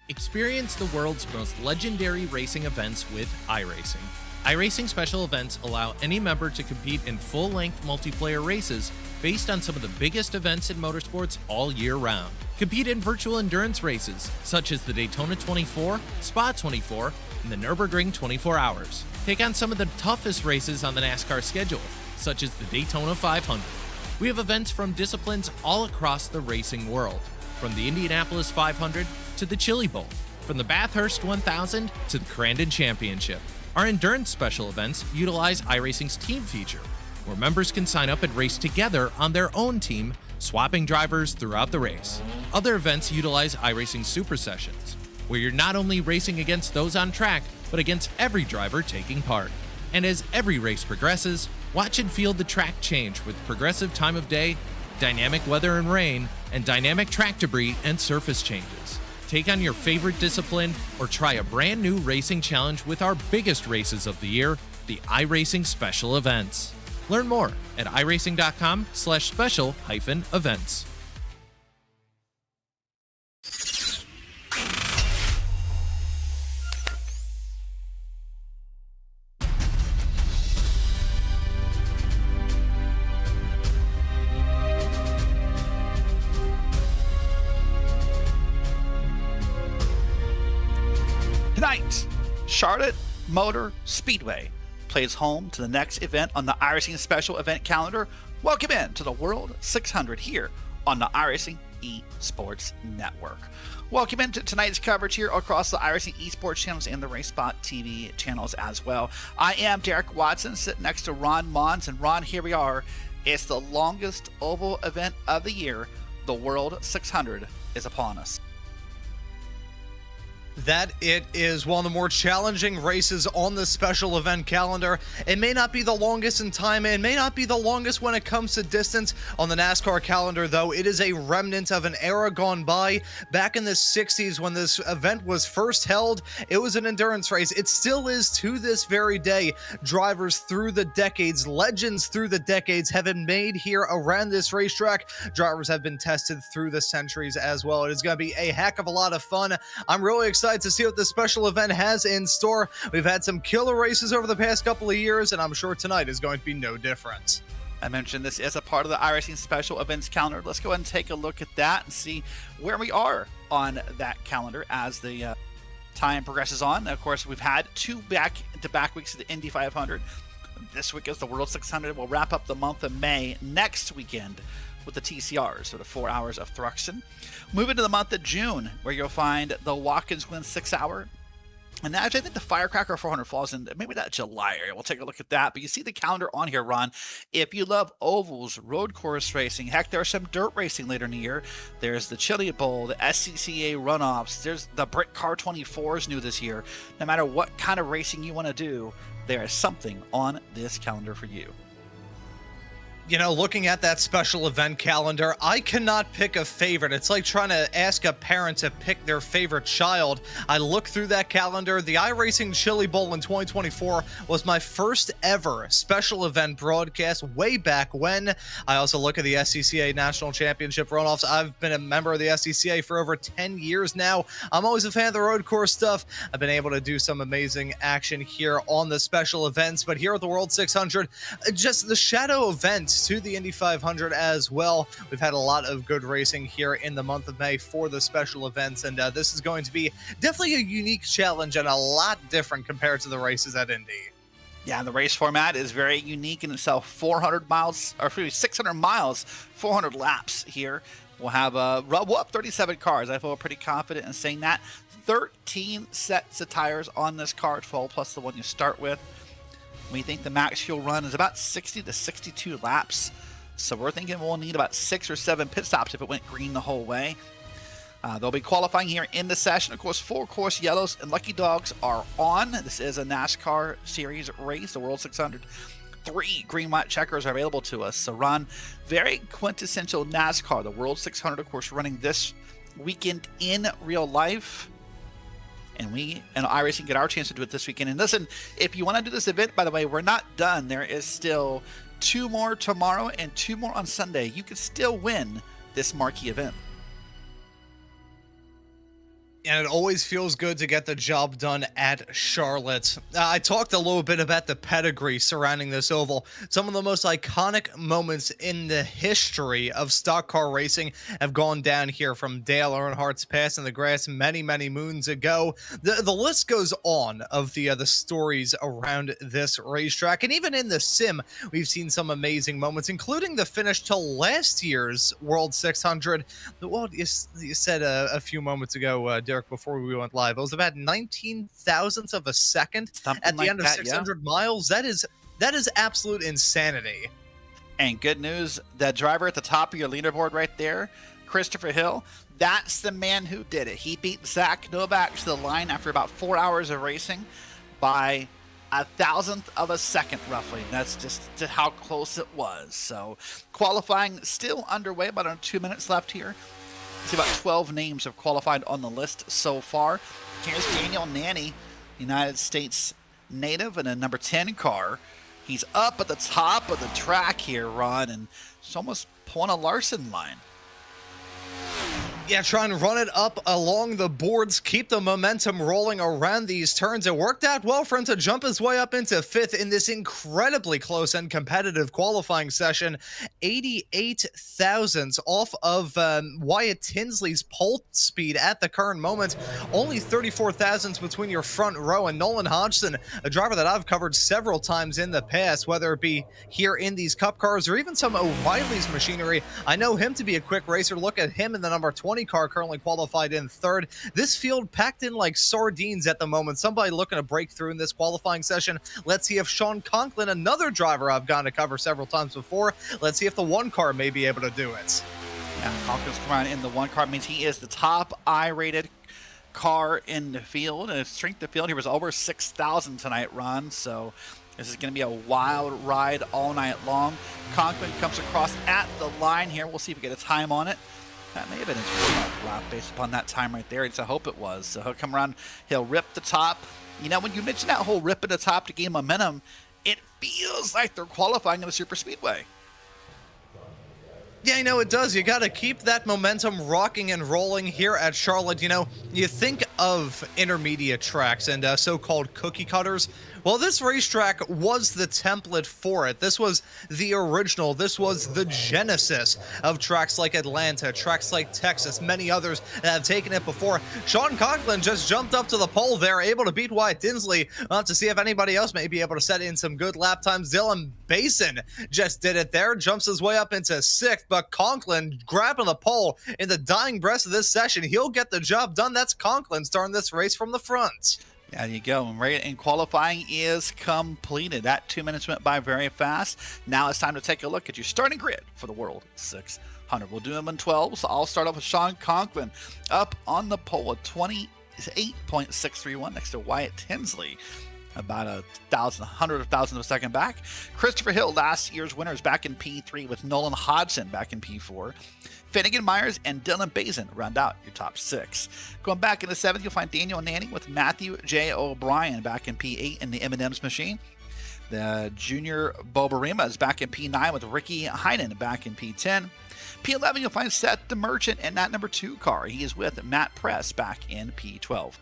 Experience the world's most legendary racing events with iRacing. iRacing special events allow any member to compete in full-length multiplayer races based on some of the biggest events in motorsports all year round. Compete in virtual endurance races such as the Daytona 24, Spa 24, and the Nürburgring 24 Hours. Take on some of the toughest races on the NASCAR schedule, such as the Daytona 500. We have events from disciplines all across the racing world, from the Indianapolis 500 to the Chili Bowl, from the Bathurst 1000 to the Crandon Championship. Our endurance special events utilize iRacing's team feature, where members can sign up and race together on their own team, swapping drivers throughout the race. Other events utilize iRacing Super Sessions, where you're not only racing against those on track, but against every driver taking part. And as every race progresses, watch and feel the track change with progressive time of day, dynamic weather and rain, and dynamic track debris and surface changes. Take on your favorite discipline or try a brand new racing challenge with our biggest races of the year, the iRacing Special Events. Learn more at iracing.com/special-events. Tonight, Charlotte Motor Speedway plays home to the next event on the iRacing special event calendar. Welcome in to the World 600 here on the iRacing Esports Network. Welcome into tonight's coverage here across the iRacing Esports channels and the RaceSpot TV channels as well. I am Derek Watson, sitting next to Ron Mons, and Ron, here we are. It's the longest oval event of the year. The World 600 is upon us. That it is one of the more challenging races on the special event calendar. It may not be the longest in time, and it may not be the longest when it comes to distance on the NASCAR calendar, though it is a remnant of an era gone by. Back in the 60s when this event was first held, it was an endurance race. It still is to this very day. Drivers through the decades, legends through the decades have been made here around this racetrack. Drivers have been tested through the centuries as well. It is going to be a heck of a lot of fun. I'm really excited to see what this special event has in store. We've had some killer races over the past couple of years, and I'm sure tonight is going to be no different. I mentioned this as a part of the iRacing special events calendar. Let's go ahead and take a look at that and see where we are on that calendar as the time progresses on. Of course, we've had two back-to-back weeks of the Indy 500. This week is the World 600. We'll wrap up the month of May next weekend with the TCRs, so the 4 hours of Thruxton. Moving to the month of June, where you'll find the Watkins Glen 6 hour. And actually, I think the Firecracker 400 falls in maybe that July area. We'll take a look at that. But you see the calendar on here, Ron. If you love ovals, road course racing, heck, there's some dirt racing later in the year. There's the Chili Bowl, the SCCA runoffs. There's the Brit Car 24s new this year. No matter what kind of racing you want to do, there is something on this calendar for you. You know, looking at that special event calendar, I cannot pick a favorite. It's like trying to ask a parent to pick their favorite child. I look through that calendar. The iRacing Chili Bowl in 2024 was my first ever special event broadcast way back when. I also look at the SCCA National Championship runoffs. I've been a member of the SCCA for over 10 years now. I'm always a fan of the road course stuff. I've been able to do some amazing action here on the special events, but here at the World 600, just the shadow events to the Indy 500 as well. We've had a lot of good racing here in the month of May for the special events, and this is going to be definitely a unique challenge and a lot different compared to the races at Indy. Yeah, the race format is very unique in itself. 600 miles, 400 laps here. We'll have we'll up 37 cars. I feel pretty confident in saying that. 13 sets of tires on this car, 12 plus the one you start with. We think the max fuel run is about 60 to 62 laps. So we're thinking we'll need about 6 or 7 pit stops if it went green the whole way. They'll be qualifying here in the session. Of course, 4 course yellows and lucky dogs are on. This is a NASCAR series race, the World 600. 3 green white checkers are available to us. So Ron, very quintessential NASCAR. The World 600, of course, running this weekend in real life. And we and iRacing get our chance to do it this weekend. And listen, if you want to do this event, by the way, we're not done. There is still 2 more tomorrow and 2 more on Sunday. You can still win this marquee event. And it always feels good to get the job done at Charlotte. I talked a little bit about the pedigree surrounding this oval. Some of the most iconic moments in the history of stock car racing have gone down here, from Dale Earnhardt's pass in the grass many, many moons ago. The list goes on of the stories around this racetrack. And even in the sim, we've seen some amazing moments, including the finish to last year's World 600. Well, you said a few moments ago, Derek, before we went live, it was about 19 thousandths of a second at the end of 600 miles. That is absolute insanity. And good news, that driver at the top of your leaderboard right there, Christopher Hill, that's the man who did it. He beat Zach Novak to the line after about 4 hours of racing by a thousandth of a second, roughly. That's just how close it was. So qualifying still underway, about 2 minutes left here. See, about 12 names have qualified on the list so far. Here's Daniel Nanny, United States native, in a number 10 car. He's up at the top of the track here, Ron, and it's almost pulling a Larson line. Yeah, trying to run it up along the boards, keep the momentum rolling around these turns. It worked out well for him to jump his way up into 5th in this incredibly close and competitive qualifying session. 88 thousandths off of Wyatt Tinsley's pole speed at the current moment. Only 34 thousandths between your front row, and Nolan Hodgson, a driver that I've covered several times in the past, whether it be here in these Cup cars or even some O'Reilly's machinery. I know him to be a quick racer. Look at him in the number 20 car, currently qualified in 3rd. This field packed in like sardines at the moment. Somebody looking to break through in this qualifying session. Let's see if Sean Conklin, another driver I've gone to cover several times before, let's see if the 1 car may be able to do it. Yeah, Conklin's coming in the 1 car. Means he is the top I-rated car in the field. And his strength of field, he was over 6,000 tonight, Ron. So this is going to be a wild ride all night long. Conklin comes across at the line here. We'll see if we get a time on it. That may have been his warm-up lap based upon that time right there. I hope it was. So he'll come around. He'll rip the top. You know, when you mention that whole ripping the top to gain momentum, it feels like they're qualifying in the super speedway. Yeah, you know, it does. You got to keep that momentum rocking and rolling here at Charlotte. You know, you think of intermediate tracks and so-called cookie cutters. Well, this racetrack was the template for it. This was the original. This was the genesis of tracks like Atlanta, tracks like Texas, many others that have taken it before. Sean Conklin just jumped up to the pole there, able to beat Wyatt Tinsley. We'll have to see if anybody else may be able to set in some good lap times. Dylan Basin just did it there, jumps his way up into 6th, but Conklin grabbing the pole in the dying breath of this session. He'll get the job done. That's Conklin starting this race from the front. There you go. And qualifying is completed. That 2 minutes went by very fast. Now it's time to take a look at your starting grid for the World 600. We'll do them in 12. So I'll start off with Sean Conklin up on the pole at 28.631 next to Wyatt Tinsley. About a hundred of a second back. Christopher Hill, last year's winner, is back in P3 with Nolan Hodgson back in P4. Finnegan Myers and Dylan Bazin round out your top 6. Going back into 7th, you'll find Daniel Nanny with Matthew J. O'Brien back in P8 in the M&M's machine. The junior Bobarima is back in P9 with Ricky Heinen back in P10. P11, you'll find Seth the Merchant in that number 2 car. He is with Matt Press back in P12.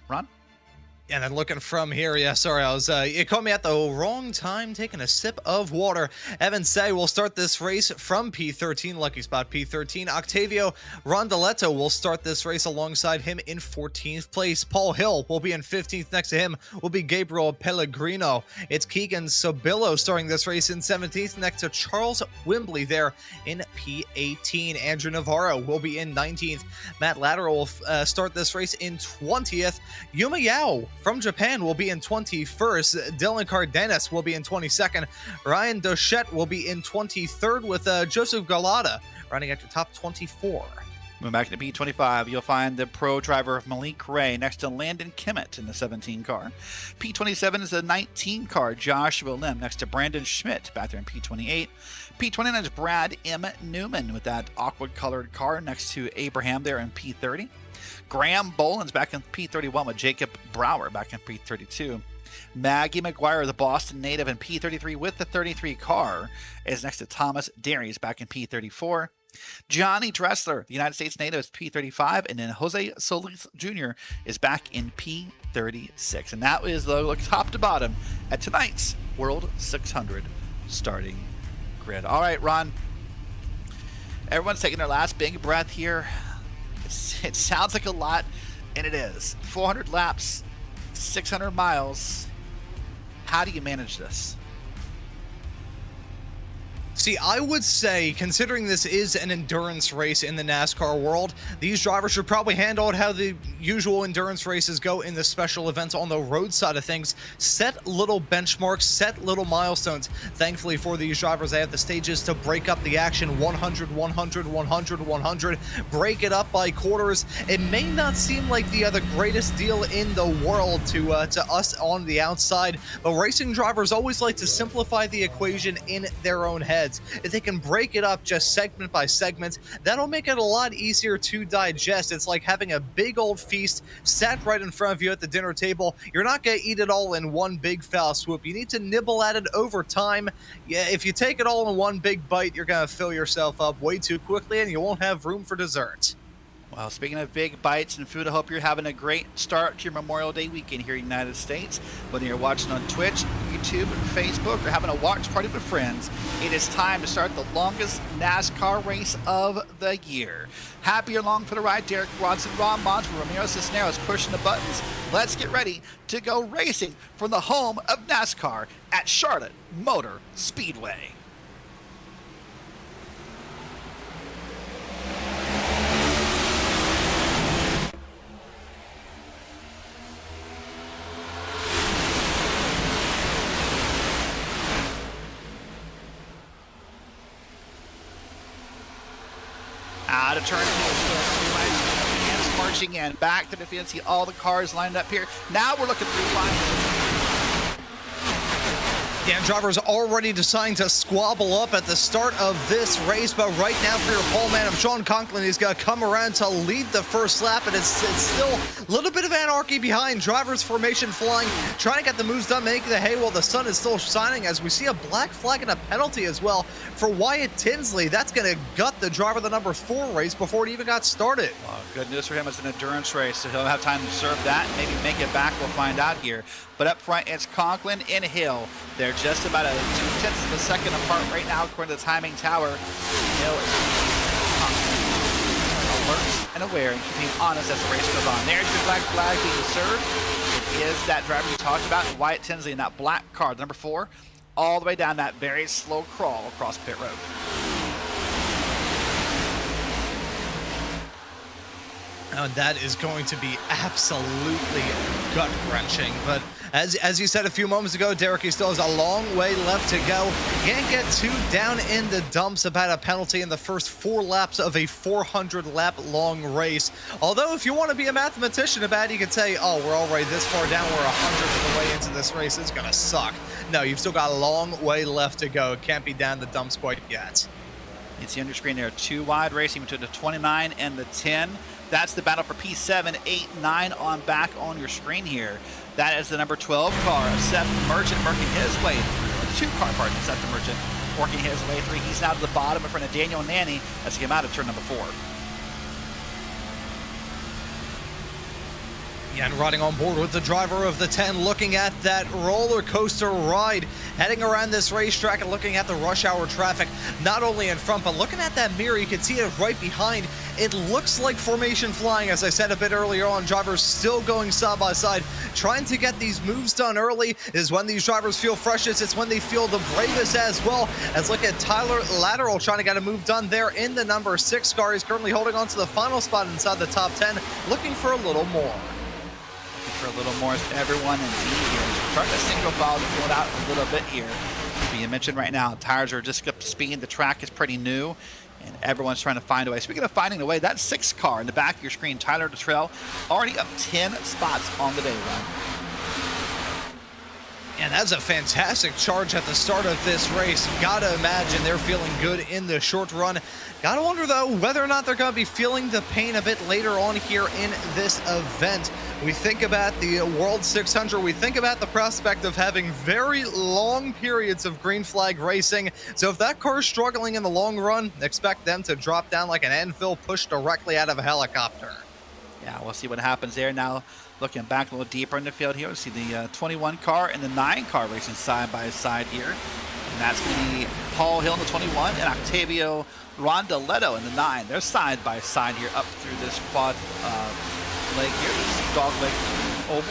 Ron? And then looking from here, yeah, sorry, it caught me at the wrong time, taking a sip of water. Evan Say will start this race from P13, lucky spot P13. Octavio Rondaletto will start this race alongside him in 14th place. Paul Hill will be in 15th. Next to him will be Gabriel Pellegrino. It's Keegan Sobillo starting this race in 17th, next to Charles Wimbley there in P18. Andrew Navarro will be in 19th. Matt Lateral will start this race in 20th. Yuma Yao from Japan will be in 21st. Dylan Cardenas will be in 22nd. Ryan Dochette will be in 23rd with Joseph Galata running at your top 24. Moving back to P25, you'll find the pro driver Malik Ray next to Landon Kimmett in the 17 car. P27 is the 19 car, Joshua Lim next to Brandon Schmidt back there in P28. P29 is Brad M. Newman with that awkward colored car next to Abraham there in P30. Graham Boland's back in P31 with Jacob Brower back in P32. Maggie McGuire, the Boston native, in P33 with the 33 car, is next to Thomas Darius back in P34. Johnny Dressler, the United States native, is P35, and then Jose Solis Jr. is back in P36. And that is the look top to bottom at tonight's World 600 starting grid. All right, Ron. Everyone's taking their last big breath here. It sounds like a lot, and it is. 400 laps, 600 miles. How do you manage this? See, I would say, considering this is an endurance race in the NASCAR world, these drivers should probably handle it how the usual endurance races go in the special events on the road side of things. Set little benchmarks, set little milestones. Thankfully for these drivers, they have the stages to break up the action. 100, 100, 100, 100. Break it up by quarters. It may not seem like the greatest deal in the world to us on the outside, but racing drivers always like to simplify the equation in their own head. If they can break it up just segment by segment, that'll make it a lot easier to digest. It's like having a big old feast sat right in front of you at the dinner table. You're not going to eat it all in one big foul swoop. You need to nibble at it over time. Yeah, if you take it all in one big bite, you're going to fill yourself up way too quickly and you won't have room for dessert. Well, speaking of big bites and food, I hope you're having a great start to your Memorial Day weekend here in the United States. Whether you're watching on Twitch, YouTube, Facebook, or having a watch party with friends, it is time to start the longest NASCAR race of the year. Happy along for the ride, Derek Watson, Ron Montour, Ramiro Cisneros pushing the buttons. Let's get ready to go racing from the home of NASCAR at Charlotte Motor Speedway. Out of turn two, and marching in back to the field. See all the cars lined up here. Now we're looking through line. Yeah, drivers already deciding to squabble up at the start of this race, but right now for your pole man of Sean Conklin, he's going to come around to lead the first lap, and it's still a little bit of anarchy behind. Drivers formation flying, trying to get the moves done, making the hay while the sun is still shining, as we see a black flag and a penalty as well for Wyatt Tinsley. That's going to gut the driver of the number 4 race before it even got started. Well, good news for him. It's an endurance race, so he'll have time to serve that and maybe make it back. We'll find out here. But up front, it's Conklin and Hill. They're just about 0.2 of a second apart right now, according to the timing tower. Hill is alert and aware and keeping honest as the race goes on. There's your black flag being served. It is that driver we talked about, Wyatt Tinsley, in that black car, number 4, all the way down that very slow crawl across pit road. And that is going to be absolutely gut-wrenching. But as you said a few moments ago, Derek, he still has a long way left to go. Can't get too down in the dumps about a penalty in the first 4 laps of a 400-lap long race. Although, if you want to be a mathematician about it, you could say, oh, we're already this far down, we're 100th of the way into this race, it's going to suck. No, you've still got a long way left to go. Can't be down the dumps quite yet. You see on your screen there, 2 wide racing between the 29 and the 10. That's the battle for P7, 8, 9 on back on your screen here. That is the number 12 car, Seth Merchant, working his way through. 2 car parts, Seth Merchant working his way through. He's now to the bottom in front of Daniel Nanny as he came out of turn number 4. Yeah, and riding on board with the driver of the 10, looking at that roller coaster ride, heading around this racetrack and looking at the rush hour traffic, not only in front, but looking at that mirror, you can see it right behind. It looks like formation flying, as I said a bit earlier on. Drivers still going side by side, trying to get these moves done early. Is when these drivers feel freshest. It's when they feel the bravest as well. As look at Tyler Lateral trying to get a move done there in the number 6 car. He's currently holding on to the final spot inside the top 10, looking for a little more. For a little more as everyone in D here is starting to single file to pull it out a little bit here. Being mentioned right now, tires are just up to speed. The track is pretty new, and everyone's trying to find a way. Speaking of finding a way, that 6 car in the back of your screen, Tyler Luttrell, already up 10 spots on the day run. And that's a fantastic charge at the start of this race. Gotta imagine they're feeling good in the short run. Gotta wonder, though, whether or not they're gonna be feeling the pain a bit later on here in this event. We think about the World 600. We think about the prospect of having very long periods of green flag racing. So if that car is struggling in the long run, expect them to drop down like an anvil pushed directly out of a helicopter. Yeah, we'll see what happens there. Now, looking back a little deeper in the field here, we see the 21 car and the 9 car racing side by side here. And that's going to be Paul Hill in the 21 and Octavio Rondaletto in the 9. They're side by side here up through this quad leg here, this dog leg oval.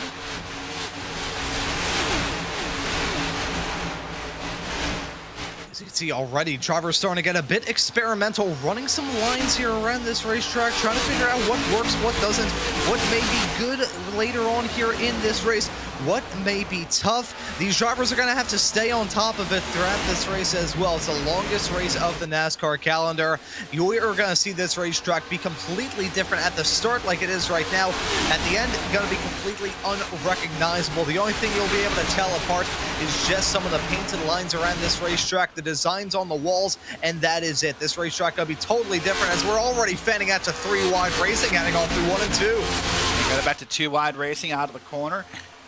As you can see already, drivers starting to get a bit experimental, running some lines here around this racetrack, trying to figure out what works, what doesn't, what may be good later on here in this race, what may be tough. These drivers are going to have to stay on top of it throughout this race as well. It's the longest race of the NASCAR calendar. You are going to see this racetrack be completely different at the start like it is right now. At the end, going to be completely unrecognizable. The only thing you'll be able to tell apart is just some of the painted lines around this racetrack, the designs on the walls, and that is it. This racetrack going to be totally different as we're already fanning out to 3 wide racing, heading off through 1 and 2. We got back to 2 wide racing out of the corner.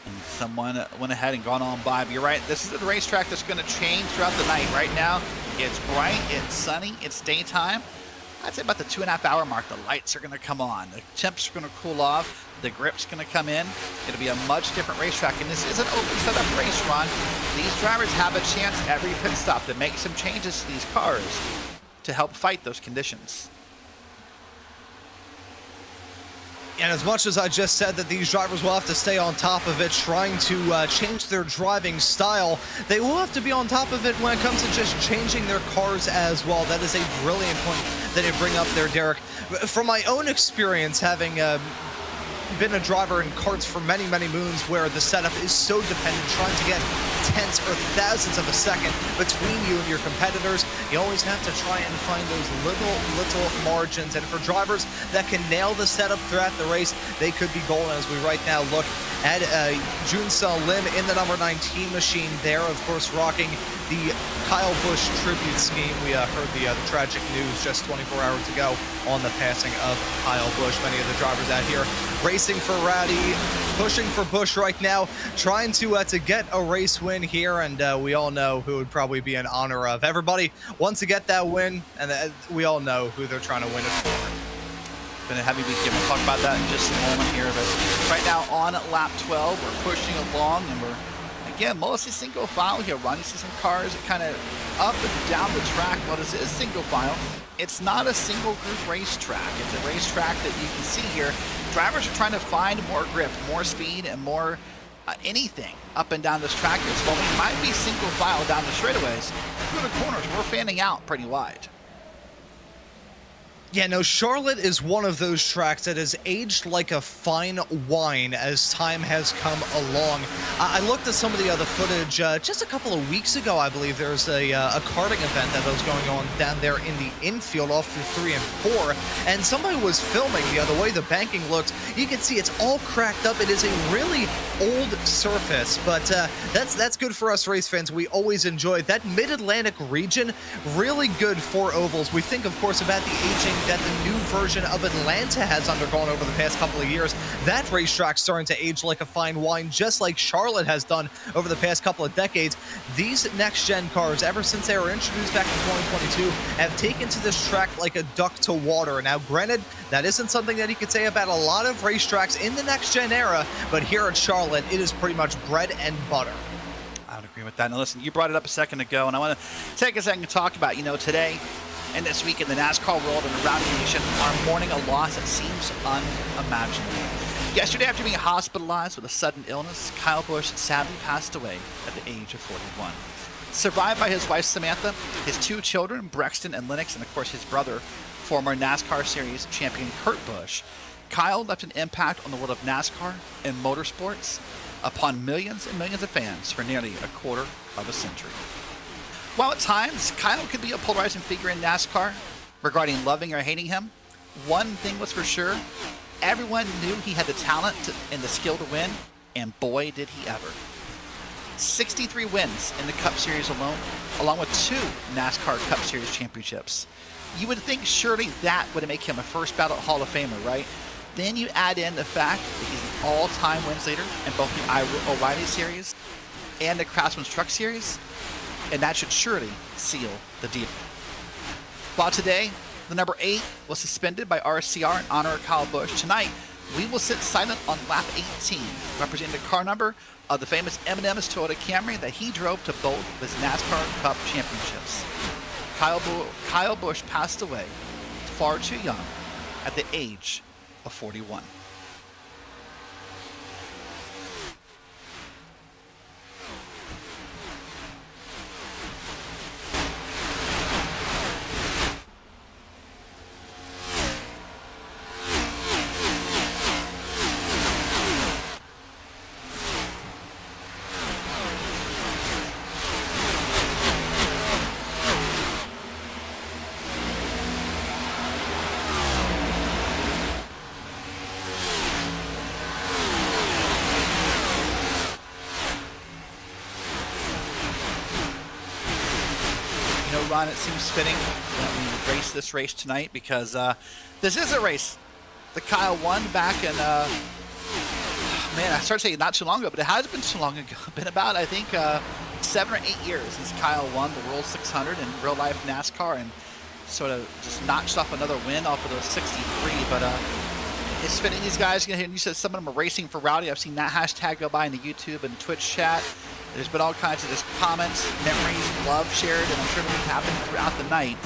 And someone went ahead and gone on by. But you're right, this is a racetrack that's going to change throughout the night. Right now, it's bright, it's sunny, it's daytime. I'd say about the 2.5 hour mark, the lights are going to come on. The temps are going to cool off. The grip's going to come in. It'll be a much different racetrack. And this is an open setup race, Ron. These drivers have a chance every pit stop to make some changes to these cars to help fight those conditions. And as much as I just said that these drivers will have to stay on top of it, trying to change their driving style, they will have to be on top of it when it comes to just changing their cars as well. That is a brilliant point that you bring up there, Derek. From my own experience, having been a driver in karts for many, many moons, where the setup is so dependent, trying to get tenths or thousandths of a second between you and your competitors, you always have to try and find those little margins. And for drivers that can nail the setup throughout the race, they could be golden. As we right now look at Junseo Lim in the number 19 machine there, of course, rocking the Kyle Busch tribute scheme. We heard the tragic news just 24 hours ago on the passing of Kyle Busch. Many of the drivers out here racing for Rowdy, pushing for Busch right now, trying to get a race win here, and we all know who would probably be in honor of. Everybody wants to get that win, and we all know who they're trying to win it for. Been a heavy weekend. We'll talk about that in just a moment here, but right now on lap 12, we're pushing along, and we're again mostly single file here. Ron, you see some cars kind of up and down the track. Well, this is single file. It's not a single group racetrack. It's a racetrack that you can see here. Drivers are trying to find more grip, more speed, and more anything up and down this track. It's while we might be single file down the straightaways, through the corners, we're fanning out pretty wide. Yeah, no, Charlotte is one of those tracks that has aged like a fine wine as time has come along. I looked at some of the other footage just a couple of weeks ago. I believe there's a karting event that was going on down there in the infield off through 3 and 4, and somebody was filming the way the banking looks. You can see it's all cracked up. It is a really old surface, but that's good for us race fans. We always enjoy that Mid-Atlantic region. Really good for ovals. We think, of course, about the aging that the new version of Atlanta has undergone over the past couple of years. That racetrack's starting to age like a fine wine, just like Charlotte has done over the past couple of decades. These next-gen cars, ever since they were introduced back in 2022, have taken to this track like a duck to water. Now, granted, that isn't something that you could say about a lot of racetracks in the next-gen era, but here at Charlotte, it is pretty much bread and butter. I would agree with that. Now, listen, you brought it up a second ago, and I want to take a second to talk about, today and this week in the NASCAR world and the Rowdy Nation are mourning a loss that seems unimaginable. Yesterday, after being hospitalized with a sudden illness, Kyle Busch sadly passed away at the age of 41. Survived by his wife Samantha, his 2 children, Brexton and Lennox, and of course his brother, former NASCAR Series champion Kurt Busch, Kyle left an impact on the world of NASCAR and motorsports upon millions and millions of fans for nearly a quarter of a century. While at times, Kyle could be a polarizing figure in NASCAR regarding loving or hating him, one thing was for sure, everyone knew he had the talent and the skill to win, and boy did he ever. 63 wins in the Cup Series alone, along with 2 NASCAR Cup Series championships. You would think surely that would make him a first ballot Hall of Famer, right? Then you add in the fact that he's an all-time wins leader in both the O'Reilly Series and the Craftsman's Truck Series, and that should surely seal the deal. While today, the number 8 was suspended by RCR in honor of Kyle Busch, tonight we will sit silent on lap 18, representing the car number of the famous M&M's Toyota Camry that he drove to both of his NASCAR Cup championships. Kyle Busch passed away far too young at the age of 41. Ron, it seems fitting that we race this race tonight because this is a race that Kyle won back in, man, I started saying not too long ago, but it has been too long ago. Been about, I think, 7 or 8 years since Kyle won the World 600 in real life NASCAR and sort of just notched off another win off of those 63. But it's fitting these guys. You said some of them are racing for Rowdy. I've seen that hashtag go by in the YouTube and Twitch chat. There's been all kinds of just comments, memories, love shared, and I'm sure it'll be happening throughout the night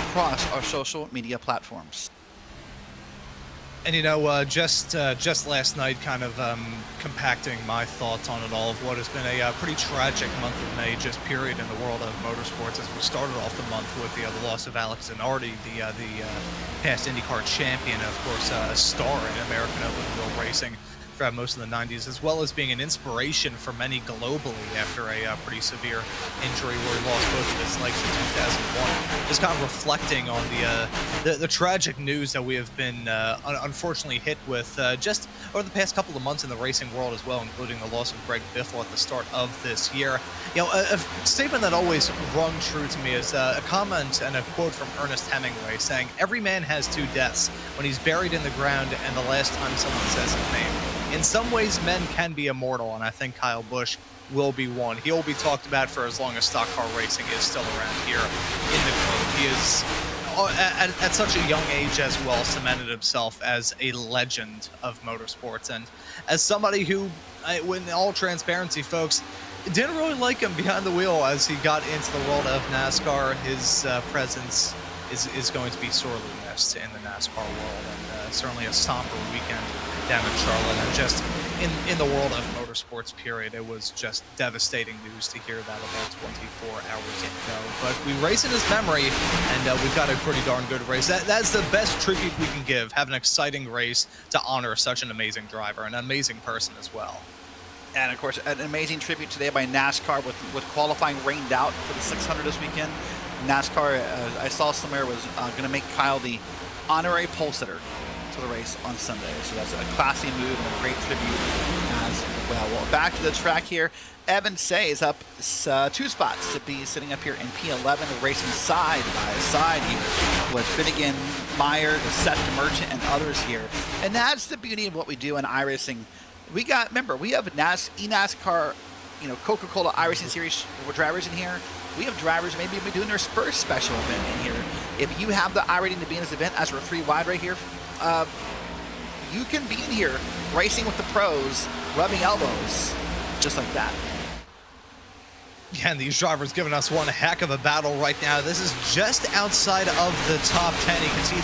across our social media platforms. And just last night, kind of compacting my thoughts on it all of what has been a pretty tragic month of May, just period, in the world of motorsports. As we started off the month with the loss of Alex Zanardi, the past IndyCar champion, of course, a star in American automobile racing throughout most of the 90s, as well as being an inspiration for many globally after a pretty severe injury where he lost both of his legs in 2001. Just kind of reflecting on the tragic news that we have been unfortunately hit with just over the past couple of months in the racing world as well, including the loss of Greg Biffle at the start of this year. A statement that always rung true to me is a comment and a quote from Ernest Hemingway saying, "Every man has 2 deaths, when he's buried in the ground and the last time someone says his name." In some ways, men can be immortal, and I think Kyle Busch will be one. He will be talked about for as long as stock car racing is still around here in the globe. He is, at such a young age as well, cemented himself as a legend of motorsports. And as somebody who, in all transparency, folks, didn't really like him behind the wheel as he got into the world of NASCAR, his presence is going to be sorely missed in the NASCAR world, and certainly a somber weekend down in Charlotte. And just in the world of motorsports, period, it was just devastating news to hear that about 24 hours ago. But we race in his memory, and we've got a pretty darn good race. That's the best tribute we can give, have an exciting race to honor such an amazing driver, an amazing person as well. And of course, an amazing tribute today by NASCAR with qualifying rained out for the 600 this weekend. NASCAR, I saw somewhere, was going to make Kyle the honorary pole sitter to the race on Sunday. So that's a classy move and a great tribute as well. Well, back to the track here. Evan Say is up 2 spots to be sitting up here in P11, racing side by side here with Finnegan, Meyer, Seth DeMerchant, and others here. And that's the beauty of what we do in iRacing. We have eNASCAR, Coca-Cola iRacing Series drivers in here. We have drivers maybe doing their first special event in here. If you have the iRating to be in this event, as we're 3 wide right here, you can be in here racing with the pros, rubbing elbows, just like that. Yeah, and these drivers giving us one heck of a battle right now. This is just outside of the top 10. You can see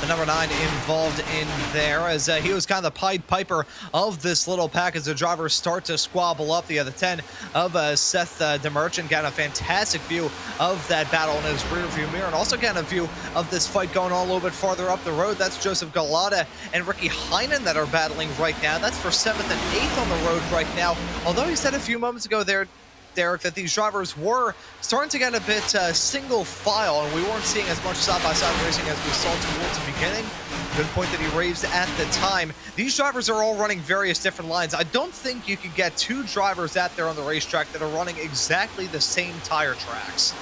the number 9 involved in there, as he was kind of the Pied Piper of this little pack as the drivers start to squabble up. The other 10 of Seth DeMerchant got a fantastic view of that battle in his rear view mirror, and also got a view of this fight going on a little bit farther up the road. That's Joseph Galata and Ricky Heinen that are battling right now. That's for 7th and 8th on the road right now. Although he said a few moments ago there, Derek, that these drivers were starting to get a bit single file, and we weren't seeing as much side-by-side racing as we saw towards the beginning. Good point that he raised at the time. These drivers are all running various different lines. I don't think you could get two drivers out there on the racetrack that are running exactly the same tire tracks.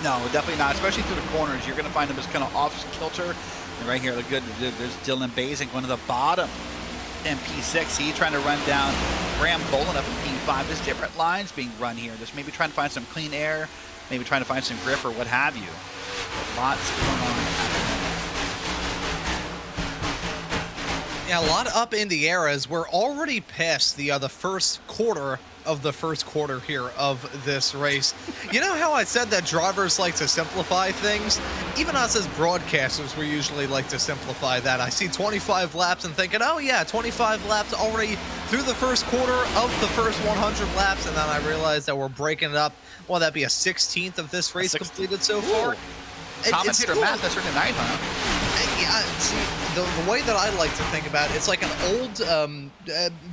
No, definitely not, especially through the corners. You're going to find them as kind of off kilter. And right here, there's Dylan Bazing going to the bottom in P6. He's trying to run down Graham Bolin up in P5. There's different lines being run here. Just maybe trying to find some clean air, maybe trying to find some grip or what have you. Lots going on at the moment. Yeah, a lot up in the air as we're already past the first quarter of the first quarter here of this race. You know how I said that drivers like to simplify things? Even us as broadcasters, we usually like to simplify that. I see 25 laps and thinking, oh yeah, 25 laps already through the first quarter of the first 100 laps, and then I realize that we're breaking it up. Well, that'd be a 16th of this race completed so far. Commentator math, that's really nice, huh? Yeah, see, the way that I like to think about it, it's like an old,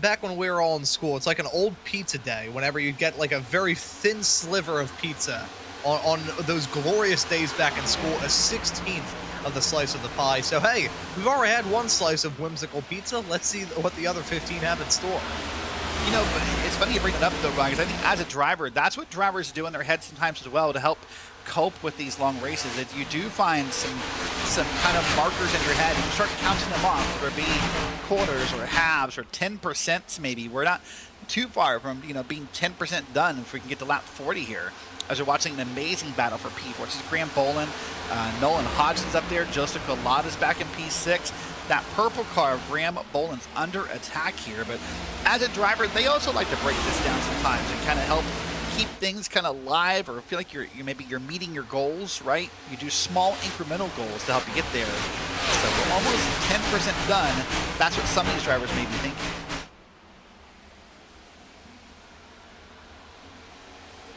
back when we were all in school, it's like an old pizza day, whenever you get like a very thin sliver of pizza on those glorious days back in school, a 16th of the slice of the pie. So, hey, we've already had one slice of whimsical pizza. Let's see what the other 15 have in store. You know, but it's funny you bring it up, though, Ryan, because I think as a driver, that's what drivers do in their head sometimes as well to help cope with these long races. That you do find some kind of markers in your head. You start counting them off, whether it be quarters or halves or 10% maybe. We're not too far from, you know, being 10% done if we can get to lap 40 here. As we're watching an amazing battle for P4. This is Graham Bolin, Nolan Hodgson's up there, Joseph Collada's back in P6. That purple car of Graham Bolin's under attack here, but as a driver, they also like to break this down sometimes and kind of help keep things kind of live, or feel like you're meeting your goals, right? You do small incremental goals to help you get there. So we're almost 10% done. That's what some of these drivers may be thinking.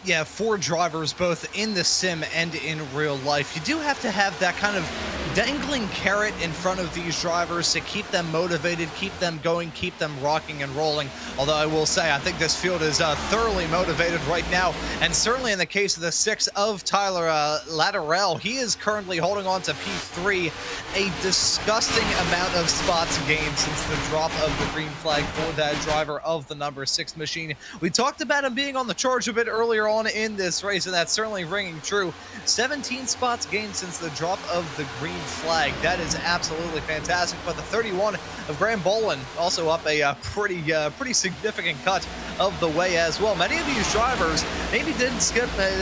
Yeah, for drivers both in the sim and in real life, you do have to have that kind of dangling carrot in front of these drivers to keep them motivated, keep them going, keep them rocking and rolling. Although I will say, I think this field is thoroughly motivated right now, and certainly in the case of the 6 of Tyler Latterell, he is currently holding on to P3, a disgusting amount of spots gained since the drop of the green flag for that driver of the number 6 machine. We talked about him being on the charge a bit earlier on in this race, and that's certainly ringing true. 17 spots gained since the drop of the green flag. That is absolutely fantastic. But the 31 of Graham Bolin also up a pretty significant cut of the way as well. Many of these drivers maybe didn't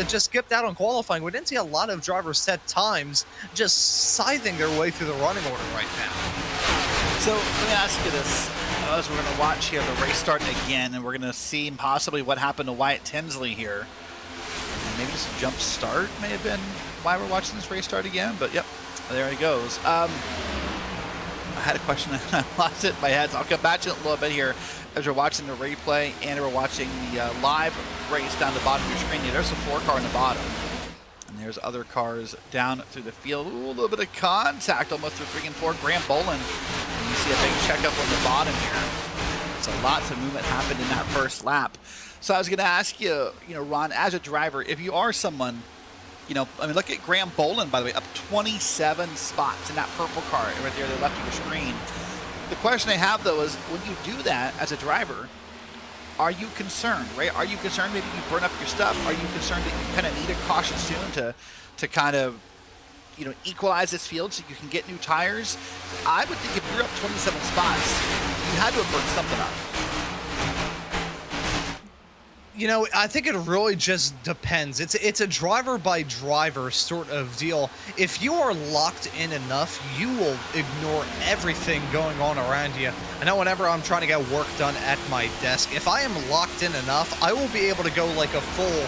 just skipped out on qualifying. We didn't see a lot of drivers set times, just scything their way through the running order right now. So let me ask you this. As we're going to watch here the race start again, and we're going to see possibly what happened to Wyatt Tinsley here. And maybe just a jump start may have been why we're watching this race start again, but yep, there he goes. I had a question and I lost it in my head, so I'll come back to it a little bit here as we're watching the replay and we're watching the live race down the bottom of your screen. Yeah, there's a 4 car in the bottom. And there's other cars down through the field. Ooh, a little bit of contact almost through 3 and 4. Graham Bolin. And you see a big checkup on the bottom here. So lots of movement happened in that first lap. So I was going to ask you, Ron, as a driver, if you are someone, look at Graham Bolin, by the way, up 27 spots in that purple car right there to the left of your screen. The question I have, though, is when you do that as a driver, are you concerned, right? Are you concerned maybe you burn up your stuff? Are you concerned that you kind of need a caution soon to kind of, equalize this field so you can get new tires? I would think if you're up 27 spots, you had to have burned something up. I think it really just depends. It's a driver-by-driver sort of deal. If you are locked in enough, you will ignore everything going on around you. I know whenever I'm trying to get work done at my desk, if I am locked in enough, I will be able to go like a full,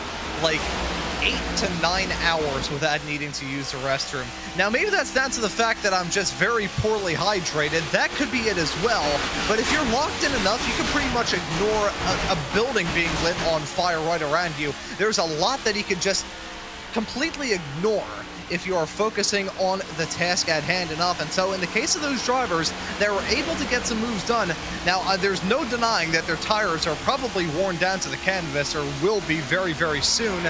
8 to 9 hours without needing to use the restroom. Now, maybe that's down to the fact that I'm just very poorly hydrated. That could be it as well. But if you're locked in enough, you can pretty much ignore a building being lit on fire right around you. There's a lot that you can just completely ignore if you are focusing on the task at hand enough. And so in the case of those drivers that were able to get some moves done, now there's no denying that their tires are probably worn down to the canvas, or will be very, very soon.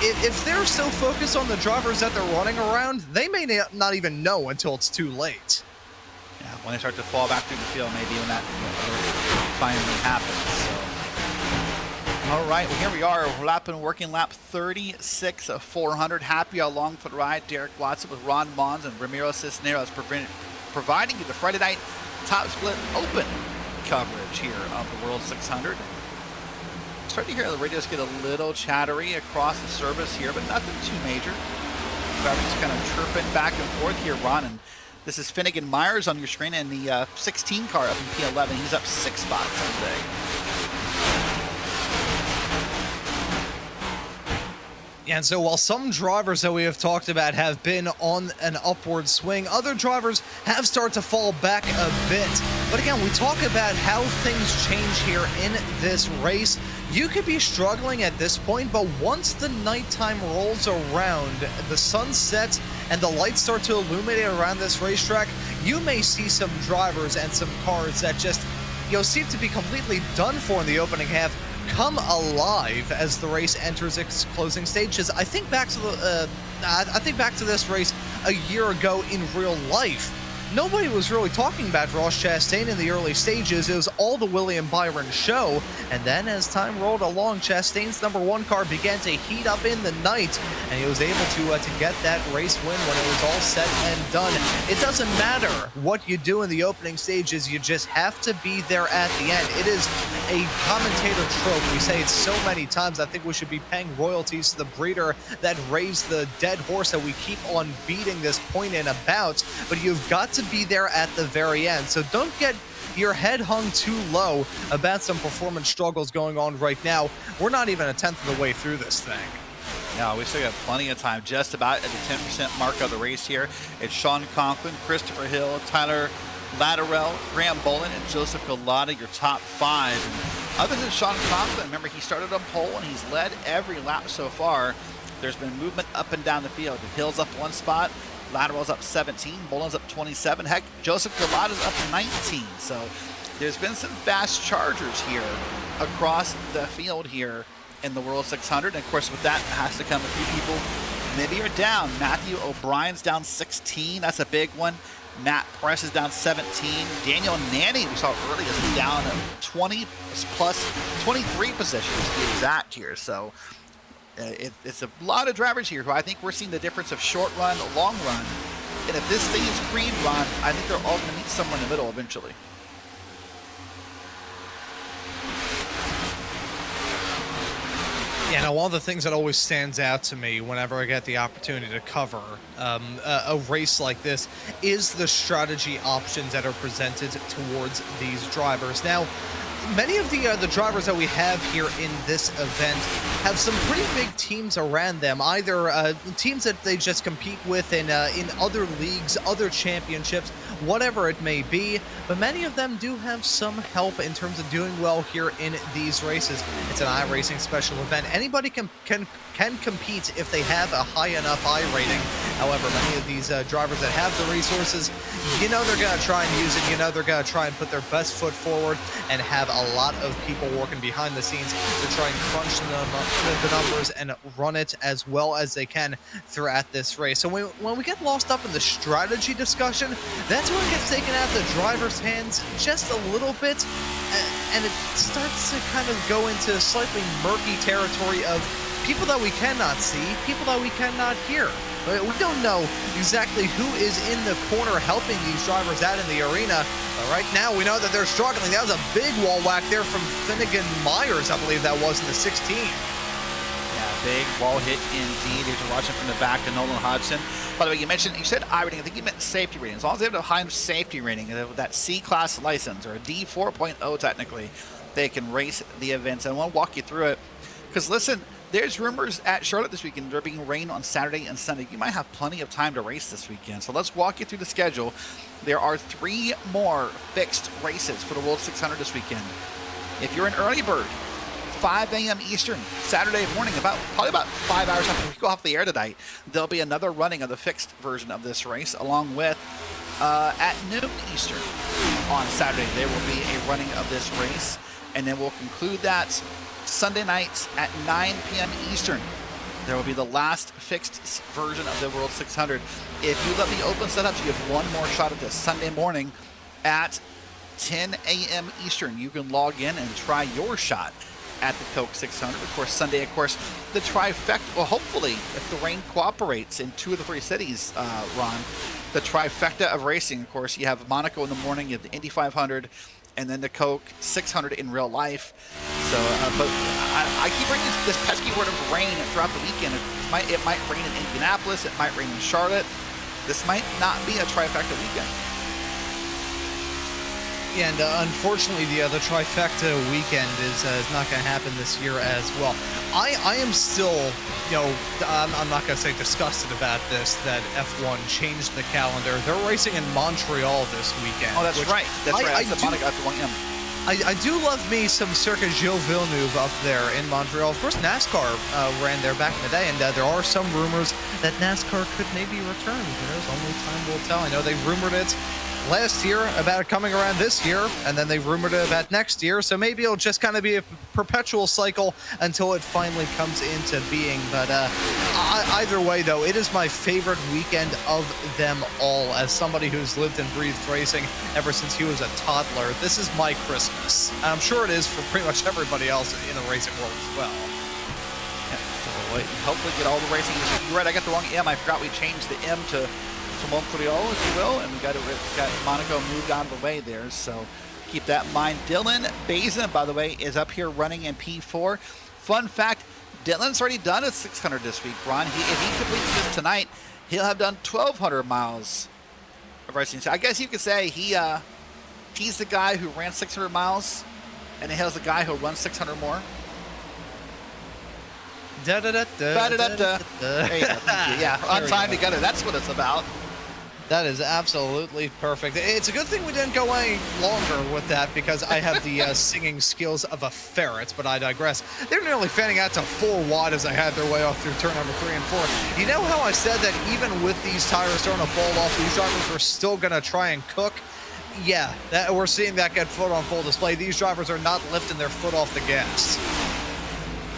If they're so focused on the drivers that they're running around, they may not even know until it's too late. Yeah, when they start to fall back through the field, maybe when that finally happens. So. All right, well, here we are, working lap 36 of 400. Happy along for the ride. Derek Watson with Ron Mons and Ramiro Cisneros providing you the Friday night top split open coverage here of the World 600. Starting to hear the radios get a little chattery across the service here, but nothing too major. Drivers kind of chirping back and forth here, Ron. And this is Finnegan Myers on your screen in the 16 car up in P11. He's up 6 spots on the day. And so while some drivers that we have talked about have been on an upward swing, other drivers have started to fall back a bit. But again, we talk about how things change here in this race. You could be struggling at this point, but once the nighttime rolls around, the sun sets, and the lights start to illuminate around this racetrack, you may see some drivers and some cars that just, seem to be completely done for in the opening half come alive as the race enters its closing stages. I think back to this race a year ago in real life. Nobody was really talking about Ross Chastain in the early stages. It was all the William Byron show. And then as time rolled along, Chastain's #1 car began to heat up in the night, and he was able to get that race win when it was all said and done. It doesn't matter what you do in the opening stages, you just have to be there at the end. It is a commentator trope. We say it so many times. I think we should be paying royalties to the breeder that raised the dead horse that we keep on beating this point in about. But you've got to be there at the very end. So don't get your head hung too low about some performance struggles going on right now. We're not even a tenth of the way through this thing. Yeah, we still got plenty of time, just about at the 10% mark of the race here. It's Sean Conklin, Christopher Hill, Tyler Latterell, Graham Bolin, and Joseph Galata, your top 5. And other than Sean Conklin, remember he started on pole and he's led every lap so far. There's been movement up and down the field. Hill's up 1 spot. Latterell's up 17, Bolin's up 27. Heck, Joseph Galata's up 19. So there's been some fast chargers here across the field here in the World 600. And of course, with that has to come a few people maybe are down. Matthew O'Brien's down 16. That's a big one. Matt Press is down 17. Daniel Nanny, we saw earlier, is down 20 plus 23 positions to be exact here. So it's a lot of drivers here who I think we're seeing the difference of short run, long run. And if this stays green run, I think they're all going to meet somewhere in the middle eventually. Yeah, now one of the things that always stands out to me whenever I get the opportunity to cover a race like this is the strategy options that are presented towards these drivers. Now, many of the drivers that we have here in this event have some pretty big teams around them, either teams that they just compete with in other leagues, other championships, whatever it may be. But many of them do have some help in terms of doing well here in these races. It's an iRacing special event. Anybody can compete if they have a high enough iRating. However, many of these drivers that have the resources, they're going to try and use it. They're going to try and put their best foot forward and have a lot of people working behind the scenes to try and crunch the numbers and run it as well as they can throughout this race. So when we get lost up in the strategy discussion, that's when it gets taken out of the driver's hands just a little bit, and it starts to kind of go into slightly murky territory of people that we cannot see, people that we cannot hear. We don't know exactly who is in the corner helping these drivers out in the arena. But right now, we know that they're struggling. That was a big wall whack there from Finnegan Myers, I believe that was in the 16. Yeah, big wall hit indeed. If you're watching from the back of Nolan Hodgson. By the way, you said iRating. I think you meant safety rating. As long as they have a high safety rating, that C-class license, or a D 4.0 technically, they can race the events. And I want to walk you through it. Because listen, there's rumors at Charlotte this weekend there being rain on Saturday and Sunday. You might have plenty of time to race this weekend. So let's walk you through the schedule. There are 3 more fixed races for the World 600 this weekend. If you're an early bird, 5 a.m. Eastern, Saturday morning, probably about 5 hours after we go off the air tonight, there'll be another running of the fixed version of this race, along with at noon Eastern on Saturday, there will be a running of this race, and then we'll conclude that Sunday nights at 9 p.m. Eastern. There will be the last fixed version of the World 600. If you let the open setups, you have one more shot at this Sunday morning at 10 a.m. Eastern. You can log in and try your shot at the Coke 600. Of course, Sunday, of course, the trifecta. Well, hopefully, if the rain cooperates in 2 of the 3 cities, Ron, the trifecta of racing. Of course, you have Monaco in the morning, you have the Indy 500, and then the Coke 600 in real life. So, but I keep bringing this pesky word of rain throughout the weekend. It might rain in Indianapolis. It might rain in Charlotte. This might not be a trifecta weekend. Yeah, and unfortunately, the trifecta weekend is not going to happen this year as well. I am still, I'm not going to say disgusted about this, that F1 changed the calendar. They're racing in Montreal this weekend. Oh, that's right. That's right. That's the Monaco F1M. I do love me some Circuit Gilles Villeneuve up there in Montreal. Of course, NASCAR ran there back in the day, and there are some rumors that NASCAR could maybe return. Who knows? Only time will tell. I know they rumored it last year about it coming around this year, and then they rumored it about next year, so maybe it'll just kind of be a perpetual cycle until it finally comes into being. But either way, though, it is my favorite weekend of them all. As somebody who's lived and breathed racing ever since he was a toddler, this is my Christmas. I'm sure it is for pretty much everybody else in the racing world as well. Yeah, so hopefully get all the racing. You're right, I got the wrong M. I forgot we changed the M to Montreal, if you will, and we got Monaco moved out of the way there, so keep that in mind. Dylan Bazin, by the way, is up here running in P4. Fun fact, Dylan's already done a 600 this week, Ron. If he completes this tonight, he'll have done 1,200 miles of racing. So I guess you could say he's the guy who ran 600 miles, and he's the guy who runs 600 more. There you go. Yeah, on time together. That's what it's about. That is absolutely perfect. It's a good thing we didn't go any longer with that, because I have the singing skills of a ferret, but I digress. They're nearly fanning out to 4 wide as I had their way off through turn number 3 and 4. You know how I said that even with these tires starting to fall off, these drivers are still going to try and cook? Yeah, we're seeing that get put on full display. These drivers are not lifting their foot off the gas.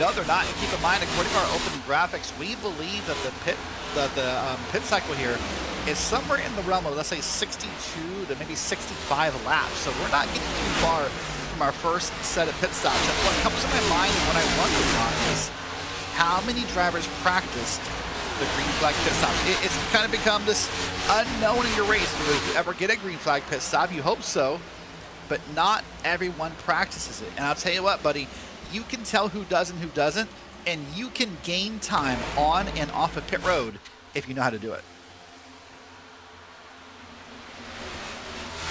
No, they're not. And keep in mind, according to our opening graphics, we believe that the pit cycle here is somewhere in the realm of, let's say, 62 to maybe 65 laps. So we're not getting too far from our first set of pit stops. And what comes to my mind when I wonder about is how many drivers practiced the green flag pit stops. It's kind of become this unknown in your race. If you ever get a green flag pit stop, you hope so, but not everyone practices it. And I'll tell you what, buddy, you can tell who does and who doesn't, and you can gain time on and off of pit road if you know how to do it.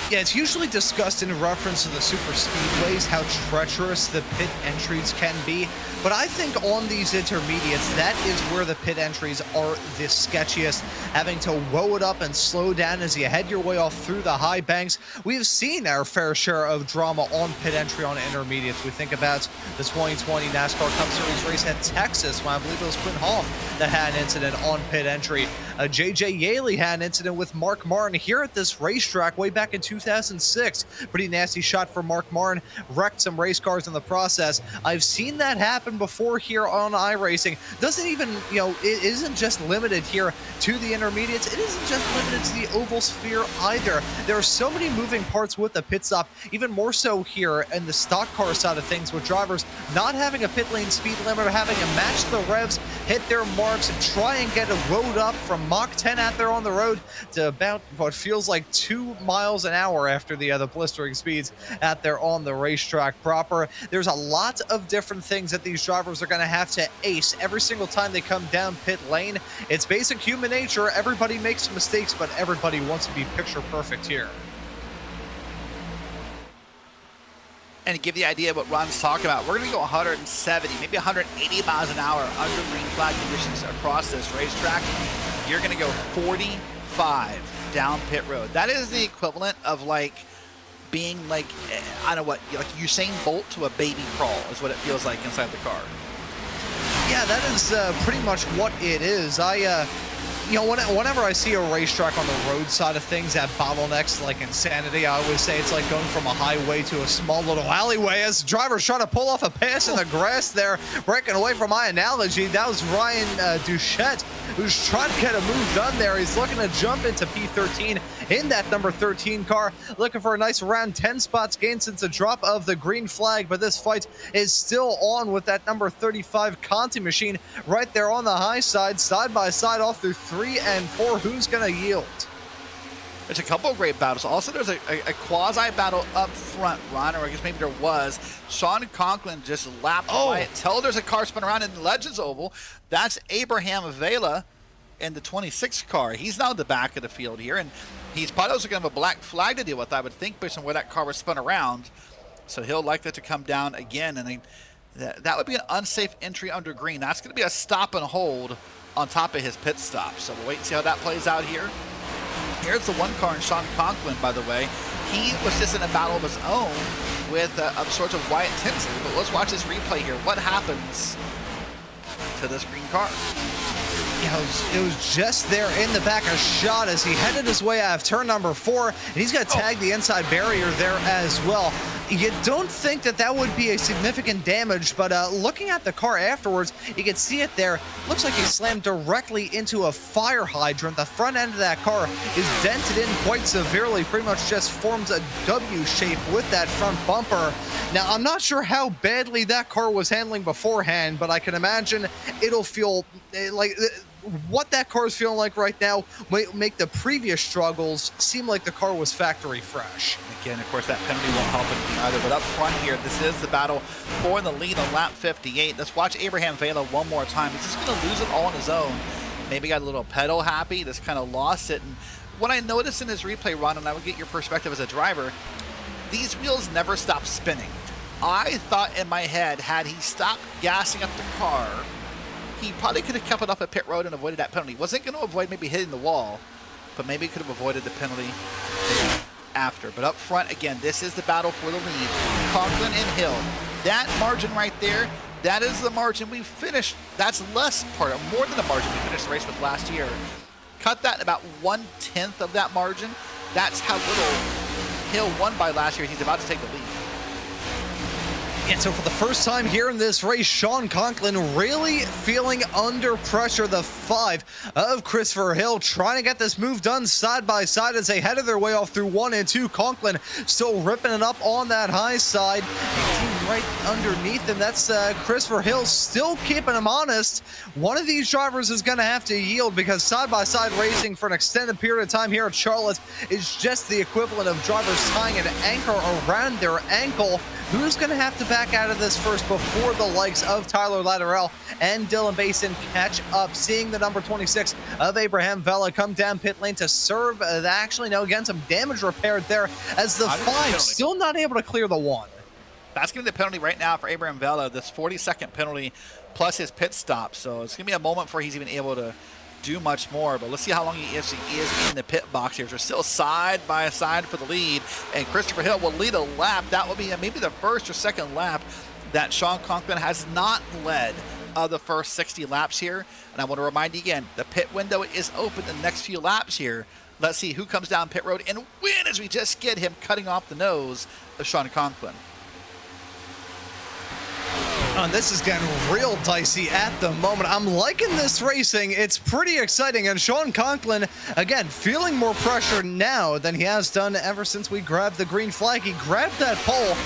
Yeah, it's usually discussed in reference to the super speedways, how treacherous the pit entries can be. But I think on these intermediates, that is where the pit entries are the sketchiest. Having to woe it up and slow down as you head your way off through the high banks. We've seen our fair share of drama on pit entry on intermediates. We think about the 2020 NASCAR Cup Series race at Texas, when I believe it was Quinn Hoff that had an incident on pit entry. JJ Yaley had an incident with Mark Martin here at this racetrack way back in 2006. Pretty nasty shot for Mark Martin, wrecked some race cars in the process. I've seen that happen before here on iRacing. Doesn't even, it isn't just limited here to the intermediates. It isn't just limited to the oval sphere either. There are so many moving parts with the pit stop, even more so here in the stock car side of things, with drivers not having a pit lane speed limit or having to match the revs, hit their marks, and try and get a road up from Mach 10 out there on the road to about what feels like 2 miles an hour after the blistering speeds out there on the racetrack proper. There's a lot of different things that these drivers are going to have to ace every single time they come down pit lane. It's basic human nature. Everybody makes mistakes, but everybody wants to be picture perfect here. And to give you the idea of what Ron's talking about, we're going to go 170, maybe 180 miles an hour under green flag conditions across this racetrack. You're going to go 45 down pit road. That is the equivalent of like being like, I don't know what, like Usain Bolt to a baby crawl is what it feels like inside the car. Yeah, that is pretty much what it is. Whenever I see a racetrack on the road side of things at bottlenecks like insanity, I always say it's like going from a highway to a small little alleyway as the driver's trying to pull off a pass in the grass there, breaking away from my analogy. That was Ryan Duchette, who's trying to get a move done there. He's looking to jump into P13 in that number 13 car, looking for a nice around 10 spots gain since the drop of the green flag, but this fight is still on with that number 35 Conti machine right there on the high side by side off through 3 and 4. Who's going to yield? There's a couple of great battles. Also, there's a quasi battle up front, Ron, or I guess maybe there was. Sean Conklin just lapped by it. Tell there's a car spin around in the Legends Oval. That's Abraham Vela in the 26 car. He's now in the back of the field here, and he's probably also going to have a black flag to deal with, I would think, based on where that car was spun around. So he'll like that to come down again, and that would be an unsafe entry under green. That's going to be a stop and hold on top of his pit stop. So we'll wait and see how that plays out here. Here's the one car in Sean Conklin, by the way. He was just in a battle of his own with sorts of Wyatt Tinsley. But let's watch this replay here. What happens to this green car? It was just there in the back, a shot as he headed his way out of turn number 4, and he's going to tag the inside barrier there as well. You don't think that would be a significant damage, but looking at the car afterwards, you can see it there. Looks like he slammed directly into a fire hydrant. The front end of that car is dented in quite severely, pretty much just forms a W shape with that front bumper. Now, I'm not sure how badly that car was handling beforehand, but I can imagine it'll feel like what that car is feeling like right now might make the previous struggles seem like the car was factory fresh. Again, of course, that penalty won't help anything either. But up front here, this is the battle for the lead on lap 58. Let's watch Abraham Vela one more time. He's just going to lose it all on his own. Maybe got a little pedal happy, just kind of lost it. And what I noticed in his replay run, and I would get your perspective as a driver, these wheels never stop spinning. I thought in my head, had he stopped gassing up the car, he probably could have kept it off a pit road and avoided that penalty. Wasn't going to avoid maybe hitting the wall, but maybe could have avoided the penalty after. But up front, again, this is the battle for the lead. Conklin and Hill. That margin right there, that is the margin we finished. That's more than the margin we finished the race with last year. Cut that about 1/10 of that margin. That's how little Hill won by last year. He's about to take the lead. And so for the first time here in this race, Sean Conklin really feeling under pressure. The 5 of Christopher Hill trying to get this move done side by side as they headed their way off through 1 and 2. Conklin still ripping it up on that high side. Right underneath him, that's Christopher Hill still keeping him honest. One of these drivers is going to have to yield because side-by-side racing for an extended period of time here at Charlotte is just the equivalent of drivers tying an anchor around their ankle. Who's going to have to back out of this first before the likes of Tyler Latterell and Dylan Basin catch up? Seeing the number 26 of Abraham Vela come down pit lane to serve. Actually, no, again, some damage repaired there as the 5 still not able to clear the 1. That's going to be the penalty right now for Abraham Vela, this 40-second penalty plus his pit stop. So it's going to be a moment before he's even able to do much more. But let's see how long he is in the pit box here. They're still side by side for the lead, and Christopher Hill will lead a lap. That will be maybe the first or second lap that Sean Conklin has not led of the first 60 laps here. And I want to remind you again, the pit window is open the next few laps here. Let's see who comes down pit road and win as we just get him cutting off the nose of Sean Conklin. And this is getting real dicey at the moment. I'm liking this racing. It's pretty exciting. And Sean Conklin, again, feeling more pressure now than he has done ever since we grabbed the green flag. He grabbed that pole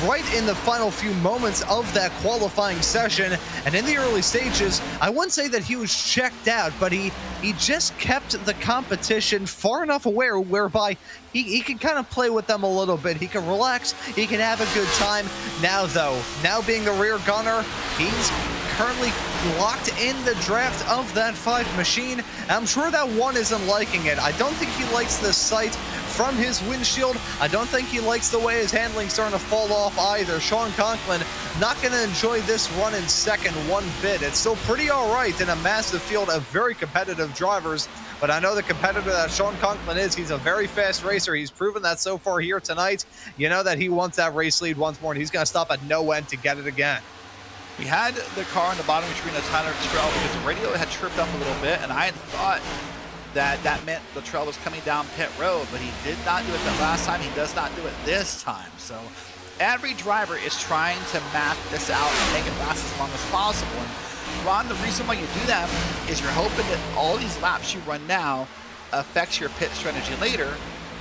right in the final few moments of that qualifying session. And in the early stages, I wouldn't say that he was checked out, but he just kept the competition far enough away whereby he can kind of play with them a little bit. He can relax. He can have a good time. Now, though, being the rear gunner, he's currently locked in the draft of that 5 machine. I'm sure that 1 isn't liking it. I don't think he likes the sight from his windshield. I don't think he likes the way his handling's starting to fall off either. Sean Conklin not going to enjoy this run in second one bit. It's still pretty all right in a massive field of very competitive drivers but I know the competitor that Sean Conklin is. He's a very fast racer. He's proven that so far here tonight. You know that he wants that race lead once more, and he's going to stop at no end to get it again. We had the car on the bottom of the screen of Tyler Trail because the radio had tripped up a little bit, and I had thought that meant the trail was coming down pit road, but he did not do it the last time. He does not do it this time. So every driver is trying to map this out and make it last as long as possible. And Ron, the reason why you do that is you're hoping that all these laps you run now affects your pit strategy later.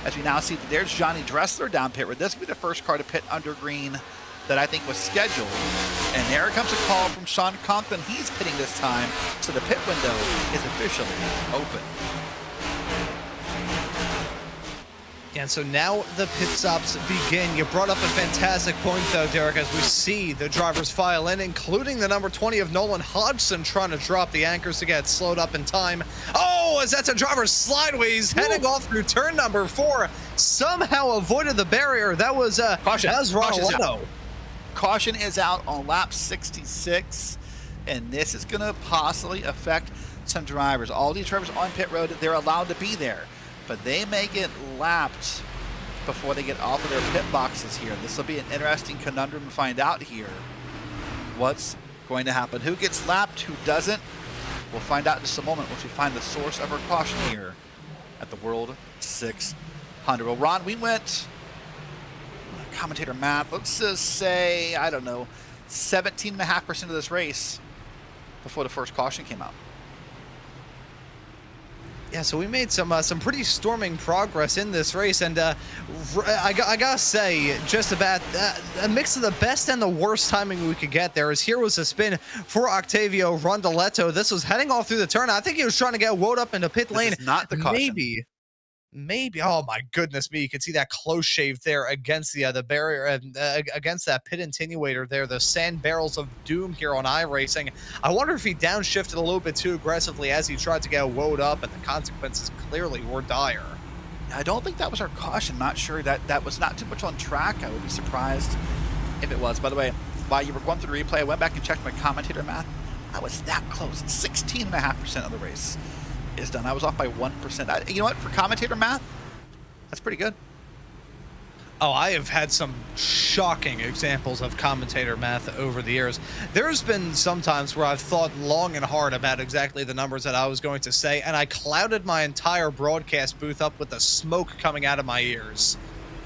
As we now see that there's Johnny Dressler down pit road. This will be the first car to pit under green that I think was scheduled. And there comes a call from Sean Conklin. He's pitting this time, so the pit window is officially open. And so now the pit stops begin. You brought up a fantastic point, though, Derek, as we see the drivers file in, including the number 20 of Nolan Hodgson trying to drop the anchors to get slowed up in time. Oh, as that's a driver slideways heading off through turn number 4. Somehow avoided the barrier. That was Ronaldo. Caution is out on lap 66, and this is going to possibly affect some drivers. All these drivers on pit road, they're allowed to be there, but they may get lapped before they get off of their pit boxes here. This will be an interesting conundrum to find out here. What's going to happen? Who gets lapped? Who doesn't? We'll find out in just a moment once we find the source of our caution here at the World 600. Well, Ron, we went commentator math. Let's just say, I don't know, 17.5% of this race before the first caution came out. Yeah, so we made some pretty storming progress in this race, and I gotta say, just about a mix of the best and the worst timing we could get there. As here was a spin for Octavio Rondaletto. This was heading off through the turn. I think he was trying to get woed up into pit lane. This is not the caution. Maybe. Oh my goodness me! You can see that close shave there against the barrier and against that pit attenuator there. The sand barrels of doom here on iRacing. I wonder if he downshifted a little bit too aggressively as he tried to get woed up, and the consequences clearly were dire. I don't think that was our caution. Not sure that was not too much on track. I would be surprised if it was. By the way, while you were going through the replay, I went back and checked my commentator math. I was that close. 16.5% of the race is done. I was off by 1%. You know what? For commentator math, that's pretty good. Oh, I have had some shocking examples of commentator math over the years. There's been some times where I've thought long and hard about exactly the numbers that I was going to say, and I clouded my entire broadcast booth up with the smoke coming out of my ears.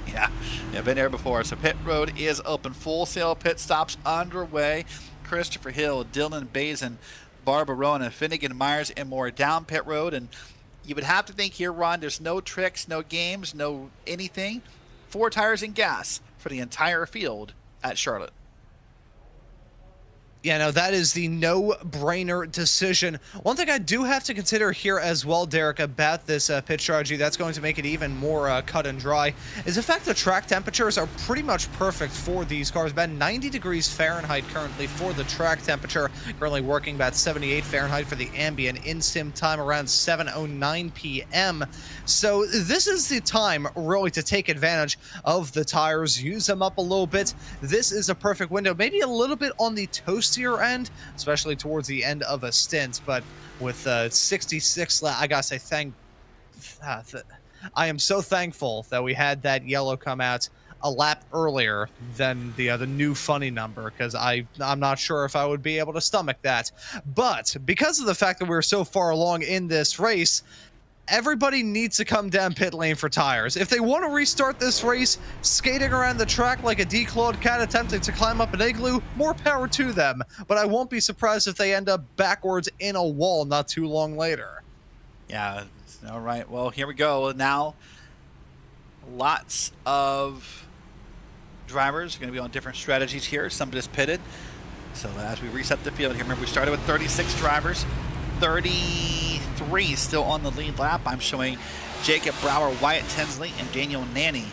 Yeah, I've been there before. So pit road is open. Full sail pit stops underway. Christopher Hill, Dylan Bazin, Barbarona, Finnegan, Myers, and more down pit road. And you would have to think here, Ron, there's no tricks, no games, no anything. 4 tires and gas for the entire field at Charlotte. Yeah, no, that is the no-brainer decision. One thing I do have to consider here as well, Derek, about this pit strategy that's going to make it even more cut and dry is the fact that track temperatures are pretty much perfect for these cars. About 90 degrees Fahrenheit currently for the track temperature. Currently working about 78 Fahrenheit for the ambient in-sim time, around 7:09 p.m. So this is the time really to take advantage of the tires, use them up a little bit. This is a perfect window, maybe a little bit on the toastier end, especially towards the end of a stint, but with 66 I gotta say I am so thankful that we had that yellow come out a lap earlier than the new funny number, because I'm not sure if I would be able to stomach that. But because of the fact that we're so far along in this race, everybody needs to come down pit lane for tires. If they want to restart this race skating around the track like a declawed cat attempting to climb up an igloo, more power to them. But I won't be surprised if they end up backwards in a wall not too long later. Yeah, all right. Well, here we go. Now, lots of drivers are going to be on different strategies here. Some just pitted. So as we reset the field here, remember we started with 36 drivers. 33 still on the lead lap. I'm showing Jacob Brower, Wyatt Tinsley, and Daniel Nanny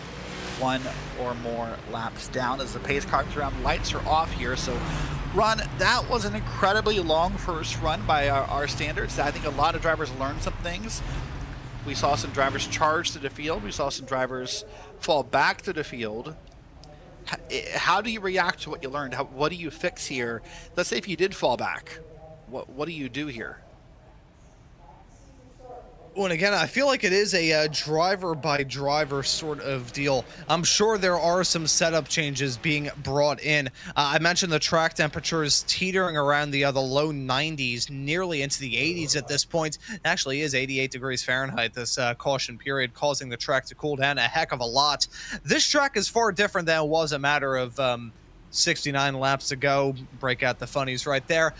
1 or more laps down as the pace car comes around. Lights are off here. So, Ron, that was an incredibly long first run by our standards. I think a lot of drivers learned some things. We saw some drivers charge to the field. We saw some drivers fall back to the field. How do you react to what you learned? What do you fix here? Let's say if you did fall back, what do you do here? And again, I feel like it is a driver by driver sort of deal. I'm sure there are some setup changes being brought in. I mentioned the track temperatures teetering around the low 90s, nearly into the 80s at this point. It actually is 88 degrees Fahrenheit, this caution period, causing the track to cool down a heck of a lot. This track is far different than it was a matter of 69 laps ago. Break out the funnies right there.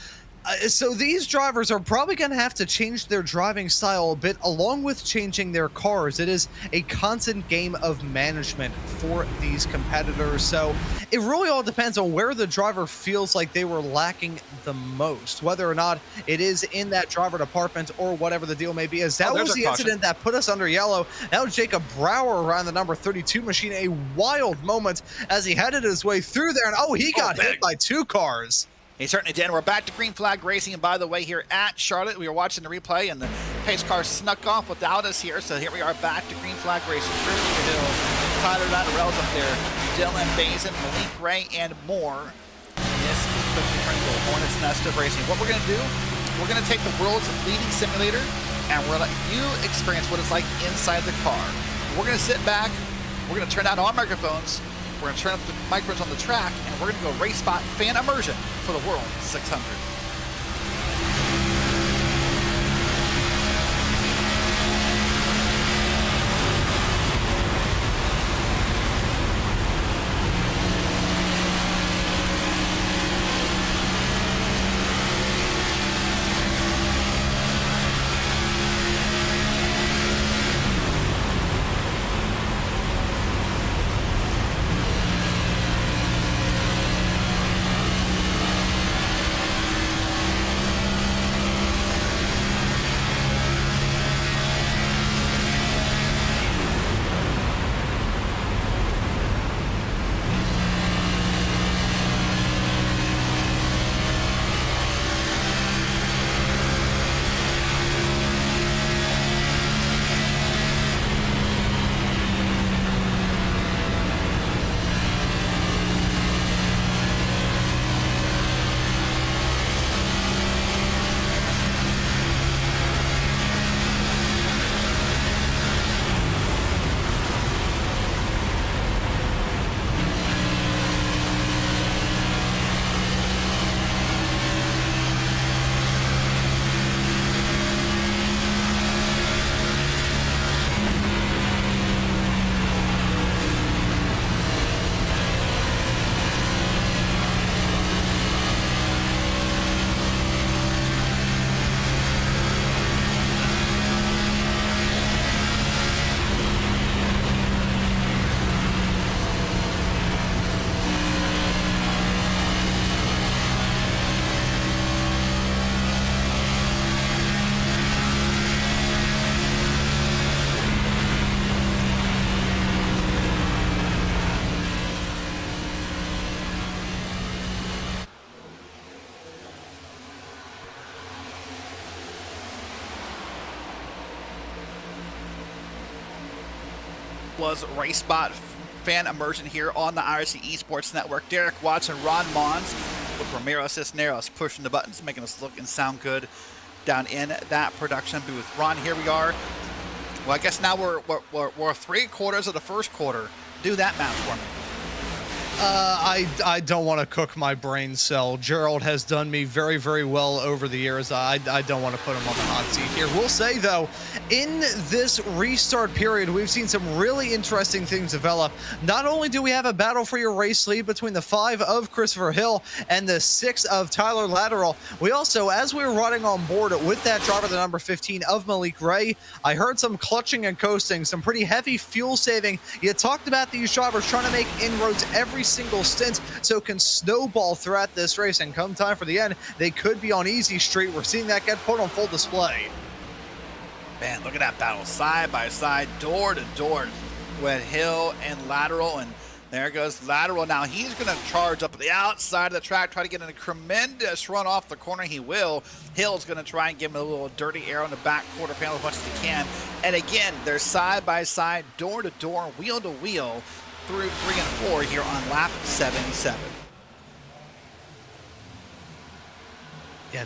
So these drivers are probably going to have to change their driving style a bit, along with changing their cars. It is a constant game of management for these competitors. So it really all depends on where the driver feels like they were lacking the most, whether or not it is in that driver department or whatever the deal may be. As that was the incident that put us under yellow. Now Jacob Brower around the number 32 machine, a wild moment as he headed his way through there. And he got hit by 2 cars. He certainly did. We're back to green flag racing, and by the way, here at Charlotte, we were watching the replay, and the pace car snuck off without us here, so here we are back to green flag racing. Christopher Hill, Tyler Latterell's up there, Dylan Bazin, Malik Ray, and more. This is the incredible Hornets Nest of racing. What we're going to do, we're going to take the world's leading simulator, and we're going to let you experience what it's like inside the car. We're going to sit back, we're going to turn out our microphones, we're going to turn up the microphones on the track, and we're going to go race spot fan immersion for the World 600. Was Race Spot fan immersion here on the iRacing Esports Network. Derek Watson, Ron Mons with Ramiro Cisneros pushing the buttons, making us look and sound good down in that production booth. Ron, here we are. Well, I guess now we're 3/4 of the first quarter. Do that math for me. I don't want to cook my brain cell. Gerald has done me very, very well over the years. I don't want to put him on the hot seat here. We'll say, though, in this restart period, we've seen some really interesting things develop. Not only do we have a battle for your race lead between the 5 of Christopher Hill and the 6 of Tyler Latterell, we also, as we were riding on board with that driver, the number 15 of Malik Ray, I heard some clutching and coasting, some pretty heavy fuel saving. You talked about these drivers trying to make inroads every single stint, so can snowball throughout this race, and come time for the end, they could be on easy street. We're seeing that get put on full display. Man, look at that battle, side by side, door to door with Hill and Latterell, and there goes Latterell. Now he's going to charge up at the outside of the track, try to get in a tremendous run off the corner. He will. Hill's going to try and give him a little dirty arrow in the back quarter panel as much as he can. And again, they're side by side, door to door, wheel to wheel, through 3 and 4 here on lap 77. Yeah,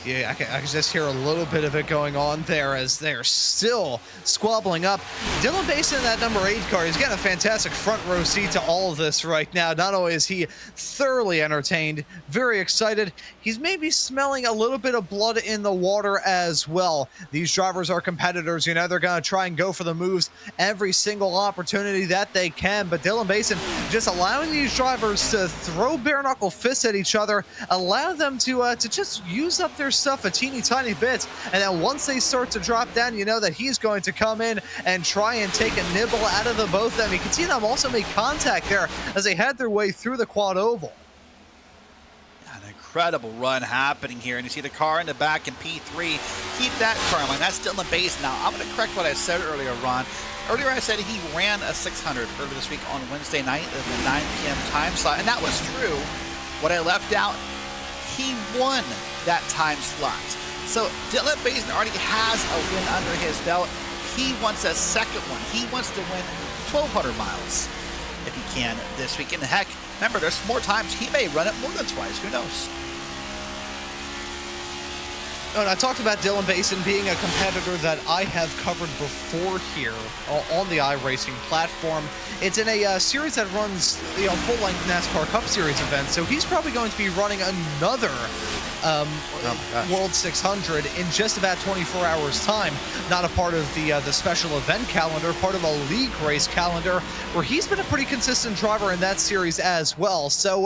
Yeah, I can just hear a little bit of it going on there as they're still squabbling up. Dylan Basin in that number 8 car, he's getting a fantastic front row seat to all of this right now. Not only is he thoroughly entertained, very excited, he's maybe smelling a little bit of blood in the water as well. These drivers are competitors, you know, they're going to try and go for the moves every single opportunity that they can. But Dylan Basin just allowing these drivers to throw bare knuckle fists at each other, allow them to just use up their stuff a teeny tiny bit, and then once they start to drop down, you know that he's going to come in and try and take a nibble out of the both of them. You can see them also make contact there as they head their way through the quad oval. An incredible run happening here, and you see the car in the back in P3. Keep that car in mind. That's still in the base. Now I'm going to correct what I said earlier, Ron. Earlier I said he ran a 600 earlier this week on Wednesday night at the 9 p.m. time slot, and that was true. What I left out, he won that time slot. So Dylan Basin already has a win under his belt. He wants a second one. He wants to win 1,200 miles if he can this week. And heck, remember, there's more times he may run it more than twice. Who knows? Oh, and I talked about Dylan Basin being a competitor that I have covered before here on the iRacing platform. It's in a series that runs, full-length NASCAR Cup Series events, so he's probably going to be running another World 600 in just about 24 hours time. Not a part of the special event calendar, part of a league race calendar where he's been a pretty consistent driver in that series as well. So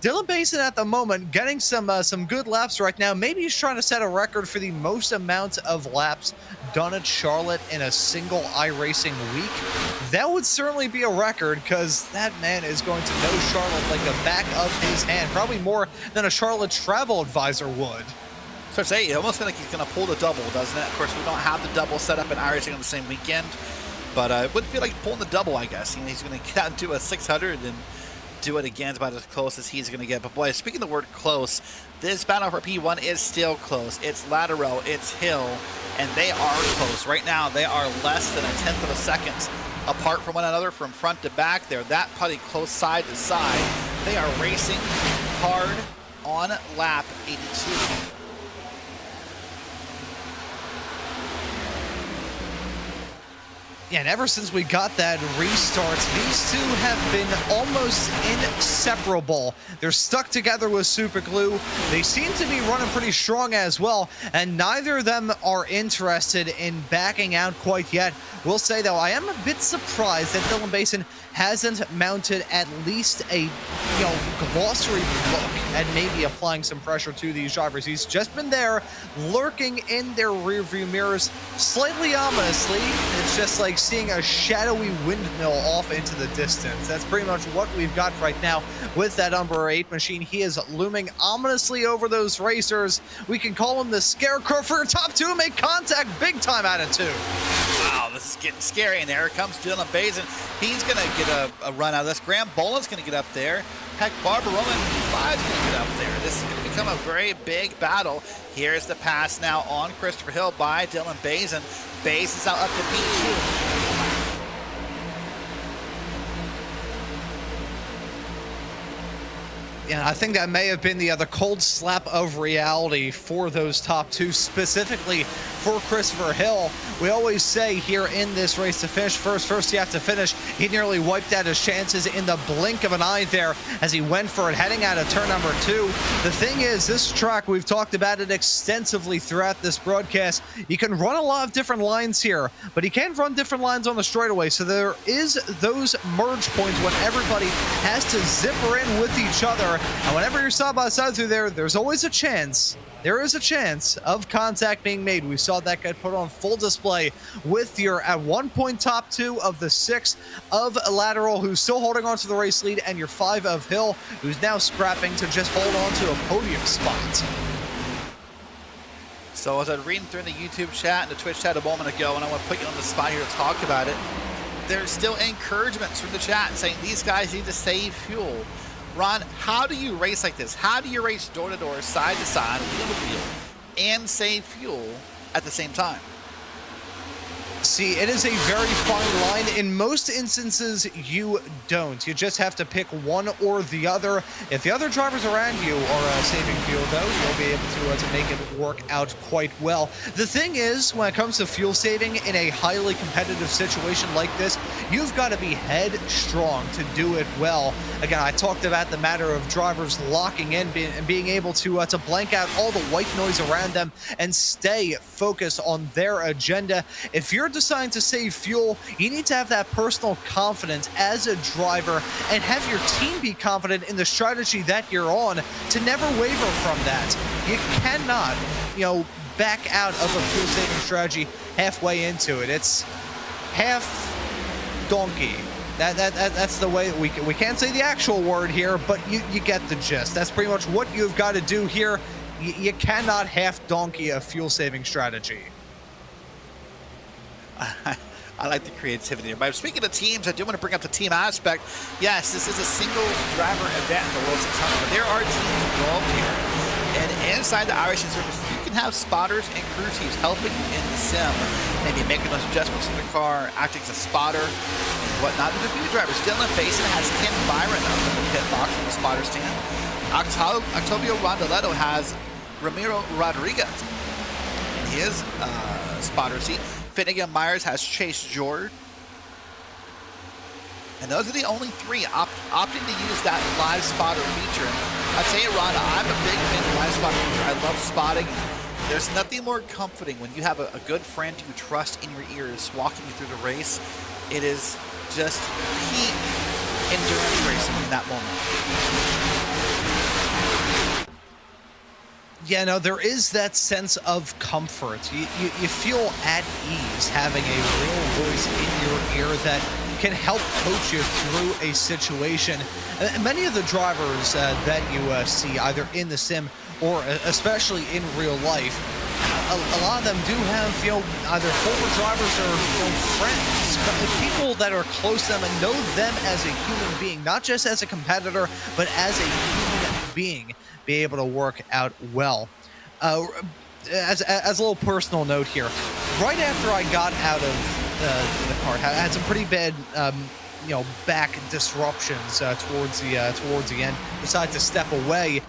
Dylan Basin at the moment getting some good laps right now. Maybe he's trying to set a record for the most amount of laps done at Charlotte in a single iRacing week. That would certainly be a record, because that man is going to know Charlotte like the back of his hand, probably more than a Charlotte travel advisor would. So I say, it almost feels like he's going to pull the double, doesn't it? Of course, we don't have the double set up in iRacing on the same weekend, but it wouldn't feel like pulling the double, I guess. He's going to get out into a 600 and do it again. It's about as close as he's going to get. But boy, speaking of the word close, this battle for P1 is still close. It's lateral, it's hill, and they are close. Right now, they are less than a tenth of a second apart from one another from front to back. They're that putty close side to side. They are racing hard on lap 82. Yeah, and ever since we got that restart, these two have been almost inseparable. They're stuck together with super glue. They seem to be running pretty strong as well, and neither of them are interested in backing out quite yet. We'll say, though, I am a bit surprised that Dylan Basin hasn't mounted at least a glossary look at maybe applying some pressure to these drivers. He's just been there, lurking in their rearview mirrors, slightly ominously. It's just like seeing a shadowy windmill off into the distance. That's pretty much what we've got right now with that number 8 machine. He is looming ominously over those racers. We can call him the Scarecrow for your top two. Make contact, big time attitude. Wow, this is getting scary, and there comes Dylan Basin. He's going to get a run out of this. Graham Boland's going to get up there. Heck, Barbara Roman 5 is going to get up there. This is going to become a very big battle. Here's the pass now on Christopher Hill by Dylan Basin. Basin's out up to P2. Yeah, I think that may have been the cold slap of reality for those top two, specifically for Christopher Hill. We always say here in this race to finish first you have to finish. He nearly wiped out his chances in the blink of an eye there as he went for it heading out of turn number 2. The thing is, this track, we've talked about it extensively throughout this broadcast. You can run a lot of different lines here, but you can't run different lines on the straightaway. So there is those merge points when everybody has to zipper in with each other. And whenever you're side by side through there, there's always a chance. There is a chance of contact being made. We saw that get put on full display with your, at one point, top 2 of the 6 of Lateral, who's still holding on to the race lead, and your 5 of Hill, who's now scrapping to just hold on to a podium spot. So as I was reading through the YouTube chat and the Twitch chat a moment ago, and I want to put you on the spot here to talk about it, there's still encouragements from the chat saying these guys need to save fuel. Ron, how do you race like this? How do you race door to door, side to side, wheel to wheel, and save fuel at the same time? See, it is a very fine line. In most instances, you don't. You just have to pick one or the other. If the other drivers around you are saving fuel, though, you'll be able to make it work out quite well. The thing is, when it comes to fuel saving in a highly competitive situation like this, you've got to be headstrong to do it well. Again, I talked about the matter of drivers locking in and being able to blank out all the white noise around them and stay focused on their agenda. If you're deciding to save fuel, you need to have that personal confidence as a driver and have your team be confident in the strategy that you're on to never waver from that. You cannot, back out of a fuel saving strategy halfway into it. It's half donkey. That's the way we can't say the actual word here, but you get the gist. That's pretty much what you've got to do here. You cannot half donkey a fuel saving strategy. I like the creativity. But speaking of teams, I do want to bring up the team aspect. Yes, this is a single driver event in the World 600, but there are teams involved here. And inside the iRacing service, you can have spotters and crew teams helping you in the sim, maybe making those adjustments in the car, acting as a spotter and whatnot. There's a few drivers. Dylan Basin has Ken Byron up in the pit box in the spotter stand. Octavio Rondoletto has Ramiro Rodriguez in his spotter seat. Finnegan Myers has Chase George. And those are the only three opting to use that live spotter feature. And I'd say, Rhonda, I'm a big fan of live spotter feature. I love spotting. There's nothing more comforting when you have a good friend you trust in your ears walking you through the race. It is just peak endurance racing in that moment. Yeah, no, there is that sense of comfort. You feel at ease having a real voice in your ear that can help coach you through a situation. Many of the drivers that you see either in the sim or especially in real life, a lot of them do have, either former drivers or friends, people that are close to them and know them as a human being, not just as a competitor, but as a human being, be able to work out well. As a little personal note here, right after I got out of the car, I had some pretty bad back disruptions towards the end. Decided to step away.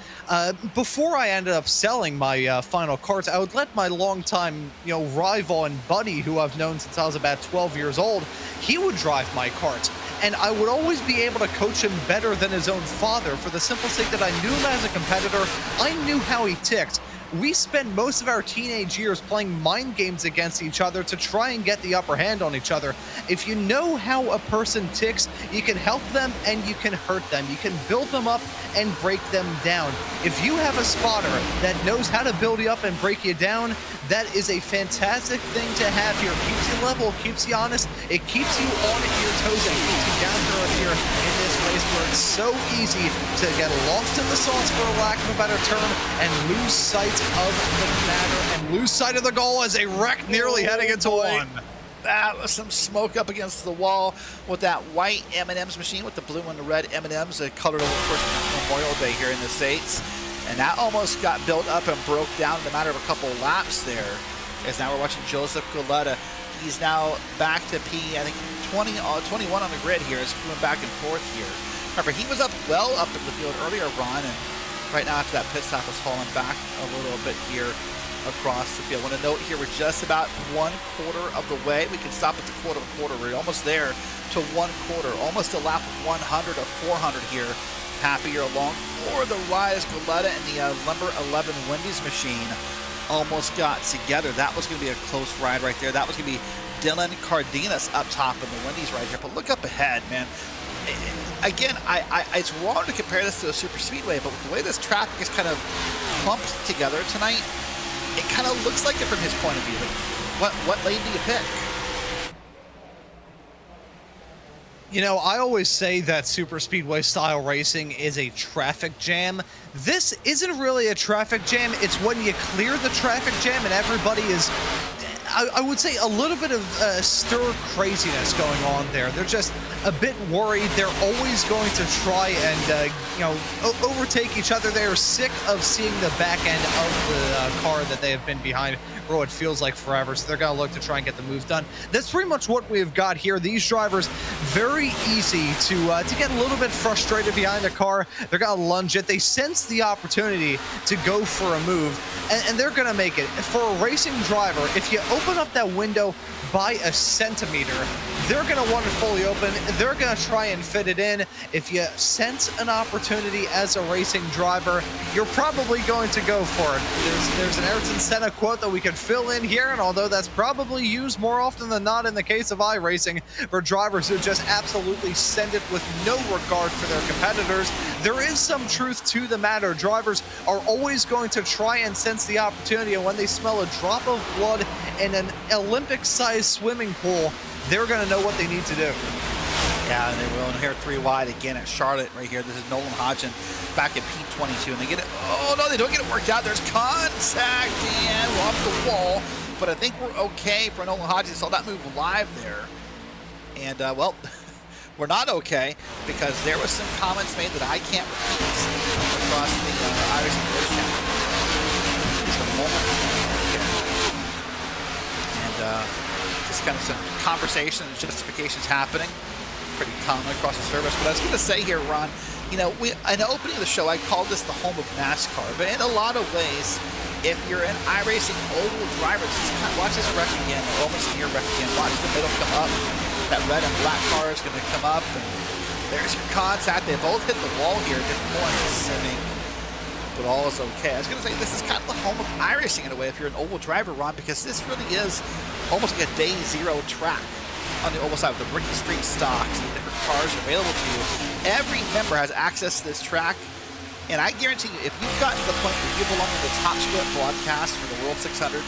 Before I ended up selling my final carts, I would let my longtime rival and buddy, who I've known since I was about 12 years old, he would drive my carts. And I would always be able to coach him better than his own father for the simple sake that I knew him as a competitor. I knew how he ticked. We spend most of our teenage years playing mind games against each other to try and get the upper hand on each other. If you know how a person ticks, you can help them and you can hurt them. You can build them up and break them down. If you have a spotter that knows how to build you up and break you down, that is a fantastic thing to have here. It keeps you level, keeps you honest, it keeps you on your toes and keeps you down to earth here in this race where it's so easy to get lost in the sauce, for lack of a better term, and lose sight of the matter and lose sight of the goal as a wreck nearly heading into one. That was some smoke up against the wall with that white M&M's machine with the blue and the red M&M's colored over, of course, Memorial Day here in the States. And that almost got built up and broke down in a matter of a couple laps there. As now we're watching Joseph Goleta. He's now back to I think 21 on the grid here. Is going back and forth here. Remember, he was up well up in the field earlier, Ron, and right now after that pit stop has fallen back a little bit here across the field. I want to note here we're just about 1/4 of the way. We can stop at the quarter. We're almost there to 1/4, almost a lap 100 of 400 here. Happier along for the rise. Goleta and the number 11 Wendy's machine almost got together. That was going to be a close ride right there. That was going to be Dylan Cardenas up top in the Wendy's right here. But look up ahead, man. Again, it's wrong to compare this to a super speedway, but with the way this traffic is kind of clumped together tonight, it kind of looks like it from his point of view. Like, what lane do you pick? I always say that super speedway style racing is a traffic jam. This isn't really a traffic jam. It's when you clear the traffic jam and everybody is, I would say, a little bit of stir craziness going on there. They're just a bit worried. They're always going to try and, overtake each other. They are sick of seeing the back end of the car that they have been behind for what feels like forever. So they're going to look to try and get the move done. That's pretty much what we've got here. These drivers, very easy to get a little bit frustrated behind the car. They're going to lunge it. They sense the opportunity to go for a move, and they're going to make it. For a racing driver, if you open up that window by a centimeter, they're going to want it fully open. They're going to try and fit it in. If you sense an opportunity as a racing driver, you're probably going to go for it. There's an Ayrton Senna quote that we could fill in here, and although that's probably used more often than not in the case of iRacing for drivers who just absolutely send it with no regard for their competitors, there is some truth to the matter. Drivers are always going to try and sense the opportunity, and when they smell a drop of blood in an Olympic-sized swimming pool, they're going to know what they need to do. Yeah, and they will. And here 3 wide again at Charlotte right here. This is Nolan Hodgson back at P22, and they get it. Oh, no, they don't get it worked out. There's contact, and we're off the wall. But I think we're okay for Nolan Hodgson. Saw that move live there. And, well, we're not okay because there was some comments made that I can't repeat across the iRacing Voice channel. Just a moment. And just kind of some conversation and justifications happening. Pretty common across the service. But I was going to say here, Ron, in the opening of the show, I called this the home of NASCAR. But in a lot of ways, if you're an iRacing oval driver, watch this wreck again, almost near wreck again. Watch the middle come up. That red and black car is going to come up. And there's your contact. They both hit the wall here at different points. But all is okay. I was going to say, this is kind of the home of iRacing in a way if you're an oval driver, Ron, because this really is almost like a day zero track on the oval side with the Ricky Street stocks and the different cars available to you. Every member has access to this track, and I guarantee you, if you've gotten to the point where you belong to the Top Split broadcast for the World 600,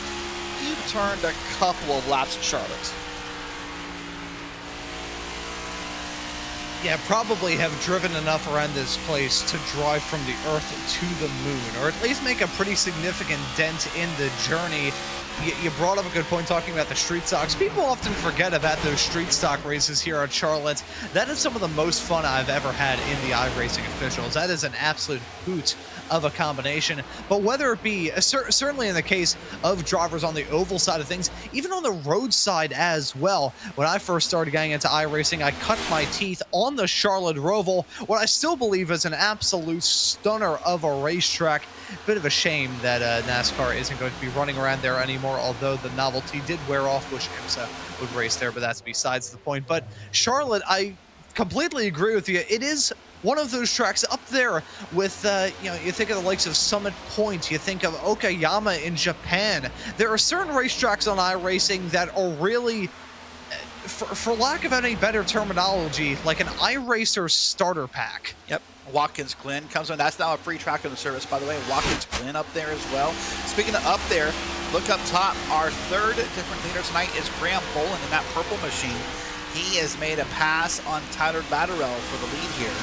you've turned a couple of laps at Charlotte. Yeah, probably have driven enough around this place to drive from the Earth to the moon, or at least make a pretty significant dent in the journey. You brought up a good point talking about the street stocks. People often forget about those street stock races here at Charlotte. That is some of the most fun I've ever had in the iRacing officials. That is an absolute hoot of a combination. But whether it be, certainly in the case of drivers on the oval side of things, even on the road side as well. When I first started getting into iRacing, I cut my teeth on the Charlotte Roval, what I still believe is an absolute stunner of a racetrack. Bit of a shame that NASCAR isn't going to be running around there anymore, although the novelty did wear off. Wish IMSA would race there, but that's besides the point. But Charlotte, I completely agree with you. It is one of those tracks up there with, you think of the likes of Summit Point, you think of Okayama in Japan. There are certain racetracks on iRacing that are really, for lack of any better terminology, like an iRacer starter pack. Yep. Watkins Glen comes on. That's now a free track in the service, by the way. Watkins Glen up there as well. Speaking of up there, look up top. Our third different leader tonight is Graham Boland in that purple machine. He has made a pass on Tyler Batterell for the lead here.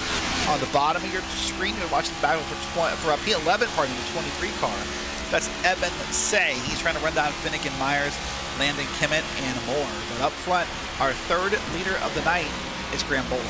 On the bottom of your screen, you're watching the battle for a P11 party, the 23 car. That's Evan Say. He's trying to run down Finnegan Myers, Landon Kimmett, and more. But up front, our third leader of the night is Graham Boland.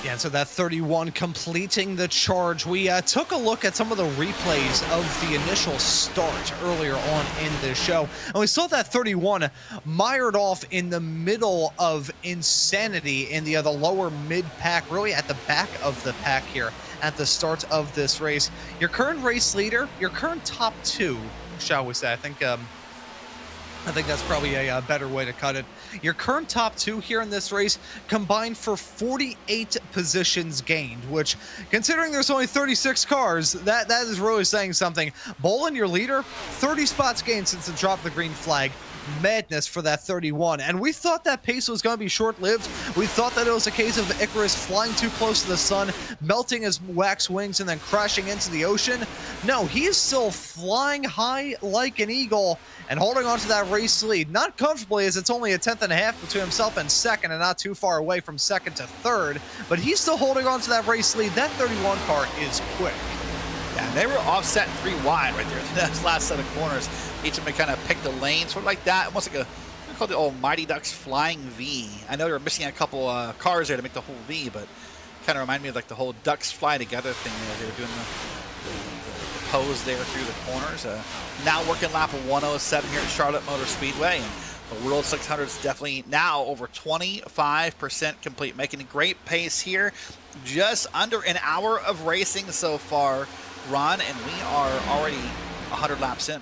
Yeah, so that 31 completing the charge. We took a look at some of the replays of the initial start earlier on in the show, and we saw that 31 mired off in the middle of insanity in the lower mid-pack, really at the back of the pack here at the start of this race. Your current race leader, your current top two, shall we say, I think that's probably a better way to cut it. Your current top two here in this race combined for 48 positions gained, which, considering there's only 36 cars, that is really saying something. Boland, your leader, 30 spots gained since the drop of the green flag. Madness for that 31, and we thought that pace was going to be short-lived. We thought that it was a case of Icarus flying too close to the sun, melting his wax wings, and then crashing into the ocean. No, he is still flying high like an eagle and holding on to that race lead. Not comfortably, as it's only a 10th and a half between himself and second, and not too far away from second to third, but he's still holding on to that race lead. That 31 car is quick. And they were offset 3 wide right there. That last set of corners, each of them kind of picked a lane, sort of like that, almost like we call the old Mighty Ducks flying V. I know they were missing a couple cars there to make the whole V, but kind of reminded me of like the whole Ducks fly together thing there. They were doing the pose there through the corners. Now working lap of 107 here at Charlotte Motor Speedway. And the World 600 is definitely now over 25% complete, making a great pace here. Just under an hour of racing so far, Ron, and we are already 100 laps in.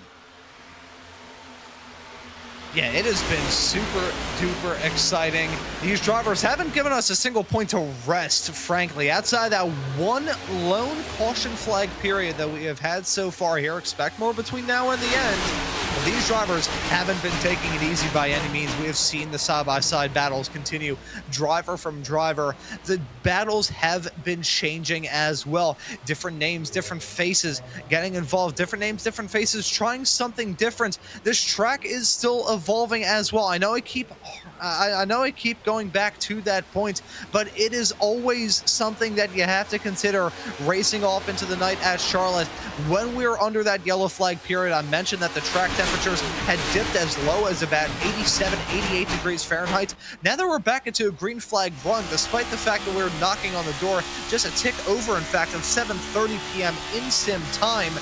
Yeah, it has been super duper exciting. These drivers haven't given us a single point to rest, frankly. Outside that one lone caution flag period that we have had so far here, expect more between now and the end. But these drivers haven't been taking it easy by any means. We have seen the side-by-side battles continue, driver from driver. The battles have been changing as well. Different names, different faces getting involved. Different names, different faces, trying something different. This track is still evolving as well. I know I keep going back to that point, but it is always something that you have to consider racing off into the night at Charlotte. When we were under that yellow flag period, I mentioned that the track temperatures had dipped as low as about 87, 88 degrees Fahrenheit. Now that we're back into a green flag run, despite the fact that we're knocking on the door just a tick over, in fact, of 7:30 p.m. in sim time.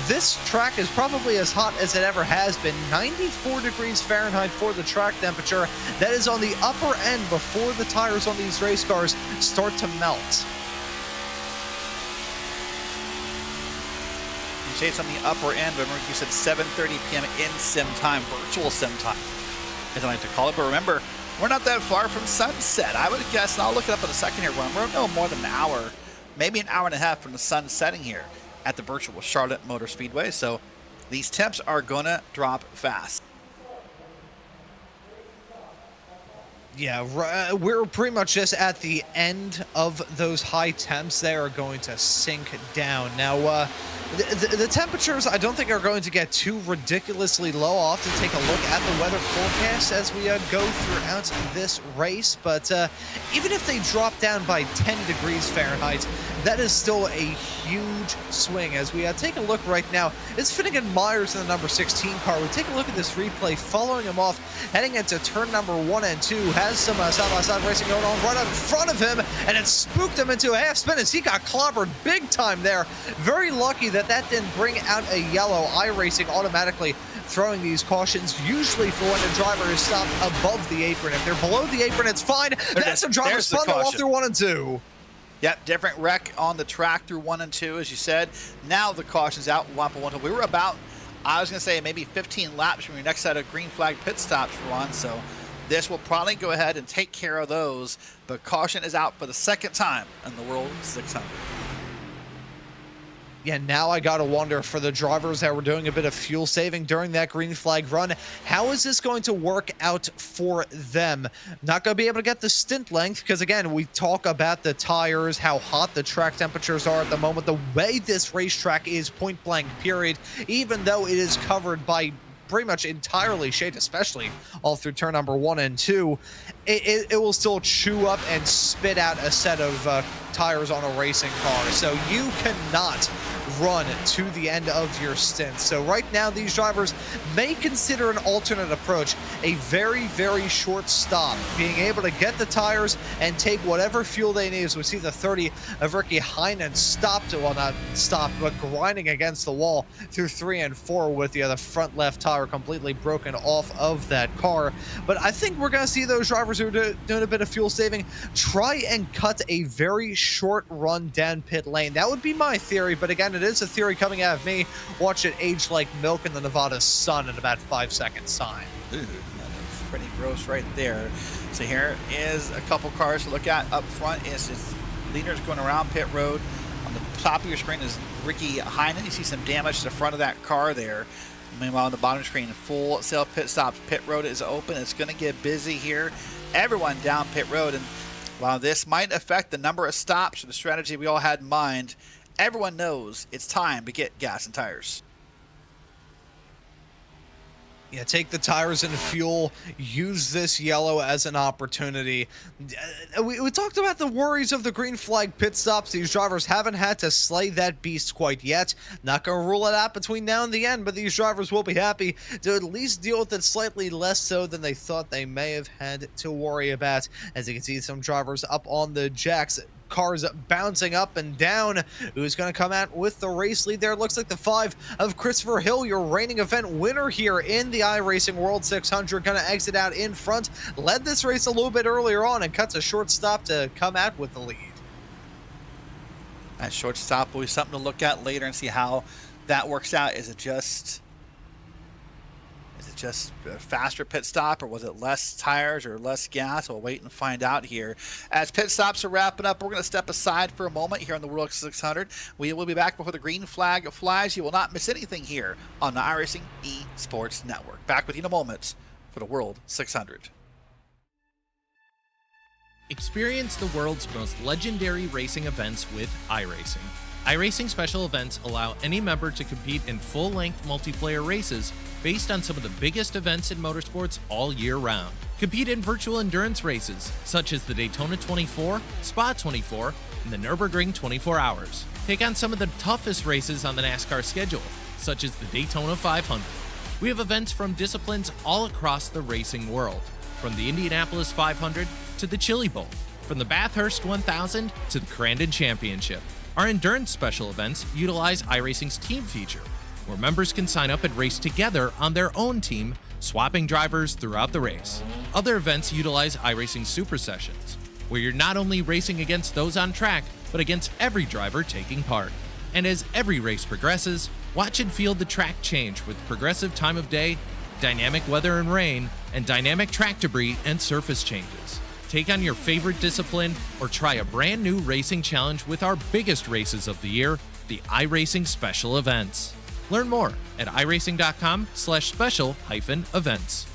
This track is probably as hot as it ever has been. 94 degrees Fahrenheit for the track temperature. That is on the upper end before the tires on these race cars start to melt. You say it's on the upper end, but remember you said 7:30 p.m. in sim time, virtual sim time, as I like to call it. But remember, we're not that far from sunset. I would guess, and I'll look it up in a second here, Ron, we're no more than an hour, maybe an hour and a half from the sun setting here at the virtual Charlotte Motor Speedway. So these temps are gonna drop fast. Yeah, we're pretty much just at the end of those high temps. They are going to sink down. Now, the temperatures, I don't think, are going to get too ridiculously low. I'll have to take a look at the weather forecast as we go throughout this race. But even if they drop down by 10 degrees Fahrenheit, that is still a huge swing. As we take a look right now, it's Finnegan Myers in the number 16 car. We take a look at this replay, following him off, heading into turn number 1 and 2. Has some side-by-side racing going on right up in front of him, and it spooked him into a half spin as he got clobbered big time there. Very lucky that didn't bring out a yellow. iRacing automatically throwing these cautions, usually for when the driver is stopped above the apron. If they're below the apron, it's fine. That's a driver spun off through 1 and 2. Yep, different wreck on the track through 1 and 2, as you said. Now the caution's out. We were about, I was going to say, maybe 15 laps from your next set of green flag pit stops, Ron. So this will probably go ahead and take care of those. But caution is out for the second time in the World 600. Yeah, now I gotta wonder, for the drivers that were doing a bit of fuel saving during that green flag run, how is this going to work out for them? Not gonna be able to get the stint length, because again, we talk about the tires, how hot the track temperatures are at the moment, the way this racetrack is point blank period, even though it is covered by pretty much entirely shade, especially all through turn number 1 and 2, it will still chew up and spit out a set of tires on a racing car. So you cannot run to the end of your stint. So right now, these drivers may consider an alternate approach, a very, very short stop, being able to get the tires and take whatever fuel they need. As we see the 30 of Ricky Heinen stopped, well, not stopped, but grinding against the wall through 3 and 4 with the front left tire completely broken off of that car. But I think we're going to see those drivers who are doing a bit of fuel saving try and cut a very short run down pit lane. That would be my theory, but again, it is a theory coming out of me. Watch it age like milk in the Nevada sun in about 5 seconds time. Ooh, that looks pretty gross right there. So here is a couple cars to look at up front. Is leaders going around pit road. On the top of your screen is Ricky Heinen. You see some damage to the front of that car there. Meanwhile, on the bottom screen, full sail pit stops. Pit road is open. It's going to get busy here. Everyone down pit road. And while this might affect the number of stops or the strategy we all had in mind, everyone knows it's time to get gas and tires. Yeah, take the tires and fuel. Use this yellow as an opportunity. We talked about the worries of the green flag pit stops. These drivers haven't had to slay that beast quite yet. Not going to rule it out between now and the end, but these drivers will be happy to at least deal with it slightly less so than they thought they may have had to worry about. As you can see, some drivers up on the jacks. Cars bouncing up and down. Who's going to come out with the race lead there? Looks like the 5 of Christopher Hill, your reigning event winner here in the iRacing World 600, going to exit out in front. Led this race a little bit earlier on and cuts a short stop to come out with the lead. That short stop will be something to look at later and see how that works out. Is it just a faster pit stop, or was it less tires or less gas? We'll wait and find out here. As pit stops are wrapping up, we're going to step aside for a moment here on the World 600. We will be back before the green flag flies. You will not miss anything here on the iRacing Esports Network. Back with you in a moment for the World 600. Experience the world's most legendary racing events with iRacing. iRacing special events allow any member to compete in full-length multiplayer races based on some of the biggest events in motorsports all year round. Compete in virtual endurance races, such as the Daytona 24, Spa 24, and the Nürburgring 24 Hours. Take on some of the toughest races on the NASCAR schedule, such as the Daytona 500. We have events from disciplines all across the racing world, from the Indianapolis 500 to the Chili Bowl, from the Bathurst 1000 to the Crandon Championship. Our endurance special events utilize iRacing's team feature, where members can sign up and race together on their own team, swapping drivers throughout the race. Other events utilize iRacing Super Sessions, where you're not only racing against those on track, but against every driver taking part. And as every race progresses, watch and feel the track change with progressive time of day, dynamic weather and rain, and dynamic track debris and surface changes. Take on your favorite discipline or try a brand new racing challenge with our biggest races of the year, the iRacing Special Events. Learn more at iracing.com/special-events.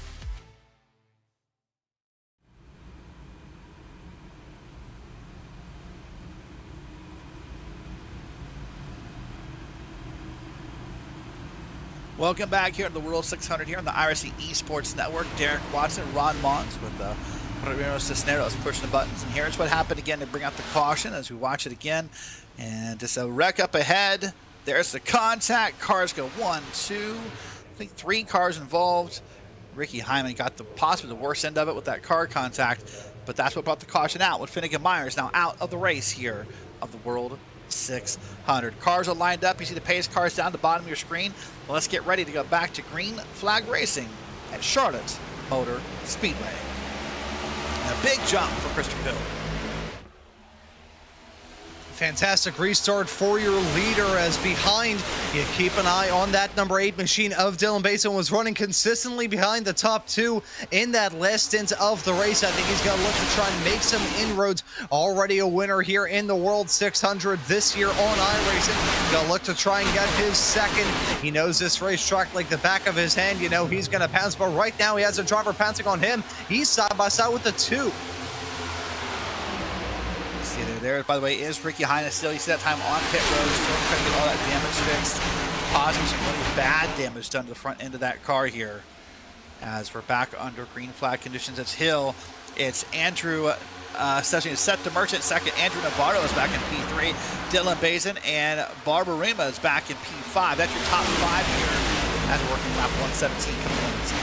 Welcome back here at the World 600 here on the iRacing Esports Network. Derek Watson, Ron Mons with Ramiro Cisneros pushing the buttons. And here's what happened again to bring out the caution as we watch it again. And just a wreck up ahead. There's the contact. Cars go 1, 2, I think 3 cars involved. Ricky Hyman got possibly the worst end of it with that car contact, but that's what brought the caution out. With Finnegan Myers now out of the race here of the World 600. Cars are lined up. You see the pace cars down the bottom of your screen. Well, let's get ready to go back to green flag racing at Charlotte Motor Speedway. And a big jump for Christopher Hill. Fantastic restart for your leader, as behind you keep an eye on that number 8 machine of Dylan Basin. Was running consistently behind the top 2 in that last stint of the race. I think he's going to look to try and make some inroads. Already a winner here in the World 600 this year on iRacing. Going to look to try and get his second. He knows this racetrack like the back of his hand. You know he's going to pounce, but right now he has a driver pouncing on him. He's side by side with the 2. There, by the way, is Ricky Hines still. You see that time on pit road, still trying to get all that damage fixed. Possibly some really bad damage done to the front end of that car here. As we're back under green flag conditions, it's Hill. It's Andrew Seth the Merchant second. Andrew Navarro is back in P3. Dylan Bazin and Barbarima is back in P5. That's your top 5 here as we're working lap 117 components.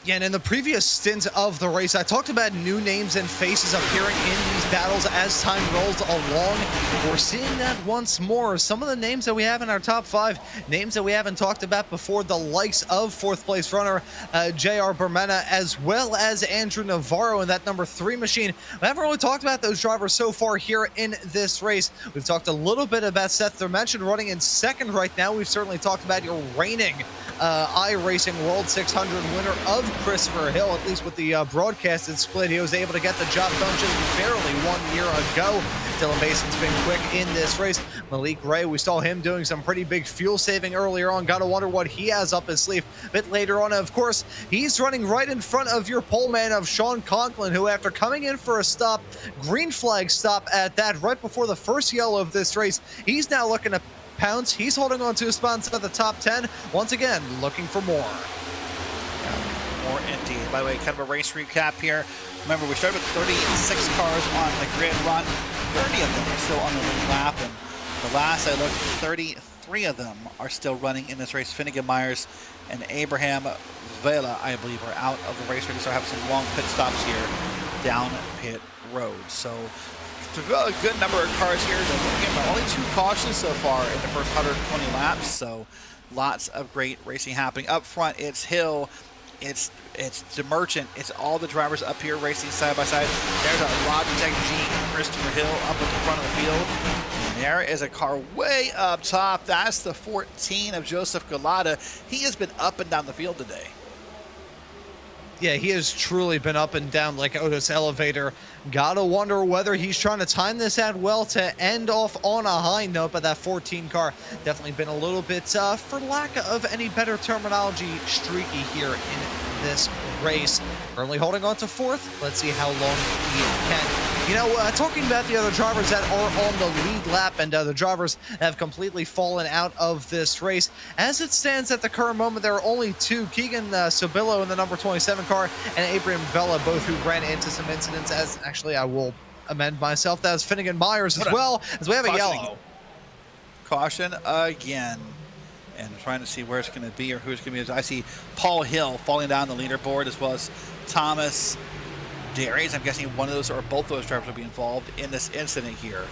Yeah, and in the previous stint of the race, I talked about new names and faces appearing in these battles as time rolls along. We're seeing that once more. Some of the names that we have in our top 5, names that we haven't talked about before, the likes of 4th place runner J.R. Bermena, as well as Andrew Navarro in that number 3 machine. We haven't really talked about those drivers so far here in this race. We've talked a little bit about Seth Dimension running in 2nd right now. We've certainly talked about your reigning iRacing World 600 winner of Christopher Hill, at least with the broadcasted split. He was able to get the job done just barely 1 year ago. Dylan Basin's been quick in this race. Malik Ray, we saw him doing some pretty big fuel saving earlier on. Gotta wonder what he has up his sleeve a bit later on. And of course, he's running right in front of your pole man of Sean Conklin, who after coming in for a stop, green flag stop at that, right before the first yellow of this race, he's now looking to pounds. He's holding on to his spot inside the top 10. Once again, looking for more. More indeed. By the way, kind of a race recap here. Remember, we started with 36 cars on the grid run. 30 of them are still on the lead lap, and the last I looked, 33 of them are still running in this race. Finnegan Myers and Abraham Vela, I believe, are out of the race. We're going to start having some long pit stops here down pit road. So a good number of cars here. Again, only 2 cautions so far in the first 120 laps. So lots of great racing happening. Up front, it's Hill. It's the Merchant. It's all the drivers up here racing side by side. There's a Logitech G, Christopher Hill up at the front of the field. And there is a car way up top. That's the 14 of Joseph Galata. He has been up and down the field today. Yeah, he has truly been up and down like Otis Elevator. Gotta wonder whether he's trying to time this out well to end off on a high note, but that 14 car definitely been a little bit, for lack of any better terminology, streaky here in this race. Currently holding on to 4th. Let's see how long he can. You know, talking about the other drivers that are on the lead lap, and the drivers have completely fallen out of this race. As it stands at the current moment, there are only 2, Keegan Sobillo in the number 27 car and Abraham Vela, both who ran into some incidents. As actually, I will amend myself, that was Finnegan Myers as well, as we have a yellow. Caution again. And I'm trying to see where it's going to be or who's going to be. I see Paul Hill falling down the leaderboard, as well as Thomas Darius. I'm guessing one of those or both of those drivers will be involved in this incident here.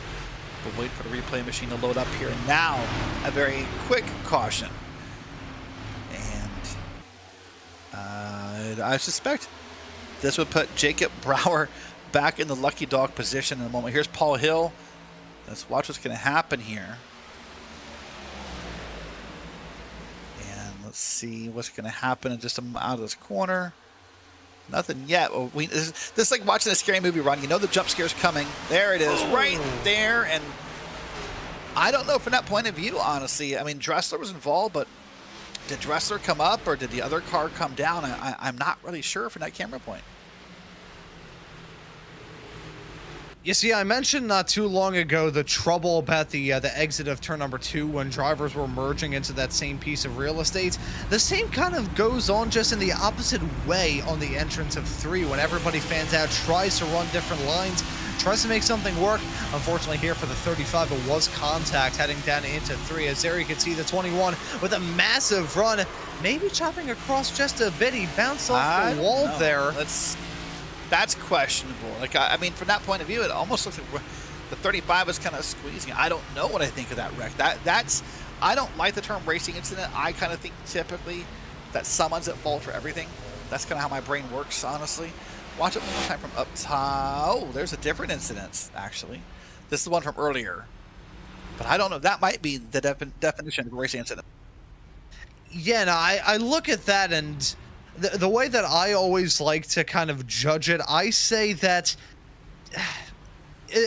We'll wait for the replay machine to load up here. Now, a very quick caution. And I suspect this would put Jacob Brower back in the lucky dog position in a moment. Here's Paul Hill. Let's watch what's going to happen here. And let's see what's going to happen in just out of this corner. Nothing yet. Well, this is like watching a scary movie run. You know the jump scare's coming. There it is, right there. And I don't know from that point of view, honestly. I mean, Dressler was involved, but did Dressler come up or did the other car come down? I'm not really sure from that camera point. You see, I mentioned not too long ago the trouble about the exit of turn number 2 when drivers were merging into that same piece of real estate. The same kind of goes on just in the opposite way on the entrance of 3 when everybody fans out, tries to run different lines, tries to make something work. Unfortunately here for the 35, it was contact heading down into 3. As there you can see the 21 with a massive run, maybe chopping across just a bit. He bounced off the wall there. That's questionable. Like, I mean, from that point of view, it almost looks like the 35 is kind of squeezing. I don't know what I think of that wreck. I don't like the term racing incident. I kind of think typically that someone's at fault for everything. That's kind of how my brain works, honestly. Watch it one more time from up top. Oh, there's a different incident, actually. This is the one from earlier. But I don't know. That might be the definition of a racing incident. Yeah, no, I look at that, and the way that I always like to kind of judge it, I say that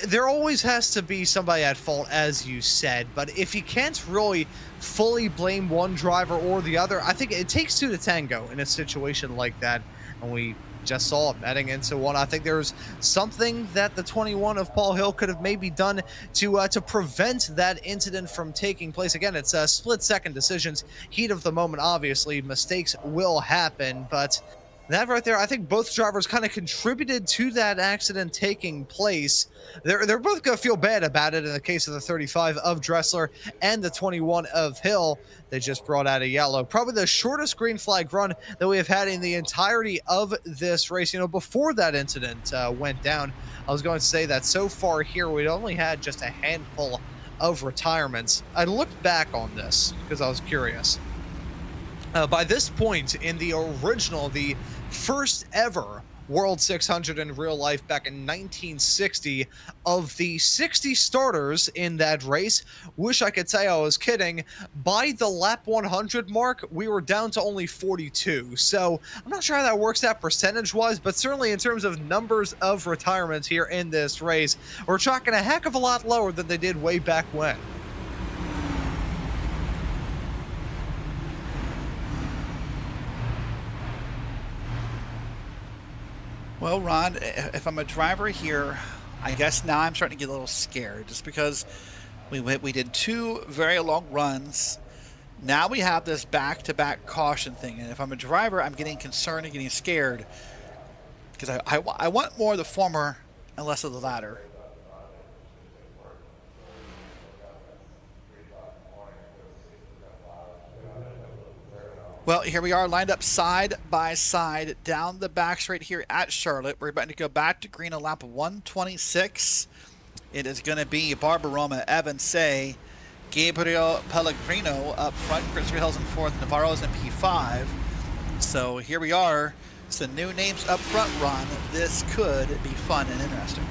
there always has to be somebody at fault, as you said. But if you can't really fully blame one driver or the other, I think it takes 2 to tango in a situation like that. And we just saw it heading into one. I think there's something that the 21 of Paul Hill could have maybe done to prevent that incident from taking place. Again, it's split-second decisions, heat of the moment. Obviously, mistakes will happen, but that right there, I think both drivers kind of contributed to that accident taking place. They're both going to feel bad about it in the case of the 35 of Dressler and the 21 of Hill. They just brought out a yellow. Probably the shortest green flag run that we have had in the entirety of this race. You know, before that incident went down, I was going to say that so far here, we'd only had just a handful of retirements. I looked back on this because I was curious. By this point in the original, the first ever World 600 in real life back in 1960, of the 60 starters in that race, wish I could say I was kidding, by the lap 100 mark, we were down to only 42. So I'm not sure how that works out percentage-wise, but certainly in terms of numbers of retirements here in this race, we're tracking a heck of a lot lower than they did way back when. Well, Ron, if I'm a driver here, I guess now I'm starting to get a little scared just because We did 2 very long runs. Now we have this back-to-back caution thing, and if I'm a driver, I'm getting concerned and getting scared because I want more of the former and less of the latter. Well, here we are lined up side by side down the back straight here at Charlotte. We're about to go back to green on lap 126. It is going to be Barbaroma, Evan Say, Gabriel Pellegrino up front, Christopher Hill's in 4th, Navarro's in P5. So here we are. Some new names up front, Ron. This could be fun and interesting.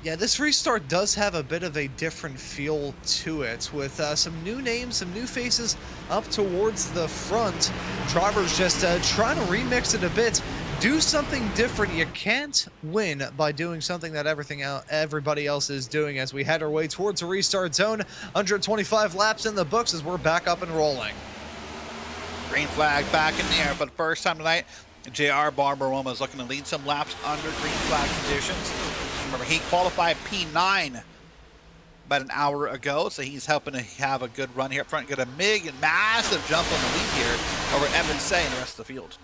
Yeah, this restart does have a bit of a different feel to it, with some new names, some new faces up towards the front. Drivers just trying to remix it a bit, do something different. You can't win by doing something that everybody else is doing as we head our way towards a restart zone. 125 laps in the books as we're back up and rolling. Green flag back in the air for the first time tonight. JR Barbaroma is looking to lead some laps under green flag conditions. Remember, he qualified P9 about an hour ago, so he's helping to have a good run here up front. Got a big and massive jump on the lead here over Evan Say and the rest of the field.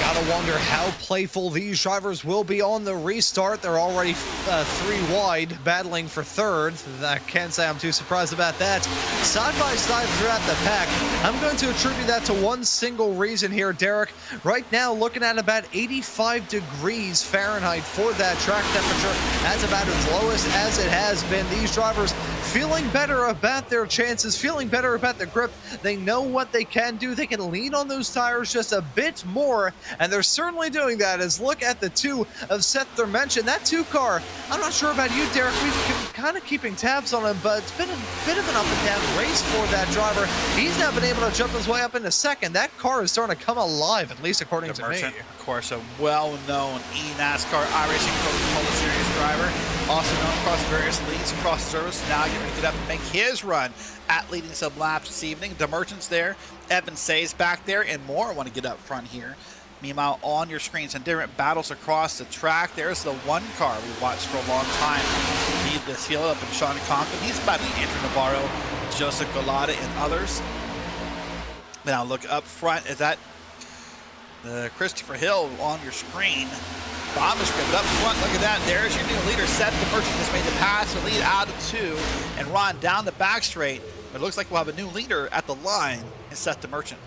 Gotta wonder how playful these drivers will be on the restart. They're already 3 wide, battling for 3rd. I can't say I'm too surprised about that. Side by side throughout the pack. I'm going to attribute that to one single reason here, Derek. Right now, looking at about 85 degrees Fahrenheit for that track temperature. That's about as lowest as it has been. These drivers feeling better about their chances, feeling better about the grip. They know what they can do. They can lean on those tires just a bit more, and they're certainly doing that. As look at the 2 of Seth Dimension. That 2 car, I'm not sure about you, Derek. We've been kind of keeping tabs on him, but it's been a bit of an up and down race for that driver. He's now been able to jump his way up into 2nd. That car is starting to come alive, at least according to me. Of course, a well-known NASCAR iRacing Cup Series driver, also known across various leagues across the service. Now getting ready to get up and make his run at leading some laps this evening. DeMerchant's there, Evan Say's back there, and more want to get up front here. Meanwhile, on your screen, some different battles across the track. There's the 1 car we watched for a long time lead this field up in Sean Conklin. He's battling Andrew Navarro, Joseph Galata, and others. Now look up front. Is that Christopher Hill on your screen? Bomb script up front. Look at that. There's your new leader. Seth Dimension just made the pass to lead out of 2. And Ron down the back straight. It looks like we'll have a new leader at the line in Seth Dimension.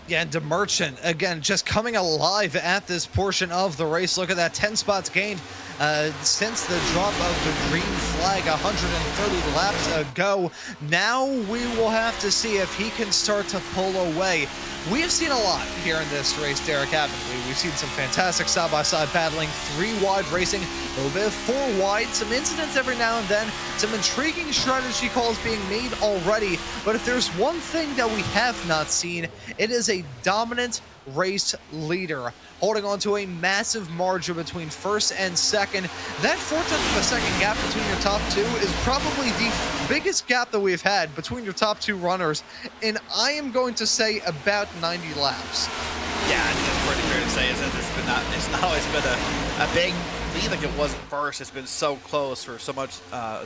Yeah, and DeMerchant, again, just coming alive at this portion of the race. Look at that, 10 spots gained since the drop of the green flag 130 laps ago. Now we will have to see if he can start to pull away. We have seen a lot here in this race, Derek, haven't we? We've seen some fantastic side-by-side battling, 3 wide racing, a little bit of 4 wide, some incidents every now and then, some intriguing strategy calls being made already. But if there's one thing that we have not seen, it is a dominant race leader, holding on to a massive margin between 1st and 2nd. That 4/10 of a second gap between your top 2 is probably the biggest gap that we've had between your top 2 runners, and I am going to say about 90 laps. Yeah, I think it's pretty fair to say is that it's not always been a big lead like it was at first. It's been so close for so much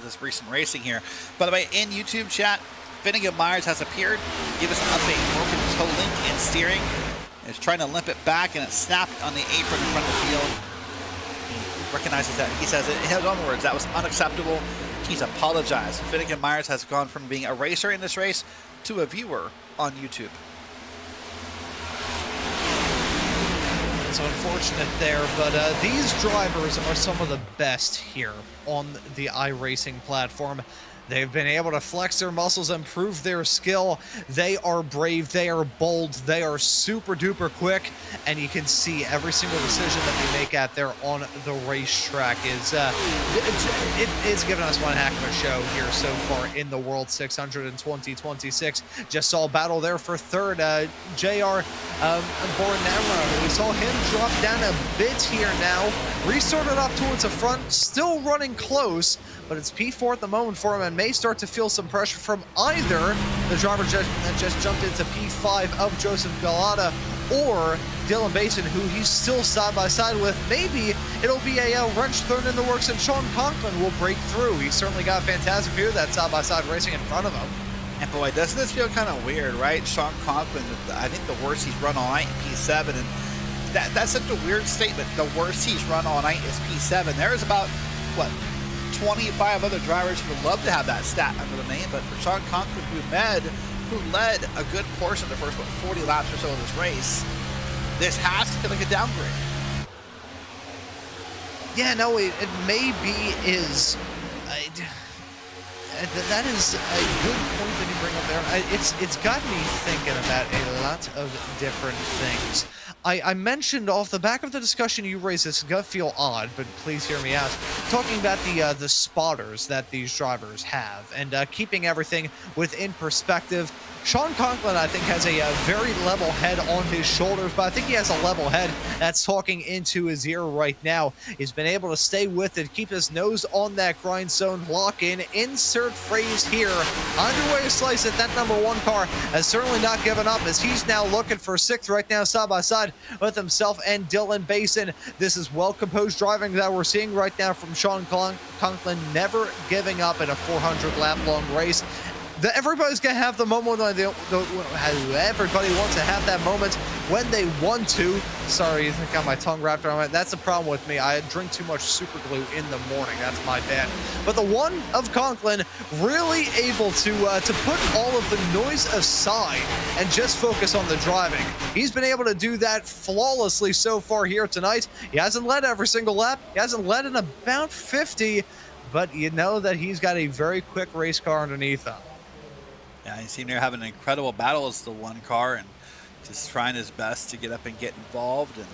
this recent racing here. By the way, in YouTube chat, Finnegan Myers has appeared. Give us an update. Broken toe link and steering. Is trying to limp it back, and it snapped on the apron in front of the field. He recognizes that. He says it in his own words, that was unacceptable. He's apologized. Finnegan Myers has gone from being a racer in this race to a viewer on YouTube. It's unfortunate there, but these drivers are some of the best here on the iRacing platform. They've been able to flex their muscles and prove their skill. They are brave, they are bold, they are super duper quick, and you can see every single decision that they make out there on the racetrack is it's given us one heck of a show here so far in the World 600 in 2026. Just saw a battle there for 3rd. JR Borinara, we saw him drop down a bit here now, restarted off towards the front, still running close, but it's P4 at the moment for him and may start to feel some pressure from either the driver that just jumped into P5 of Joseph Galata or Dylan Basin, who he's still side by side with. Maybe it'll be a wrench thrown in the works and Sean Conklin will break through. He's certainly got a fantastic view of that side by side racing in front of him. And boy, doesn't this feel kind of weird, right? Sean Conklin, I think the worst he's run all night in P7, and that's such a weird statement. The worst he's run all night is P7. There's about, 25 other drivers who would love to have that stat under the name, but for Sean Conklin, who led a good portion of the first, 40 laps or so of this race, this has to feel like a downgrade. Yeah, no, it maybe is. That is a good point that you bring up there. It's got me thinking about a lot of different things. I mentioned off the back of the discussion you raised, this gut feel odd, but please hear me out. Talking about the spotters that these drivers have and keeping everything within perspective. Sean Conklin, I think, has a very level head on his shoulders, but I think he has a level head that's talking into his ear right now. He's been able to stay with it, keep his nose on that grindstone, lock in, insert phrase here. Underway slice at that #1 car has certainly not given up as he's now looking for 6th right now, side by side with himself and Dylan Basin. This is well-composed driving that we're seeing right now from Sean Conklin, never giving up in a 400-lap-long race. Everybody's going to have the moment when everybody wants to have that moment when they want to. Sorry, I got my tongue wrapped around it. That's the problem with me. I drink too much super glue in the morning. That's my bad. But the one of Conklin really able to put all of the noise aside and just focus on the driving. He's been able to do that flawlessly so far here tonight. He hasn't led every single lap. He hasn't led in about 50, but you know that he's got a very quick race car underneath him. Yeah, he seemed to have an incredible battle as the one car and just trying his best to get up and get involved and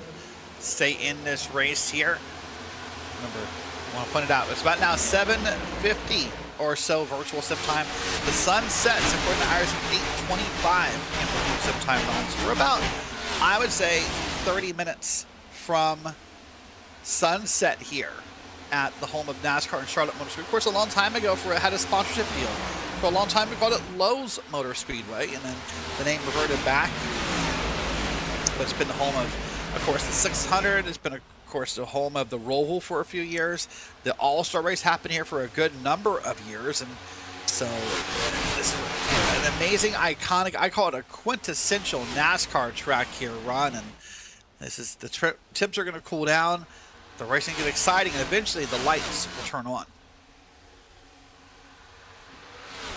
stay in this race here. Remember, I want to point it out, it's about now 7:50 or so virtual sim time. The sun sets according to iRacing 8:25 in virtual sim time zone. So we're about, I would say, 30 minutes from sunset here at the home of NASCAR and Charlotte Motor Speedway. Of course, a long time ago, it had a sponsorship deal. For a long time, we called it Lowe's Motor Speedway, and then the name reverted back. But it's been the home of course, the 600. It's been, of course, the home of the Roval for a few years. The All-Star race happened here for a good number of years, and so this is an amazing, iconic, I call it a quintessential NASCAR track here, Ron. And this is the temps are going to cool down, the racing get exciting, and eventually the lights will turn on.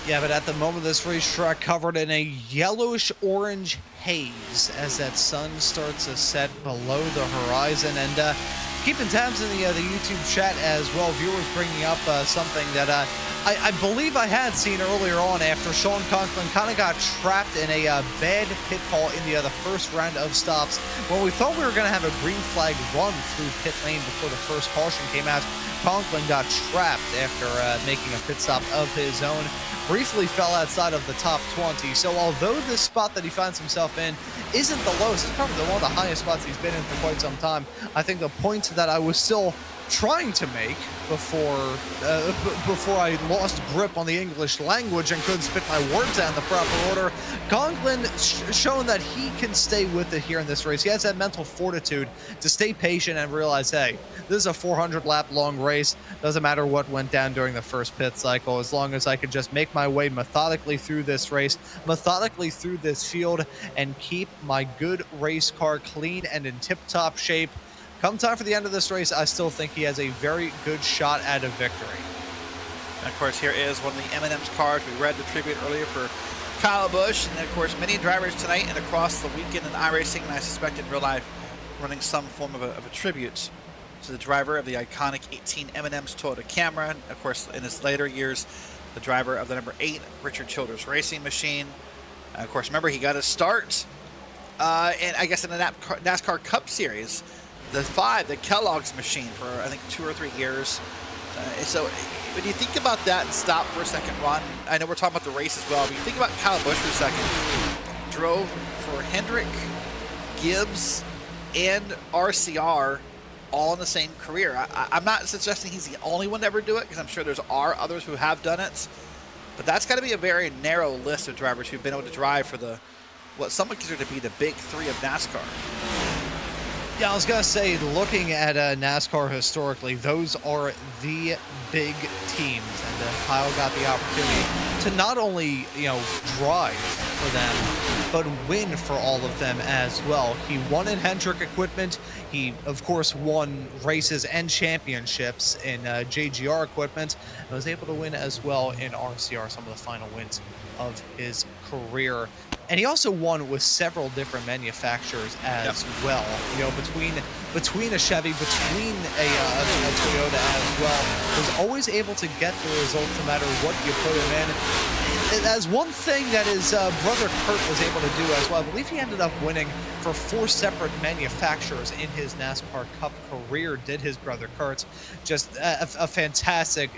Yeah, but at the moment, this racetrack covered in a yellowish-orange haze as that sun starts to set below the horizon. And keeping tabs in the YouTube chat as well, viewers bringing up something that I believe I had seen earlier on after Sean Conklin kind of got trapped in a bad pit call in the first round of stops. When we thought we were going to have a green flag run through pit lane before the first caution came out, Conklin got trapped after making a pit stop of his own. Briefly fell outside of the top 20. So although this spot that he finds himself in isn't the lowest, it's probably one of the highest spots he's been in for quite some time. I think the point that I was still trying to make before I lost grip on the English language and couldn't spit my words out in the proper order, Conklin shown that he can stay with it here in this race. He has that mental fortitude to stay patient and realize, hey, this is a 400-lap long race. Doesn't matter what went down during the first pit cycle, as long as I could just make my way methodically through this race, methodically through this field, and keep my good race car clean and in tip-top shape. Come time for the end of this race, I still think he has a very good shot at a victory. And of course, here is one of the M&M's cars. We read the tribute earlier for Kyle Busch, and of course, many drivers tonight and across the weekend in iRacing, and I suspect in real life, running some form of a tribute to the driver of the iconic 18 M&M's Toyota Camry. And of course, in his later years, the driver of the number 8 Richard Childress racing machine. Of course, remember, he got his start, and I guess in the NASCAR Cup Series. The 5, the Kellogg's machine, for I think 2 or 3 years. So when you think about that and stop for a second, Ron, I know we're talking about the race as well, but you think about Kyle Busch for a second. Drove for Hendrick, Gibbs, and RCR all in the same career. I'm not suggesting he's the only one to ever do it, because I'm sure are others who have done it. But that's got to be a very narrow list of drivers who've been able to drive for what some would consider to be the big three of NASCAR. Yeah, I was going to say, looking at NASCAR historically, those are the big teams. And Kyle got the opportunity to not only, drive for them, but win for all of them as well. He won in Hendrick equipment. He, of course, won races and championships in JGR equipment, and was able to win as well in RCR, some of the final wins of his career. And he also won with several different manufacturers as well. Between a Chevy, between a Toyota as well, was always able to get the results no matter what you put him in. As one thing that his brother Kurt was able to do as well, I believe he ended up winning for 4 separate manufacturers in his NASCAR Cup career, did his brother Kurt. Just a fantastic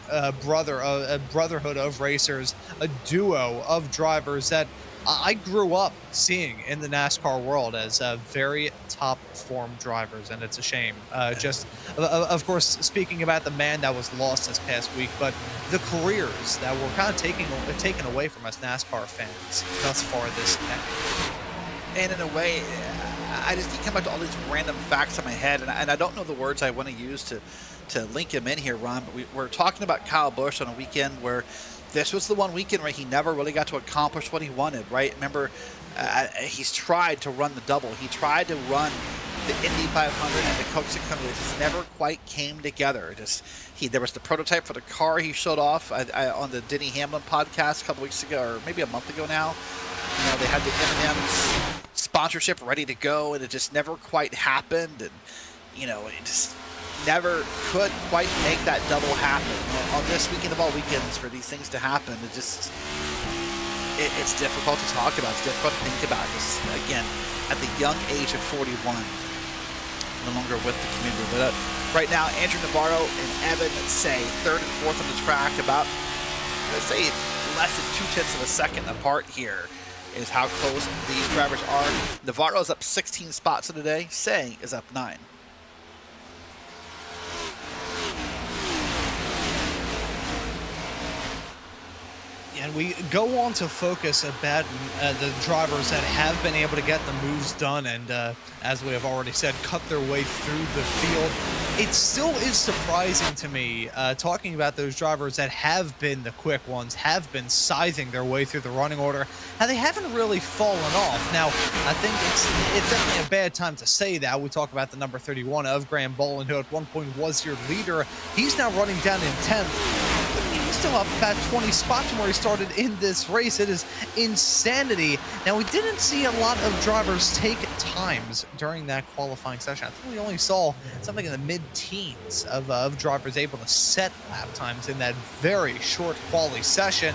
brotherhood of racers, a duo of drivers that I grew up seeing in the NASCAR world as very top form drivers, and it's a shame. Of course, speaking about the man that was lost this past week, but the careers that were kind of taken away from us NASCAR fans thus far this decade. And in a way, I just keep coming back to all these random facts in my head, and I don't know the words I want to use to link him in here, Ron, but we're talking about Kyle Busch on a weekend where this was the one weekend where he never really got to accomplish what he wanted, right? Remember, he's tried to run the double. He tried to run the Indy 500 and the Coke 600. It just never quite came together. There was the prototype for the car he showed off on the Denny Hamlin podcast a couple weeks ago, or maybe a month ago now. They had the M&M's sponsorship ready to go, and it just never quite happened. And, it just never could quite make that double happen. On this weekend of all weekends, for these things to happen, it's difficult to talk about. It's difficult to think about. Just, again, at the young age of 41, no longer with the community. But right now, Andrew Navarro and Evan Say, 3rd and 4th on the track, about, let's say, less than 0.2 of a second apart here is how close these drivers are. Navarro's up 16 spots in the day. Say is up 9. And we go on to focus about the drivers that have been able to get the moves done and, as we have already said, cut their way through the field. It still is surprising to me, talking about those drivers that have been the quick ones, have been scything their way through the running order, how they haven't really fallen off. Now, I think it's definitely a bad time to say that. We talk about the number 31 of Graham Boland, who at one point was your leader. He's now running down in 10th. Still up about 20 spots from where he started in this race. It is insanity. Now, we didn't see a lot of drivers take times during that qualifying session. I think we only saw something in the mid-teens of drivers able to set lap times in that very short quali session.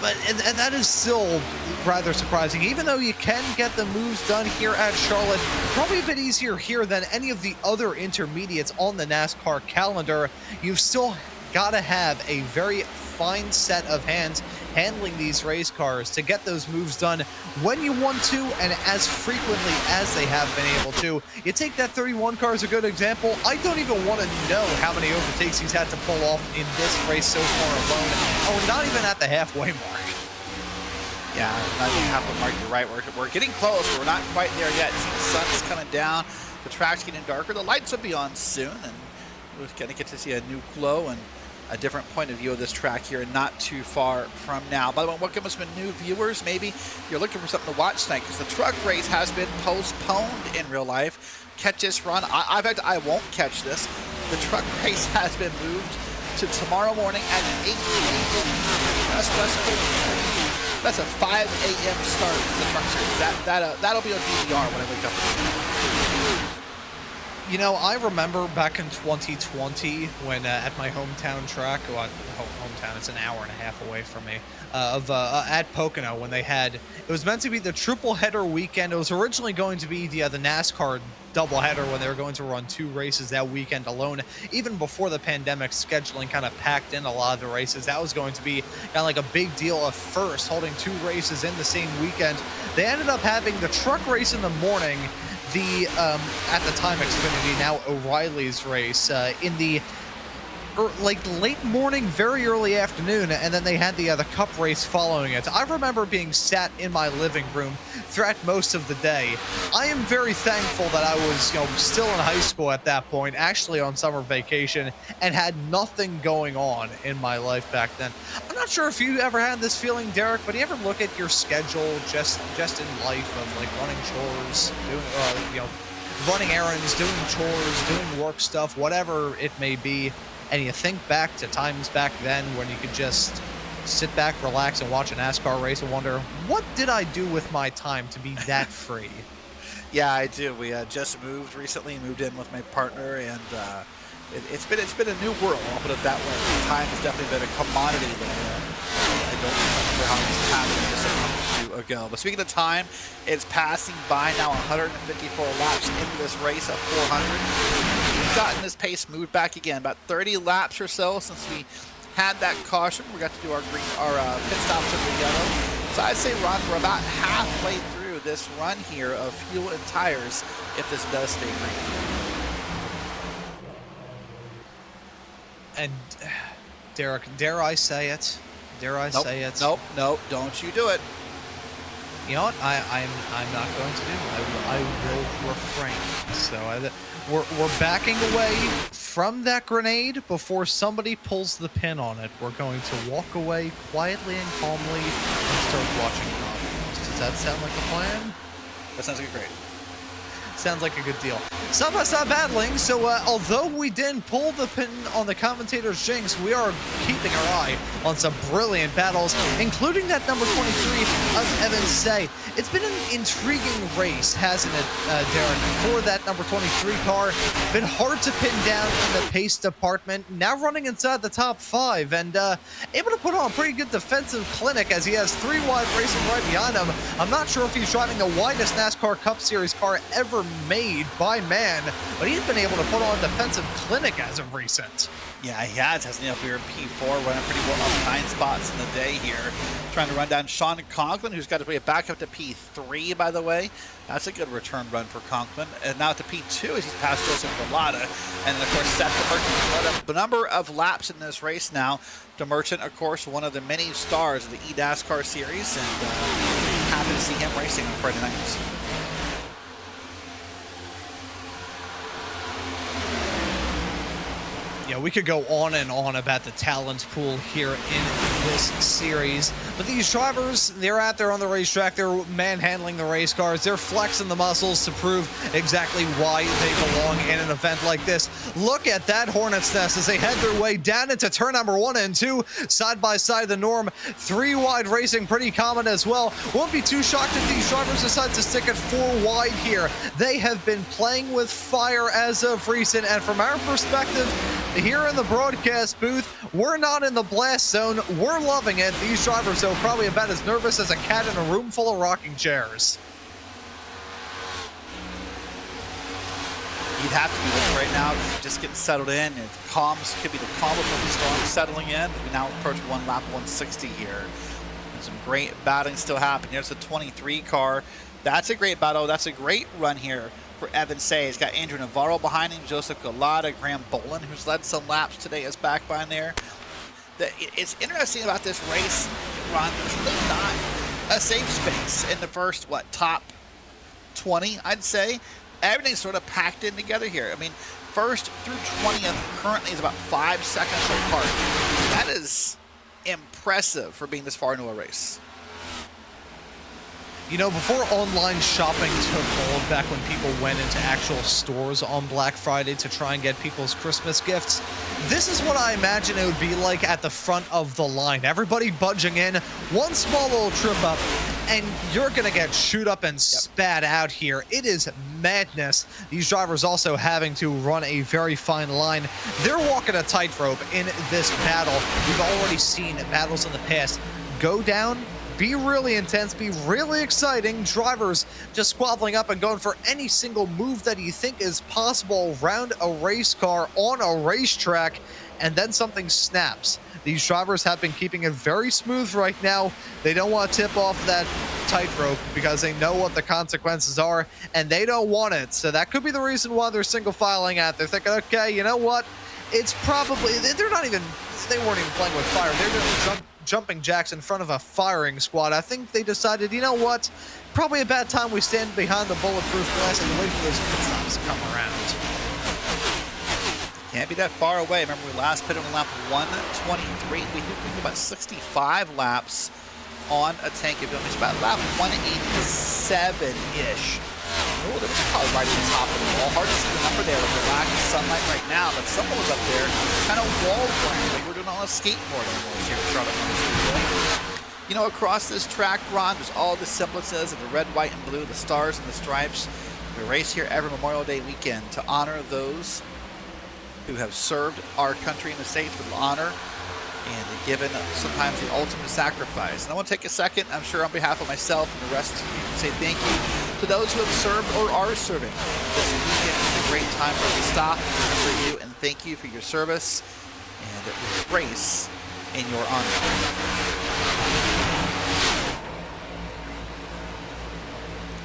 But and that is still rather surprising. Even though you can get the moves done here at Charlotte, probably a bit easier here than any of the other intermediates on the NASCAR calendar, you've still got to have a very fine set of hands handling these race cars to get those moves done when you want to and as frequently as they have been able to. You take that 31 car as a good example. I don't even want to know how many overtakes he's had to pull off in this race so far alone. And we're not even at the halfway mark. Yeah, not even halfway mark. You're right. We're getting close. We're not quite there yet. The sun's coming down. The track's getting darker. The lights will be on soon, and we're going to get to see a new glow and a different point of view of this track here, not too far from now. By the way, welcome some new viewers. Maybe you're looking for something to watch tonight because the truck race has been postponed in real life. Catch this run. I won't catch this. The truck race has been moved to tomorrow morning at 8 a.m. That's a 5 a.m. start for the truck series. That'll be on DVR when I wake up. I remember back in 2020 when at my hometown track, hometown, it's an hour and a half away from me, at Pocono, when it was meant to be the triple header weekend. It was originally going to be the NASCAR doubleheader when they were going to run 2 races that weekend alone. Even before the pandemic, scheduling kind of packed in a lot of the races. That was going to be kind of like a big deal at first, holding 2 races in the same weekend. They ended up having the truck race in the morning, the at the time Xfinity, now O'Reilly's race in the like late morning, very early afternoon, and then they had the Cup race following it. I remember being sat in my living room throughout most of the day. I am very thankful that I was, still in high school at that point, actually on summer vacation, and had nothing going on in my life back then. I'm not sure if you ever had this feeling, Derek, but you ever look at your schedule just in life of like running chores, doing, running errands, doing chores, doing work stuff, whatever it may be, and you think back to times back then when you could just sit back, relax, and watch a NASCAR race and wonder, what did I do with my time to be that free? Yeah, I do. We just moved recently, moved in with my partner, and it's been a new world. I'll put it that way. Time has definitely been a commodity that I don't remember how this happened just a month or two ago. But speaking of time, it's passing by now 154 laps into this race at 400. We've gotten this pace moved back again, about 30 laps or so since we had that caution. We got to do our pit stops in the yellow. So I'd say, Ron, we're about halfway through this run here of fuel and tires if this does stay green. And Derek, dare I say it? Say it? Nope, don't you do it. You know what? I'm not going to do it. I will refrain. So we're backing away from that grenade before somebody pulls the pin on it. We're going to walk away quietly and calmly and start watching problems. Does that sound like a plan? That sounds like great. Sounds like a good deal. Some of us are battling, so although we didn't pull the pin on the commentator's jinx, we are keeping our eye on some brilliant battles, including that number 23 of Evan Say. It's been an intriguing race, hasn't it, Derek, for that number 23 car. Been hard to pin down in the pace department, now running inside the top 5, and able to put on a pretty good defensive clinic as he has 3 wide racing right behind him. I'm not sure if he's driving the widest NASCAR Cup Series car ever made by man, but he's been able to put on a defensive clinic as of recent. Yeah, he has, hasn't he? Up here in P4, running pretty well on 9 spots in the day here. Trying to run down Sean Conklin, who's got to be back up to P3, by the way. That's a good return run for Conklin. And now to P2 as he's passed Joseph Galata. And then, of course, Seth DeMerchant has led a number of laps in this race now. DeMerchant, of course, one of the many stars of the NASCAR Series, and happy to see him racing on Friday nights. Yeah, we could go on and on about the talent pool here in this series, but these drivers, they're out there on the racetrack, they're manhandling the race cars, they're flexing the muscles to prove exactly why they belong in an event like this. Look at that Hornet's Nest as they head their way down into turn number 1 and 2, side by side the norm. 3 wide racing, pretty common as well. Won't be too shocked if these drivers decide to stick at 4 wide here. They have been playing with fire as of recent, and from our perspective, here in the broadcast booth, we're not in the blast zone. We're loving it. These drivers, though, probably about as nervous as a cat in a room full of rocking chairs. You'd have to be with right now, just getting settled in. And calms could be the calm before the storm settling in. We now approach one lap 160 here. And some great battling still happening. There's the 23 car. That's a great battle. That's a great run here for Evan Say. He's got Andrew Navarro behind him, Joseph Galata, Graham Bolin, who's led some laps today, is back behind there. It's interesting about this race, Ron, there's really not a safe space in the first, top 20, I'd say. Everything's sort of packed in together here. I mean, first through 20th currently is about 5 seconds apart. That is impressive for being this far into a race. You know, before online shopping took hold, back when people went into actual stores on Black Friday to try and get people's Christmas gifts, this is what I imagine it would be like at the front of the line. Everybody budging in, one small little trip up, and you're going to get chewed up and spat out here. It is madness. These drivers also having to run a very fine line. They're walking a tightrope in this battle. We've already seen battles in the past go down, be really intense, be really exciting. Drivers just squabbling up and going for any single move that you think is possible around a race car on a racetrack. and then something snaps. These drivers have been keeping it very smooth right now. They don't want to tip off that tightrope because they know what the consequences are, and they don't want it. So that could be the reason why they're single filing out. They're thinking, okay, you know what? It's probably, they weren't even playing with fire. They're doing jumping jacks in front of a firing squad. I think they decided, you know what? Probably a bad time we stand behind the bulletproof glass and wait for those pit stops to come around. Can't be that far away. Remember, we last pitted on lap 123. We did about 65 laps on a tank of it's about lap 187-ish. Oh, there was a car right at the top of the wall. Hard to see the number there with the lack of sunlight right now, but someone was up there kind of wall playing like we're doing on a skateboard almost here at Charlotte Motor Speedway. You know, across this track, Ron, there's all the semblances of the red, white, and blue, the stars and the stripes. We race here every Memorial Day weekend to honor those who have served our country and the States with honor and given sometimes the ultimate sacrifice. And I want to take a second, I'm sure on behalf of myself and the rest of you, to say thank you to those who have served or are serving. This weekend is a great time for us to stop and remember you and thank you for your service and race in your honor.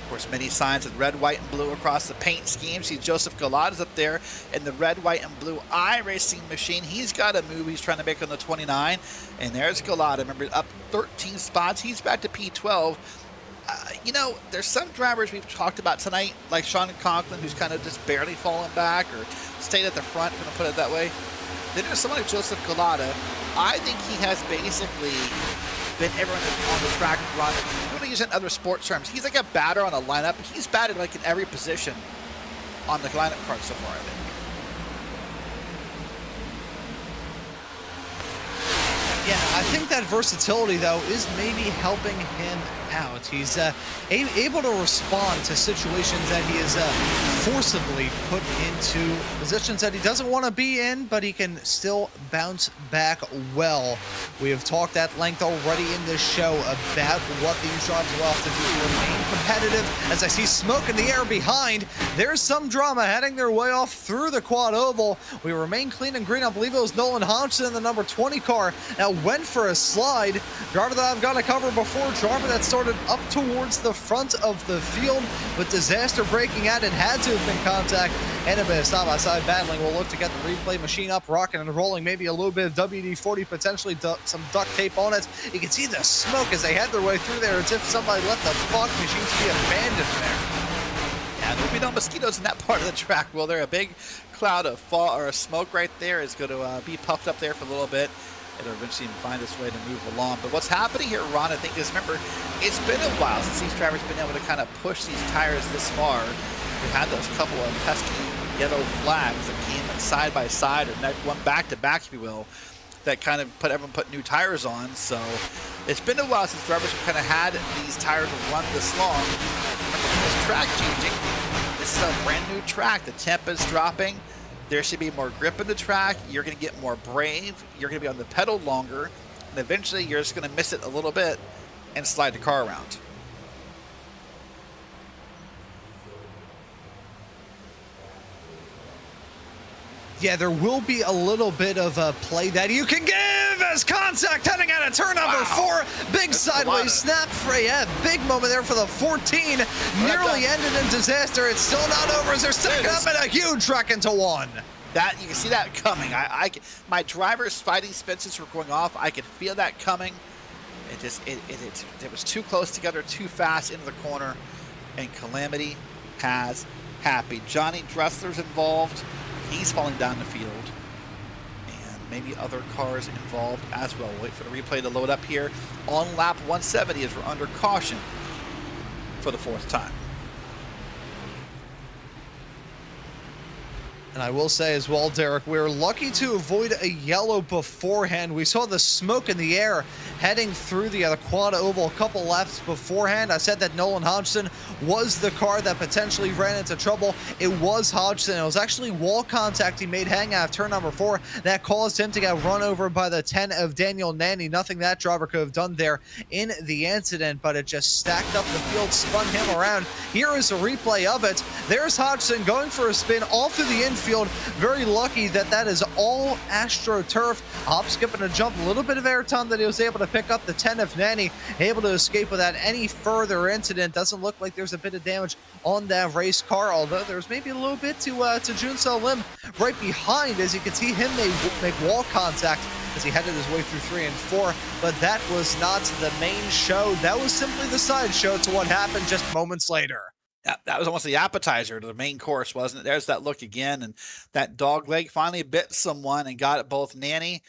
Of course, many signs of red, white, and blue across the paint scheme. See Joseph Galata's up there in the red, white, and blue iRacing machine. He's got a move he's trying to make on the 29. And there's Galata. Remember, up 13 spots. He's back to P12. You know, there's some drivers we've talked about tonight, like Sean Conklin, who's kind of just barely fallen back or stayed at the front, if I'm going to put it that way. Then there's someone like Joseph Galata. I think he has basically been everyone on the track run. I'm going to use it in other sports terms. He's like a batter on a lineup. He's batted like in every position on the lineup card so far, I think. Yeah, I think that versatility, though, is maybe helping him out. He's able to respond to situations that he is forcibly put into positions that he doesn't want to be in, but he can still bounce back well. We have talked at length already in this show about what these drivers will have to do to remain competitive. As I see smoke in the air behind, there's some drama heading their way off through the quad oval. We remain clean and green. I believe it was Nolan Hodgson in the number 20 car. Now went for a slide. Driver that I've got to cover before, driver that started up towards the front of the field with disaster breaking out. It had to have been contact and a bit of side-by-side battling. We'll look to get the replay machine up, rocking and rolling. Maybe a little bit of WD-40, potentially some duct tape on it. You can see the smoke as they head their way through there, as if somebody let the fog machines be abandoned there. Yeah, there'll be no mosquitoes in that part of the track. Well, there a big cloud of fog or smoke right there is going to be puffed up there for a little bit. It'll eventually find its way to move along. But what's happening here, Ron, I think is, remember, it's been a while since these drivers have been able to kind of push these tires this far. We've had those couple of pesky yellow flags that came side by side, or one back to back, if you will, that kind of everyone put new tires on. So it's been a while since drivers have kind of had these tires run this long. Remember, this track changing. This is a brand new track. The temp is dropping. There should be more grip in the track. You're going to get more brave. You're going to be on the pedal longer. And eventually, you're just going to miss it a little bit and slide the car around. Yeah, there will be a little bit of a play that you can give as contact heading out of turn number 4. Big sideways snap for a big moment there for the 14. Nearly ended in disaster. It's still not over as they're stacking up in a huge wreck into one. That you can see that coming. My driver's fighting spinses were going off. I could feel that coming. It was too close together, too fast into the corner, and calamity has happened. Johnny Dressler's involved. He's falling down the field, and maybe other cars involved as well. We'll wait for the replay to load up here on lap 170 as we're under caution for the 4th time. And I will say as well, Derek, we were lucky to avoid a yellow beforehand. We saw the smoke in the air heading through the quad oval a couple laps beforehand. I said that Nolan Hodgson was the car that potentially ran into trouble. It was Hodgson. It was actually wall contact he made hang out of turn number 4 that caused him to get run over by the 10 of Daniel Nanny. Nothing that driver could have done there in the incident, but it just stacked up the field, spun him around. Here is a replay of it. There's Hodgson going for a spin all through the infield. field. Very lucky that that is all AstroTurf. Hop, skip, and a jump. A little bit of airtime that he was able to pick up. The 10 of Nanny able to escape without any further incident. Doesn't look like there's a bit of damage on that race car, although there's maybe a little bit to Junso Lim right behind. As you can see him make wall contact as he headed his way through 3 and 4, but that was not the main show. That was simply the sideshow to what happened just moments later. Yeah, that was almost the appetizer to the main course, wasn't it? There's that look again, and that dog leg finally bit someone and got it, both Nanny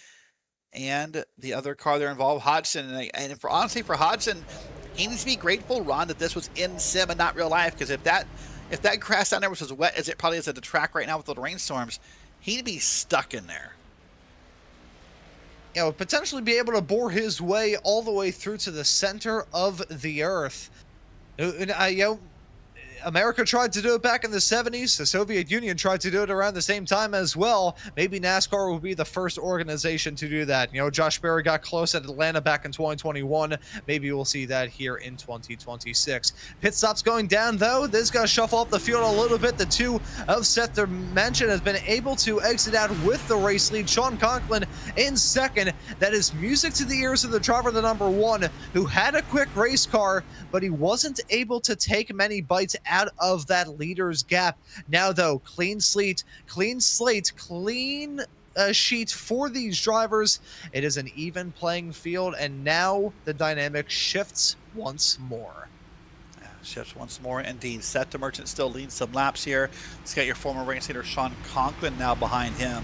and the other car there involved, Hodgson. And honestly, for Hodgson, he needs to be grateful, Ron, that this was in sim and not real life, because if that grass down there was as wet as it probably is at the track right now with the rainstorms, he'd be stuck in there. You know, potentially be able to bore his way all the way through to the center of the earth. America tried to do it back in the 70s. The Soviet Union tried to do it around the same time as well. Maybe NASCAR will be the first organization to do that. You know, Josh Berry got close at Atlanta back in 2021. Maybe we'll see that here in 2026. Pit stops going down, though. This is going to shuffle up the field a little bit. The 2 of Seth Dimension has been able to exit out with the race lead. Sean Conklin in second. That is music to the ears of the driver, the number 1, who had a quick race car, but he wasn't able to take many bites out of that leader's gap. Now, though, clean slate, clean sheet for these drivers. It is an even playing field, and now the dynamic shifts once more. Shifts once more, indeed. Seth Merchant still leads some laps here. Let's get your former race leader Sean Conklin now behind him,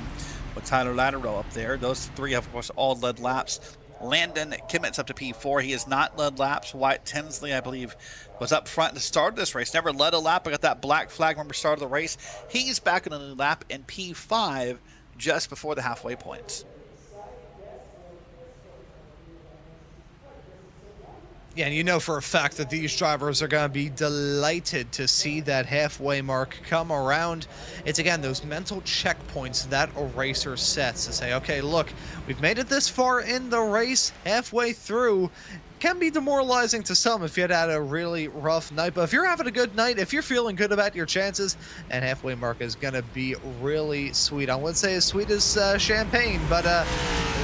with Tyler Latero up there. Those 3, of course, all led laps. Landon Kimmett's up to P4. He has not led laps. Wyatt Tinsley, I believe, was up front to start this race. Never led a lap, but got that black flag from the start of the race. He's back in a new lap in P5 just before the halfway point. Yeah, and you know for a fact that these drivers are going to be delighted to see that halfway mark come around. It's, again, those mental checkpoints that a racer sets to say, okay, look, we've made it this far in the race, halfway through. Can be demoralizing to some if you had a really rough night, but if you're having a good night, if you're feeling good about your chances, and halfway mark is going to be really sweet. I wouldn't say as sweet as champagne, but it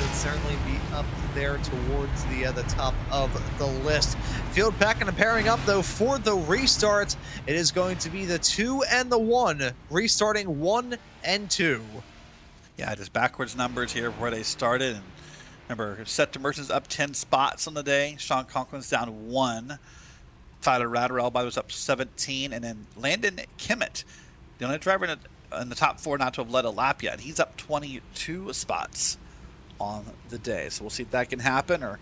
would certainly be up there towards the top of the list. Field packing and pairing up, though, for the restart. It is going to be the 2 and the 1, restarting 1 and 2. Yeah, just backwards numbers here where they started. And remember, Seth Merchant's up 10 spots on the day. Sean Conklin's down 1. Tyler Ratterell was up 17. And then Landon Kimmett, the only driver in the top 4 not to have led a lap yet. He's up 22 spots on the day. So we'll see if that can happen, or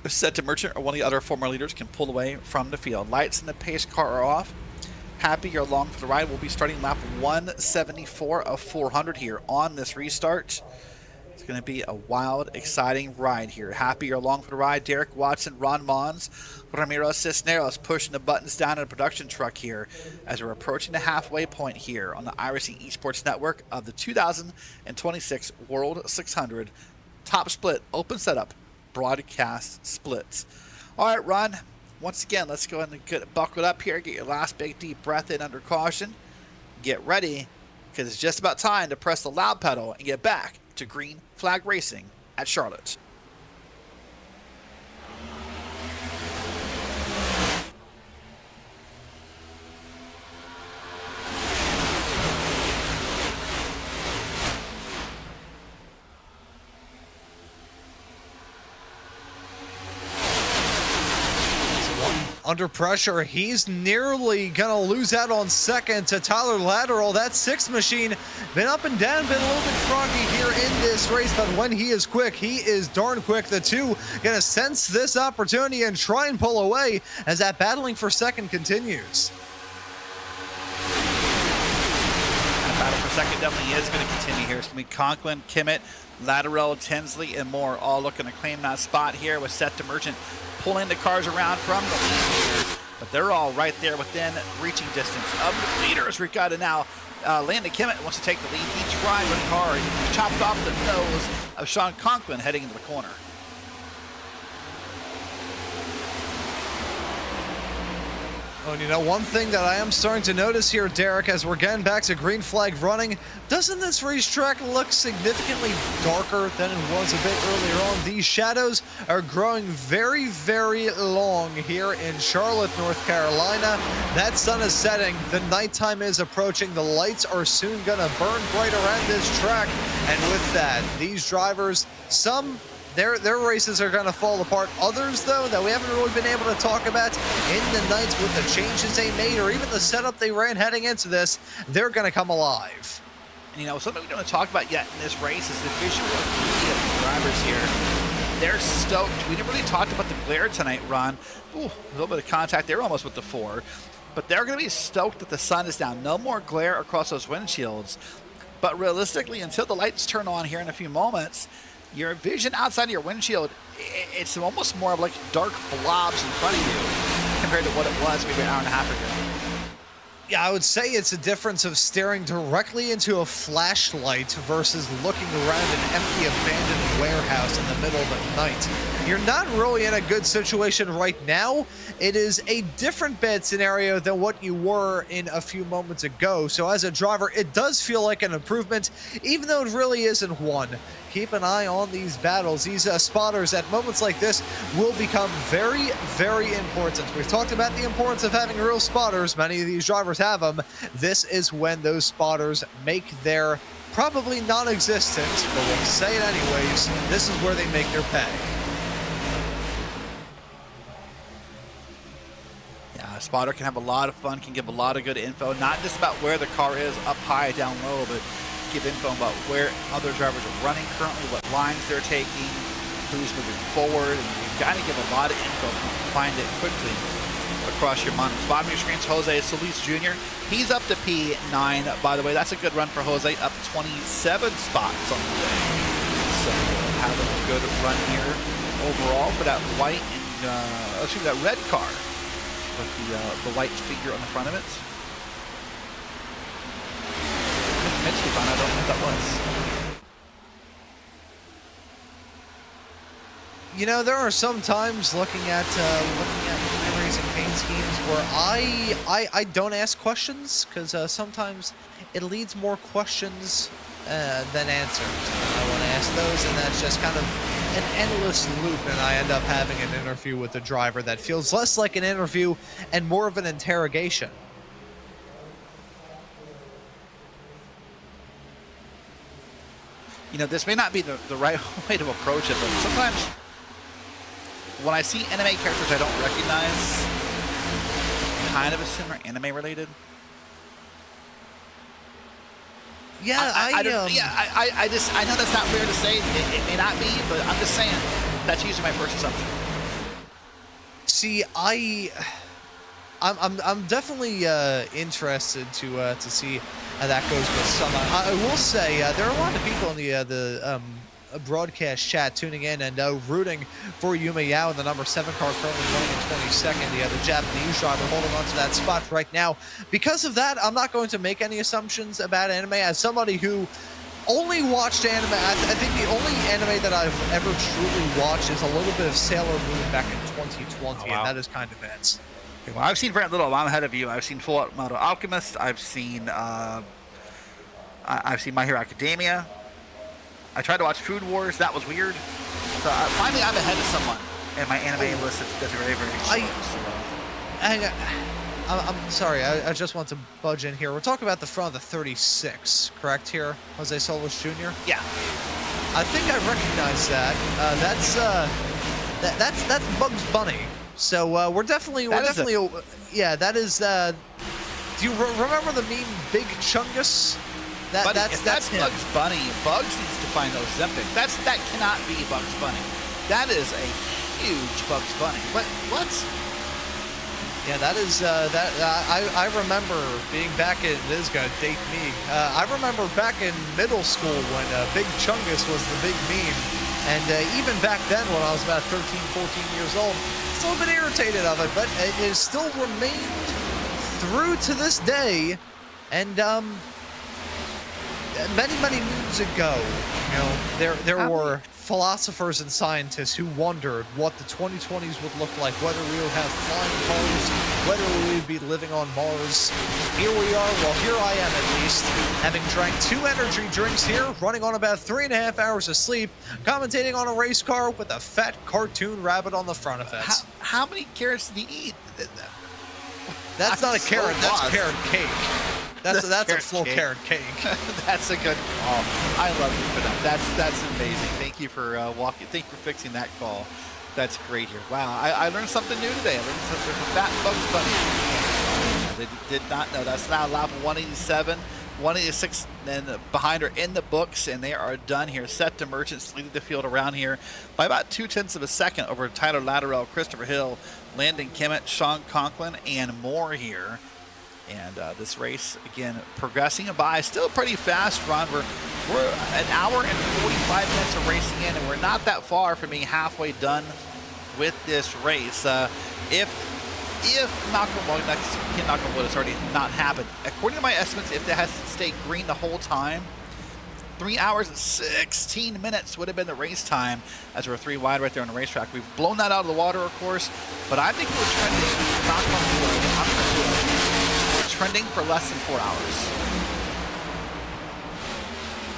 if Seth Merchant or one of the other former leaders can pull away from the field. Lights in the pace car are off. Happy you're along for the ride. We'll be starting lap 174 of 400 here on this restart. It's going to be a wild, exciting ride here. Happy you're along for the ride. Derek Watson, Ron Mons, Ramiro Cisneros pushing the buttons down in a production truck here as we're approaching the halfway point here on the iRacing Esports Network of the 2026 World 600 Top Split Open Setup Broadcast Splits. All right, Ron, once again, let's go ahead and get buckled up here. Get your last big deep breath in under caution. Get ready, because it's just about time to press the loud pedal and get back to green flag racing at Charlotte. Under pressure, he's nearly gonna lose out on second to Tyler Latero. That 6 machine been up and down, been a little bit froggy here in this race, but when he is quick, he is darn quick. The 2 gonna sense this opportunity and try and pull away as that battling for second continues. That battle for second definitely is going to continue here. It's going to be Conklin, Kimmett, Latero, Tinsley, and more all looking to claim that spot here, with Seth Merchant pulling the cars around from the lead here. But they're all right there within reaching distance of the leaders. We've got to now Landon Kimmett wants to take the lead. He tried with the car. He chopped off the nose of Sean Conklin heading into the corner. Oh, and you know, one thing that I am starting to notice here, Derek, as we're getting back to green flag running, doesn't this racetrack look significantly darker than it was a bit earlier on? These shadows are growing very, very long here in Charlotte, North Carolina. That sun is setting. The nighttime is approaching. The lights are soon going to burn bright around this track. And with that, these drivers, their races are going to fall apart. Others, though, that we haven't really been able to talk about in the nights with the changes they made or even the setup they ran heading into this, they're going to come alive. And, you know, something we don't talk about yet in this race is the visual acuity of the drivers here. They're stoked. We didn't really talk about the glare tonight, Ron. Ooh, a little bit of contact there, almost with the 4. But they're going to be stoked that the sun is down. No more glare across those windshields. But realistically, until the lights turn on here in a few moments, your vision outside of your windshield, it's almost more of like dark blobs in front of you compared to what it was maybe an hour and a half ago. Yeah, I would say it's a difference of staring directly into a flashlight versus looking around an empty, abandoned warehouse in the middle of the night. You're not really in a good situation right now. It is a different bad scenario than what you were in a few moments ago. So as a driver, it does feel like an improvement, even though it really isn't one. Keep an eye on these battles. These spotters at moments like this will become very, very important. We've talked about the importance of having real spotters. Many of these drivers have them. This is when those spotters make their probably non-existent, but we'll say it anyways, this is where they make their pay. Yeah, a spotter can have a lot of fun, can give a lot of good info, not just about where the car is, up high, down low, but give info about where other drivers are running currently, what lines they're taking, who's moving forward, and you've got to give a lot of info if you can find it quickly across your monitors. Bottom of your screens, Jose Solis Jr. He's up to P9, by the way. That's a good run for Jose, up 27 spots on the day. So having a good run here overall for that white and, that red car with the white figure on the front of it. I don't know what that was. You know, there are some times looking at iRacing paint schemes where I don't ask questions because sometimes it leads more questions than answers. I want to ask those, and that's just kind of an endless loop, and I end up having an interview with the driver that feels less like an interview and more of an interrogation. You know, this may not be the right way to approach it, but sometimes when I see anime characters I don't recognize, kind of assume they're anime related. Yeah, I know that's not fair to say. It may not be, but I'm just saying that's usually my first assumption. See, I'm definitely interested to see how that goes with some. I will say there are a lot of people in the broadcast chat tuning in and rooting for Yuma Yao in the number 7 car, currently running in 22nd. The Japanese driver holding on to that spot right now. Because of that, I'm not going to make any assumptions about anime. As somebody who only watched anime, I think the only anime that I've ever truly watched is a little bit of Sailor Moon back in 2020, and that is kind of it. Okay, well, I've seen very little. I'm ahead of you. I've seen Full Metal Alchemist. I've seen My Hero Academia. I tried to watch Food Wars. That was weird. So finally, I'm ahead of someone. And my anime list is very, very slow. I'm sorry. I just want to budge in here. We're talking about the front of the 36, correct here, Jose Solis Jr.? Yeah. I think I recognize that. That's Bugs Bunny. So we're definitely yeah. That is. Do you remember the meme Big Chungus? That's him. Bugs Bunny. Bugs needs to find Ozempic. That cannot be Bugs Bunny. That is a huge Bugs Bunny. What? Yeah, that is I remember being back in. This is gonna date me. I remember back in middle school when Big Chungus was the big meme, and even back then when I was about 13, 14 years old, still a bit irritated of it, but it has still remained through to this day. And many moons ago, there were philosophers and scientists who wondered what the 2020s would look like, whether we would have flying cars, whether we would be living on Mars. Here we are, well, here I am at least, having drank 2 energy drinks here, running on about 3.5 hours of sleep, commentating on a race car with a fat cartoon rabbit on the front of it. How many carrots did he eat? That's not a carrot, that's carrot cake. That's a full carrot cake. That's a good call. I love you for that. That's amazing. Thank you for Thank you for fixing that call. That's great here. Wow, I learned something new today. I learned something. There's a fat Bugs Bunny. They did not know. That's now lap 187. 186 and behind are in the books, and they are done here. Set to Merchants leading the field around here by about 0.2 of a second over Tyler Latterell, Christopher Hill, Landon Kimmett, Sean Conklin, and more here. And this race, again, progressing by. Still pretty fast, Ron. We're an hour and 45 minutes of racing in, and we're not that far from being halfway done with this race. If knock on wood, it's already not happened. According to my estimates, if it has stayed green the whole time, 3 hours and 16 minutes would have been the race time, as we're 3 wide right there on the racetrack. We've blown that out of the water, of course, but I think we're trending, knock on wood, we're trending for less than 4 hours.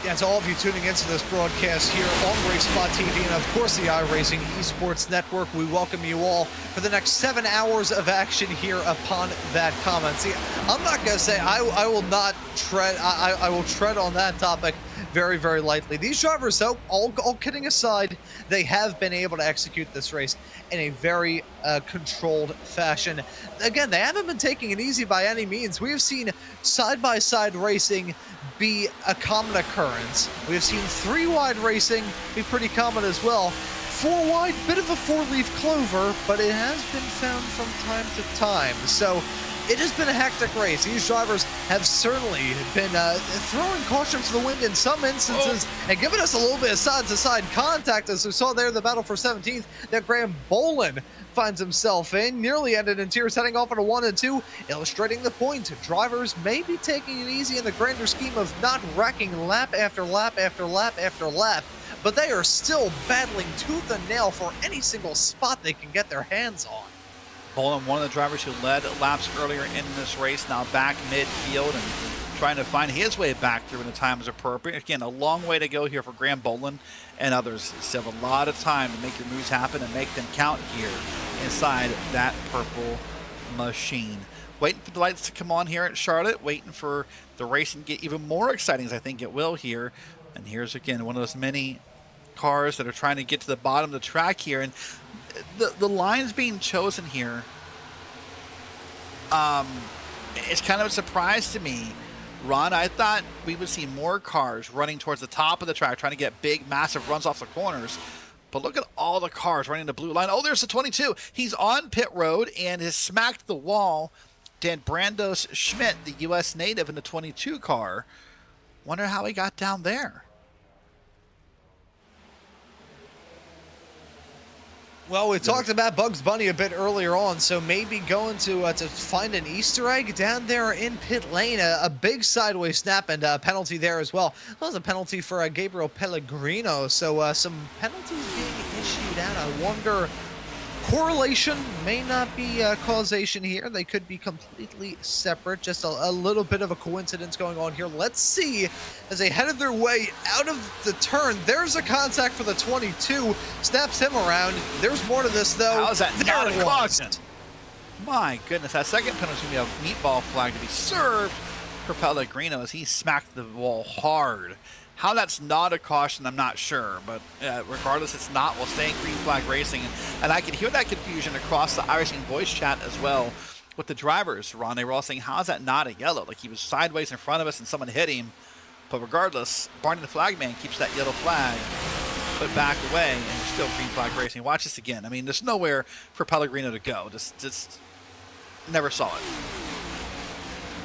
Yeah, to all of you tuning into this broadcast here on RaceSpot TV and, of course, the iRacing Esports Network, we welcome you all for the next 7 hours of action here upon that comment. See, I'm not going to say I will not tread, I will tread on that topic very, very lightly. These drivers, though, all kidding aside, they have been able to execute this race in a very controlled fashion. Again, they haven't been taking it easy by any means. We have seen side-by-side racing be a common occurrence. We have seen 3 wide racing be pretty common as well. 4 wide, bit of a 4-leaf clover, but it has been found from time to time. So it has been a hectic race. These drivers have certainly been throwing caution to the wind in some instances and giving us a little bit of side-to-side contact, as we saw there in the battle for 17th that Graham Bolin finds himself in. Nearly ended in tears, heading off on a 1 and 2, illustrating the point. Drivers may be taking it easy in the grander scheme of not wrecking lap after lap after lap after lap, but they are still battling tooth and nail for any single spot they can get their hands on. Bolin, one of the drivers who led laps earlier in this race, now back midfield and trying to find his way back through when the time is appropriate. Again, a long way to go here for Graham Bolin and others. Still have a lot of time to make your moves happen and make them count here inside that purple machine. Waiting for the lights to come on here at Charlotte, waiting for the racing to get even more exciting, as I think it will here. And here's, again, one of those many cars that are trying to get to the bottom of the track here. And the lines being chosen here, it's kind of a surprise to me. Ron, I thought we would see more cars running towards the top of the track, trying to get big, massive runs off the corners. But look at all the cars running the blue line. Oh, there's the 22. He's on pit road and has smacked the wall. Dan Brandos Schmidt, the U.S. native in the 22 car. Wonder how he got down there. Well, we talked about Bugs Bunny a bit earlier on, so maybe going to find an Easter egg down there in pit lane. A big sideways snap and a penalty there as well. That was a penalty for Gabriel Pellegrino, so some penalties being issued out. I wonder, correlation may not be causation here. They could be completely separate, just a little bit of a coincidence going on here. Let's see as they headed their way out of the turn. There's a contact for the 22, snaps him around. There's more to this, though. How's that not a caution? My goodness, that second penalty is going to be a meatball flag to be served for Pellegrino as he smacked the wall hard. How that's not a caution, I'm not sure, but regardless, it's not. We'll stay in green flag racing, and I can hear that confusion across the iRacing voice chat as well with the drivers. Ron, they were all saying, how is that not a yellow? Like he was sideways in front of us and someone hit him. But regardless, Barney the Flagman keeps that yellow flag put back away, and we're still green flag racing. Watch this again. I mean, there's nowhere for Pellegrino to go. Just never saw it.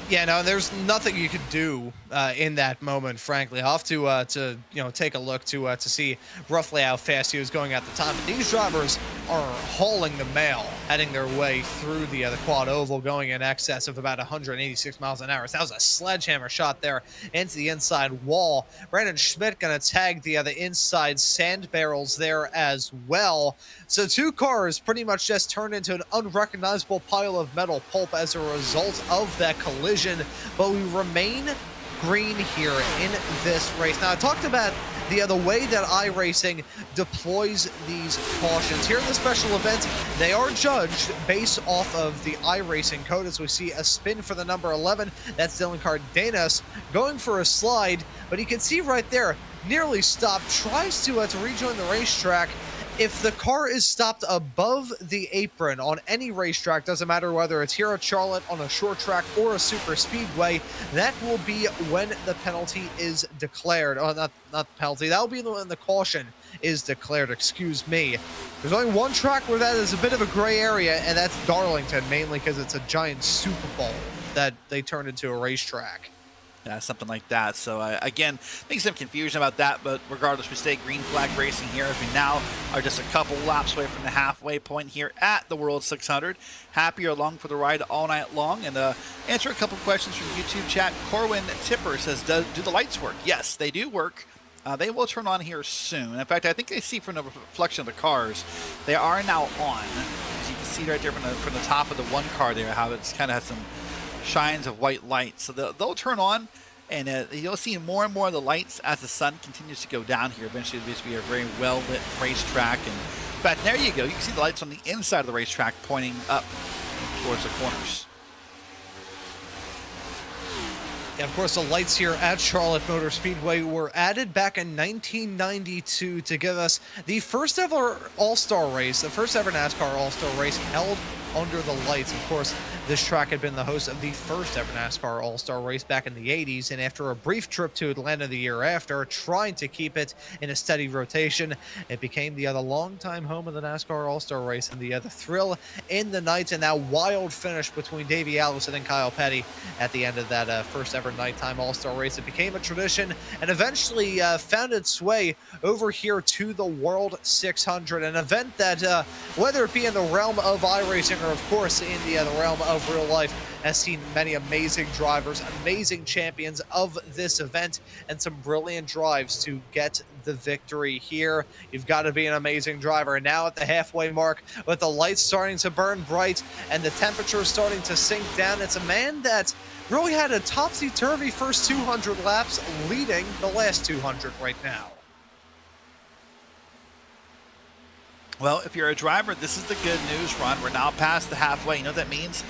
Yeah, no, there's nothing you could do in that moment, frankly. I'll have to take a look to see roughly how fast he was going at the time. But these drivers are hauling the mail, heading their way through the quad oval, going in excess of about 186 miles an hour. So that was a sledgehammer shot there into the inside wall. Brandon Schmidt going to tag the inside sand barrels there as well. So two cars pretty much just turned into an unrecognizable pile of metal pulp as a result of that collision, but we remain green here in this race. Now, I talked about the way that iRacing deploys these cautions. Here in the special event, they are judged based off of the iRacing code, as we see a spin for the number 11. That's Dylan Cardenas going for a slide, but you can see right there, nearly stopped, tries to rejoin the racetrack. If the car is stopped above the apron on any racetrack, doesn't matter whether it's here at Charlotte on a short track or a super speedway, that will be when the penalty is declared. Oh, not the penalty. That will be when the caution is declared, excuse me. There's only one track where that is a bit of a gray area, and that's Darlington, mainly because it's a giant Super Bowl that they turned into a racetrack. Yeah, something like that. So again, maybe some confusion about that, but regardless, we stay green flag racing here as we now are just a couple laps away from the halfway point here at the World 600. Happy you're along for the ride all night long, and answer a couple questions from YouTube chat. Corwin Tipper says, do the lights work? Yes, they do work. They will turn on here soon. In fact, I think I see from the reflection of the cars, they are now on. As you can see right there from the top of the one car there, how it's kind of has some shines of white light. So they'll turn on, and you'll see more and more of the lights as the sun continues to go down here. Eventually, this will be a very well-lit racetrack. And in fact, there you go. You can see the lights on the inside of the racetrack pointing up towards the corners. Yeah, of course, the lights here at Charlotte Motor Speedway were added back in 1992 to give us the first ever All-Star race, the first ever NASCAR All-Star race held under the lights. Of course, this track had been the host of the first ever NASCAR All-Star race back in the 80s, and after a brief trip to Atlanta the year after, trying to keep it in a steady rotation, it became the longtime home of the NASCAR All-Star race, and the thrill in the night, and that wild finish between Davey Allison and Kyle Petty at the end of that first ever nighttime All-Star race. It became a tradition and eventually found its way over here to the World 600, an event that, whether it be in the realm of iRacing or, of course, in the realm of real life, has seen many amazing drivers, amazing champions of this event, and some brilliant drives to get the victory here. You've got to be an amazing driver. And now at the halfway mark, with the lights starting to burn bright and the temperature starting to sink down, it's a man that really had a topsy-turvy first 200 laps, leading the last 200 right now. Well, if you're a driver, this is the good news, Ron. We're now past the halfway. You know what that means?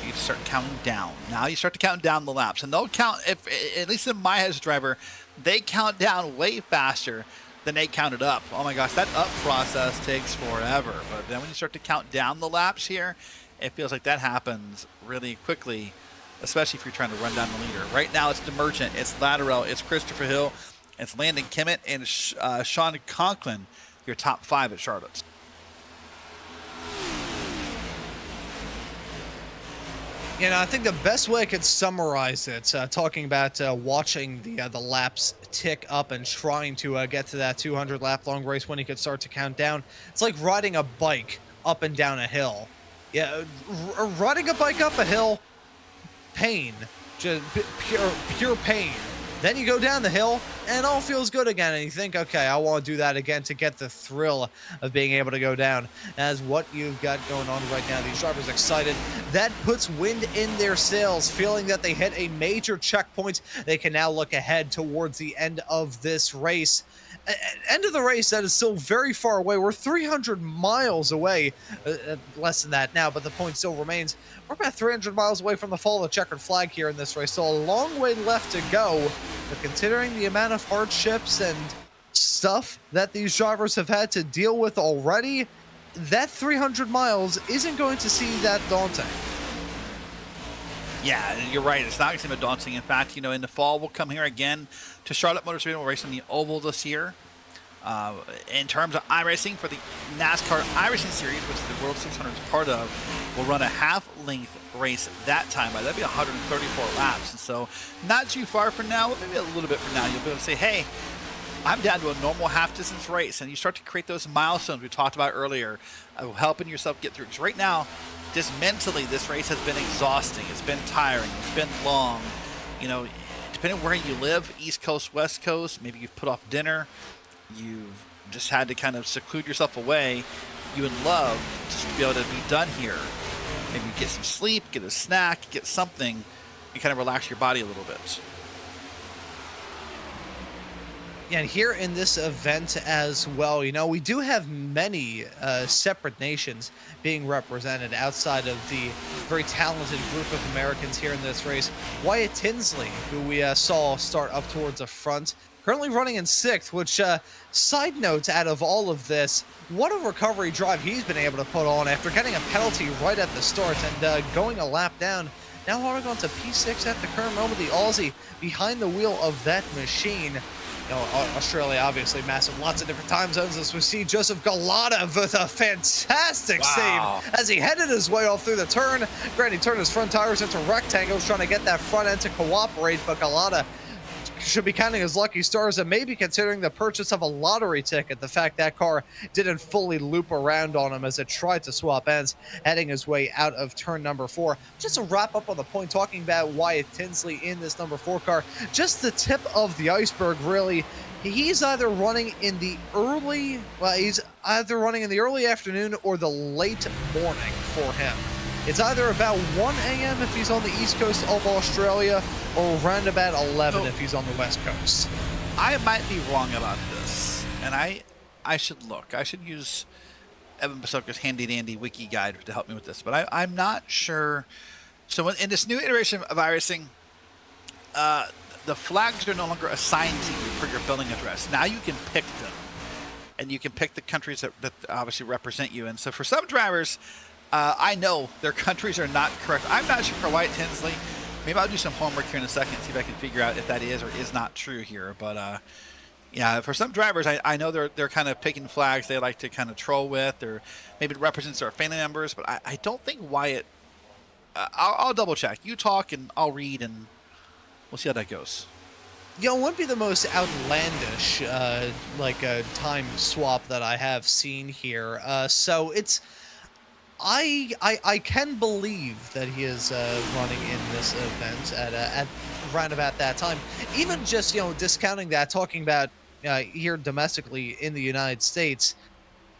You start counting down. Now you start to count down the laps. And they'll count, if at least in my head as a driver, they count down way faster than they counted up. Oh my gosh, that up process takes forever. But then when you start to count down the laps here, it feels like that happens really quickly, especially if you're trying to run down the leader. Right now it's DeMerchant, it's Latterell, it's Christopher Hill, it's Landon Kimmett, and Sean Conklin, your top 5 at Charlotte. You know, I think the best way I could summarize it, talking about watching the laps tick up and trying to get to that 200 lap long race when you could start to count down. It's like riding a bike up and down a hill. Yeah, riding a bike up a hill, pain, just pure pain. Then you go down the hill and all feels good again, and you think, okay, I want to do that again to get the thrill of being able to go down. As what you've got going on right now, these drivers excited. That puts wind in their sails, feeling that they hit a major checkpoint. They can now look ahead towards the end of this race. End of the race that is still very far away. We're 300 miles away, less than that now, but the point still remains. We're about 300 miles away from the fall of the checkered flag here in this race, so a long way left to go. But considering the amount of hardships and stuff that these drivers have had to deal with already, that 300 miles isn't going to seem that daunting. Yeah, you're right. It's not going to be daunting. In fact, you know, in the fall, we'll come here again to Charlotte Motor Speedway. We'll race on the oval this year. In terms of iRacing, for the NASCAR iRacing Series, which the World 600 is part of, will run a half-length race that time. That'd be 134 laps. And so not too far from now, but maybe a little bit from now, you'll be able to say, hey, I'm down to a normal half-distance race. And you start to create those milestones we talked about earlier, helping yourself get through. Because right now, just mentally, this race has been exhausting. It's been tiring. It's been long. You know, depending on where you live, East Coast, West Coast, maybe you've put off dinner. You've just had to kind of seclude yourself away. You would love just to be able to be done here. Maybe get some sleep, get a snack, get something, and kind of relax your body a little bit. Yeah, and here in this event as well, you know, we do have many separate nations being represented outside of the very talented group of Americans here in this race. Wyatt Tinsley, who we saw start up towards the front, currently running in 6th, which, side note out of all of this, what a recovery drive he's been able to put on after getting a penalty right at the start and going a lap down. Now holding on to P6 at the current moment, the Aussie behind the wheel of that machine. You know, Australia, obviously massive, lots of different time zones, as we see Joseph Galata with a fantastic save as he headed his way off through the turn. Granted, he turned his front tires into rectangles, trying to get that front end to cooperate, but Galata should be counting his lucky stars and maybe considering the purchase of a lottery ticket. The fact that car didn't fully loop around on him as it tried to swap ends, heading his way out of turn number 4. Just to wrap up on the point, talking about Wyatt Tinsley in this number 4 car, just the tip of the iceberg, really. He's either running in the early, he's either running in the early afternoon or the late morning for him. It's either about 1 a.m. if he's on the east coast of Australia or around about 11 if he's on the west coast. I might be wrong about this, and I should look. I should use Evan Basoka's handy-dandy wiki guide to help me with this, but I'm not sure. So in this new iteration of iRacing, the flags are no longer assigned to you for your billing address. Now you can pick them, and you can pick the countries that obviously represent you. And so for some drivers, I know their countries are not correct. I'm not sure for Wyatt Tinsley. Maybe I'll do some homework here in a second, see if I can figure out if that is or is not true here. But yeah, for some drivers, I know they're kind of picking flags they like to kind of troll with, or maybe it represents their family members. But I don't think Wyatt. I'll double check. You talk and I'll read, and we'll see how that goes. You know, it wouldn't be the most outlandish time swap that I have seen here. So it's. I can believe that he is running in this event at around about that time. Even just, you know, discounting that, talking about here domestically in the United States,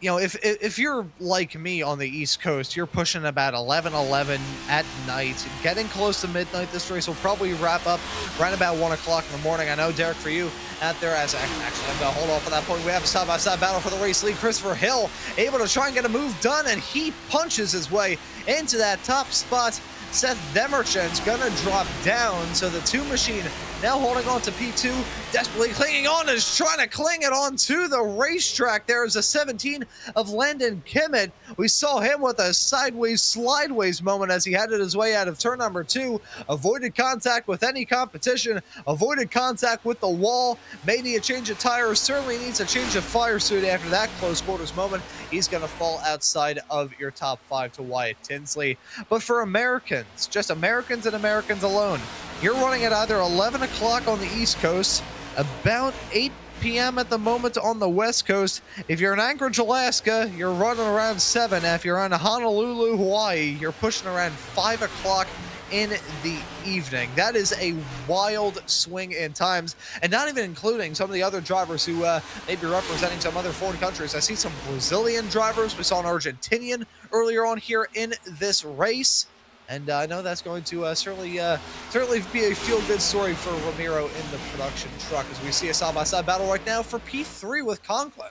you know, if you're like me on the East Coast, you're pushing about 11:11 at night, getting close to midnight. This race will probably wrap up around about 1 o'clock in the morning. I know, Derek, for you out there, as actually I'm going to hold off at that point. We have a side-by-side battle for the race lead. Christopher Hill able to try and get a move done, and he punches his way into that top spot. Seth Demerchen's going to drop down, so the 2 machine now holding on to P2, desperately clinging on, is trying to cling it on to the racetrack. There is a 17 of Landon Kimmett. We saw him with a sideways, slideways moment as he headed his way out of turn number 2, avoided contact with any competition, avoided contact with the wall, may need a change of tires, certainly needs a change of fire suit after that close quarters moment. He's going to fall outside of your top 5 to Wyatt Tinsley. But for Americans, just Americans and Americans alone, you're running at either 11 o'clock on the East Coast, about 8 p.m. at the moment on the West Coast. If you're in Anchorage, Alaska, you're running around 7. If you're in Honolulu, Hawaii, you're pushing around 5 o'clock in the evening. That is a wild swing in times, and not even including some of the other drivers who may be representing some other foreign countries. I see some Brazilian drivers. We saw an Argentinian earlier on here in this race. And I know that's going to certainly be a feel-good story for Ramiro in the production truck, as we see a side-by-side battle right now for P3 with Conklin.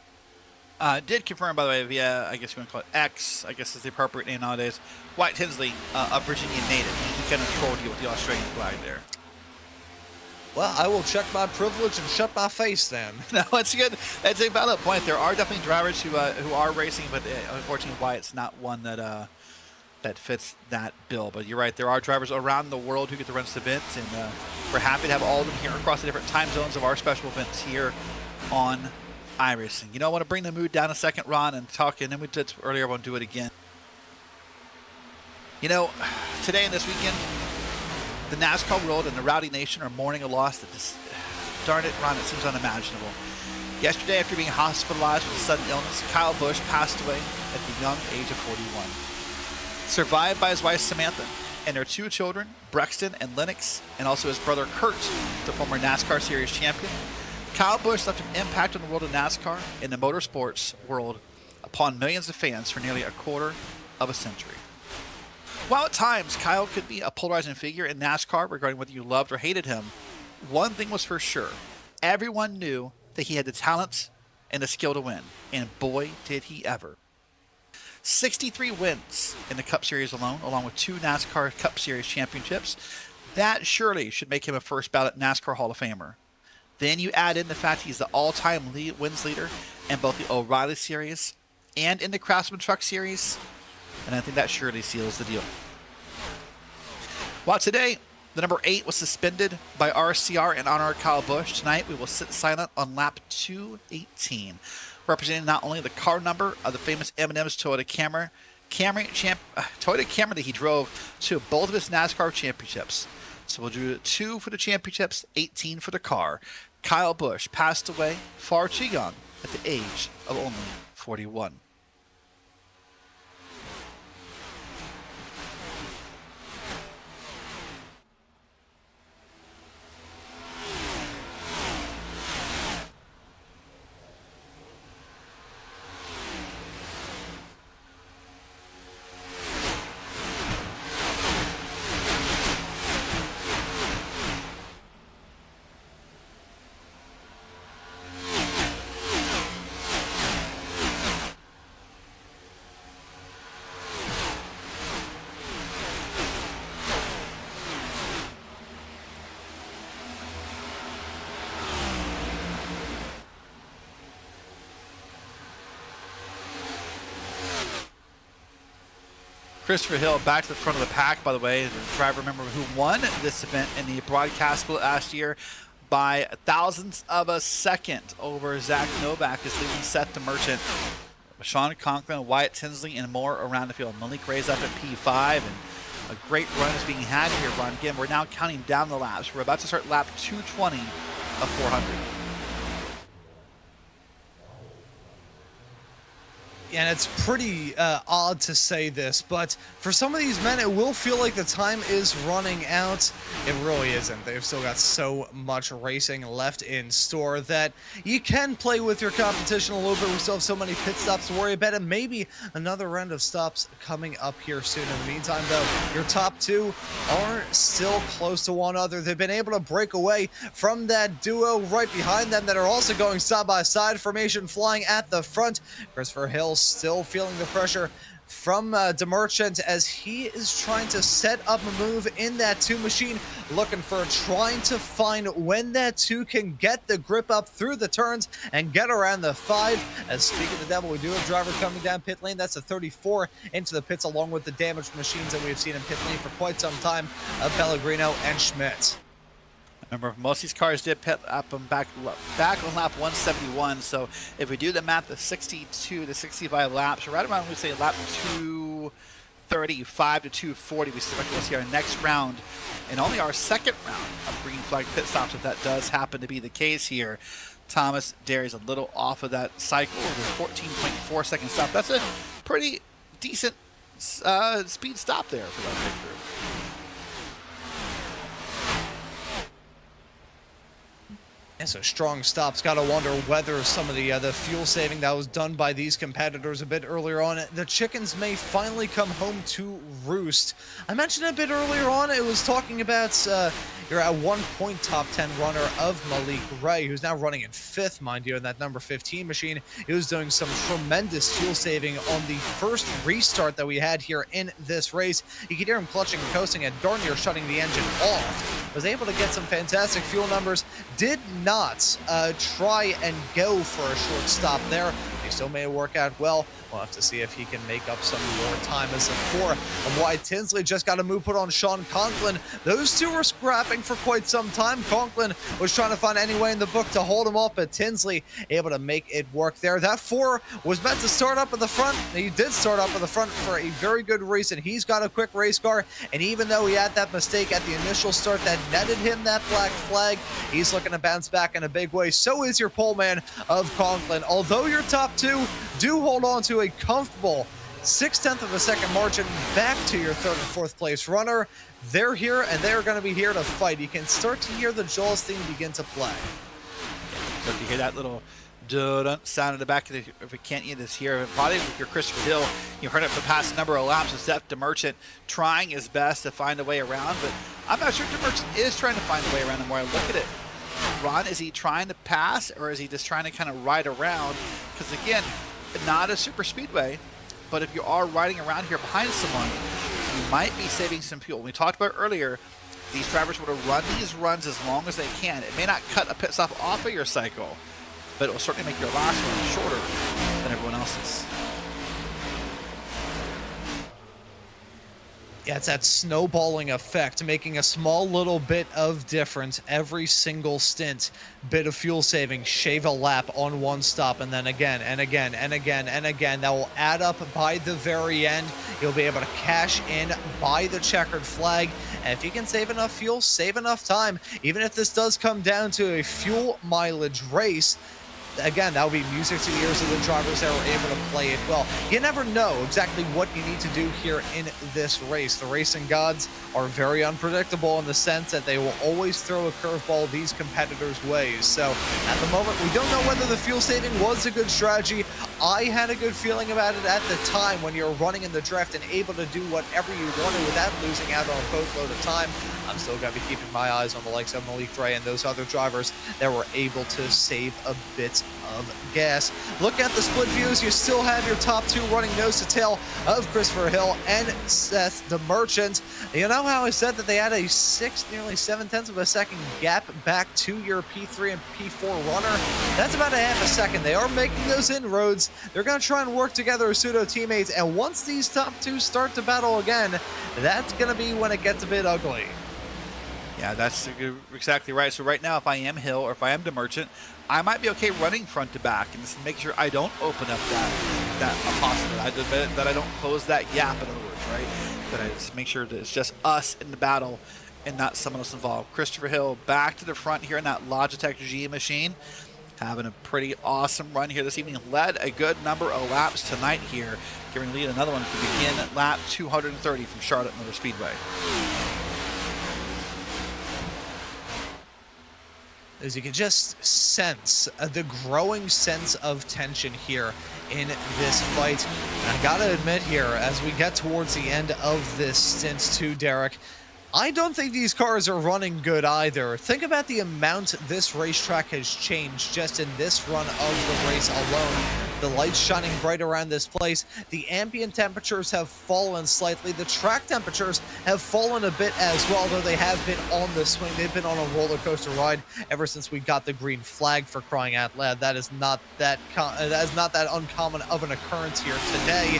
Did confirm, by the way, via, I guess you want to call it X, I guess is the appropriate name nowadays, Wyatt Tinsley, a Virginian native. He kind of trolled you with the Australian flag there. Well, I will check my privilege and shut my face then. No, it's good. It's a valid point. There are definitely drivers who are racing, but unfortunately Wyatt's not one that fits that bill. But you're right, there are drivers around the world who get to run this event, and we're happy to have all of them here across the different time zones of our special events here on iRacing. You know, I want to bring the mood down a second, Ron, and talk, and then we did earlier, I want to do it again. You know, today and this weekend, the NASCAR world and the Rowdy Nation are mourning a loss that just, darn it, Ron, it seems unimaginable. Yesterday, after being hospitalized with a sudden illness, Kyle Busch passed away at the young age of 41. Survived by his wife Samantha and their 2 children, Brexton and Lennox, and also his brother Kurt, the former NASCAR Series champion, Kyle Busch left an impact on the world of NASCAR and the motorsports world upon millions of fans for nearly a quarter of a century. While at times Kyle could be a polarizing figure in NASCAR regarding whether you loved or hated him, one thing was for sure. Everyone knew that he had the talent and the skill to win, and boy, did he ever. 63 wins in the Cup Series alone, along with 2 NASCAR Cup Series championships. That surely should make him a first ballot NASCAR Hall of Famer. Then you add in the fact he's the all-time wins leader in both the O'Reilly Series and in the Craftsman Truck Series, and I think that surely seals the deal. While today, the number 8 was suspended by RCR in honor of Kyle Busch, tonight we will sit silent on lap 218, representing not only the car number of the famous M&M's Toyota Camry that he drove to both of his NASCAR championships. So we'll do 2 for the championships, 18 for the car. Kyle Busch passed away far too young at the age of only 41. Christopher Hill back to the front of the pack, by the way. The driver, remember, who won this event in the broadcast split last year by thousandths of a second over Zach Novak, is leading Seth the Merchant. Sean Conklin, Wyatt Tinsley, and more around the field. Malik Ray's up at P5, and a great run is being had here, Ron. Again, we're now counting down the laps. We're about to start lap 220 of 400. And it's pretty odd to say this, but for some of these men, it will feel like the time is running out. It really isn't. They've still got so much racing left in store that you can play with your competition a little bit. We still have so many pit stops to worry about, and maybe another round of stops coming up here soon. In the meantime, though, your top 2 are still close to one another. They've been able to break away from that duo right behind them that are also going side-by-side formation, flying at the front. Christopher Hill still feeling the pressure from DeMerchant as he is trying to set up a move in that 2 machine, trying to find when that 2 can get the grip up through the turns and get around the 5. As speaking of the devil, we do have driver coming down pit lane. That's a 34 into the pits, along with the damaged machines that we have seen in pit lane for quite some time of Pellegrino and Schmidt. Remember, most of these cars did pit up them back on lap 171. So if we do the math, the 62 to 65 laps, right around, we say lap 235 to 240, we expect to see our next round and only our second round of green flag pit stops, if that does happen to be the case here. Thomas Derry's a little off of that cycle with a 14.4 second stop. That's a pretty decent speed stop there for that pit crew. And so strong stops. Got to wonder whether some of the fuel saving that was done by these competitors a bit earlier on, the chickens may finally come home to roost. I mentioned a bit earlier on, it was talking about you're at one point top 10 runner of Malik Ray, who's now running in 5th, mind you, in that number 15 machine. He was doing some tremendous fuel saving on the first restart that we had here in this race. You could hear him clutching and coasting and darn near shutting the engine off. Was able to get some fantastic fuel numbers. Did not try and go for a short stop there. He still may work out well. We'll have to see if he can make up some more time as a 4. And Wyatt Tinsley just got a move put on Sean Conklin. Those two were scrapping for quite some time. Conklin was trying to find any way in the book to hold him off, but Tinsley able to make it work there. That 4 was meant to start up at the front. He did start up at the front for a very good reason. He's got a quick race car, and even though he had that mistake at the initial start that netted him that black flag, he's looking to bounce back in a big way. So is your pole man of Conklin. Although your top 2 do hold on to a comfortable 0.6 of a second margin back to your 3rd and 4th place runner, they're here and they're going to be here to fight. You can start to hear the Jaws theme begin to play. Start to hear that little dun sound in the back of the, if we can't hear this here, probably with your Christopher Hill, you heard it for the past number of laps with Seth DeMerchant trying his best to find a way around, but I'm not sure DeMerchant is trying to find a way around the more I look at it. Ron, is he trying to pass, or is he just trying to kind of ride around? Because again, not a super speedway, but if you are riding around here behind someone, you might be saving some fuel. We talked about earlier, these drivers want to run these runs as long as they can. It may not cut a pit stop off of your cycle, but it will certainly make your last run shorter than everyone else's. Yeah, it's that snowballing effect, making a small little bit of difference every single stint. Bit of fuel saving, shave a lap on one stop, and then again and again and again and again. That will add up by the very end. You'll be able to cash in by the checkered flag. And if you can save enough fuel, save enough time, even if this does come down to a fuel mileage race, again, that will be music to the ears of the drivers that were able to play it well. You never know exactly what you need to do here in this race. The racing gods are very unpredictable in the sense that they will always throw a curveball these competitors' ways. So at the moment, we don't know whether the fuel saving was a good strategy. I had a good feeling about it at the time when you're running in the draft and able to do whatever you wanted without losing out on a boatload of time. I'm still going to be keeping my eyes on the likes of Malik Dre and those other drivers that were able to save a bit of gas. Look at the split views. You still have your top 2 running nose to tail of Christopher Hill and Seth DeMerchant. You know how I said that they had a 6, nearly 0.7 of a second gap back to your P3 and P4 runner? That's about a half a second. They are making those inroads. They're going to try and work together as pseudo teammates, and once these top 2 start to battle again, that's going to be when it gets a bit ugly. Yeah, that's exactly right. So right now, if I am Hill or if I am DeMerchant, I might be okay running front to back and just make sure I don't open up that possibility, that I don't close that gap, in other words, right? That I just make sure that it's just us in the battle and not someone else involved. Christopher Hill back to the front here in that Logitech G machine, having a pretty awesome run here this evening. Led a good number of laps tonight here, giving the lead another one to begin at lap 230 from Charlotte Motor Speedway. As you can just sense the growing sense of tension here in this fight. And I gotta admit here, as we get towards the end of this stint too, Derek, I don't think these cars are running good either. Think about the amount this racetrack has changed just in this run of the race alone. The lights shining bright around this place. The ambient temperatures have fallen slightly. The track temperatures have fallen a bit as well, though they have been on the swing. They've been on a roller coaster ride ever since we got the green flag, for crying out loud. That is not that uncommon of an occurrence here today.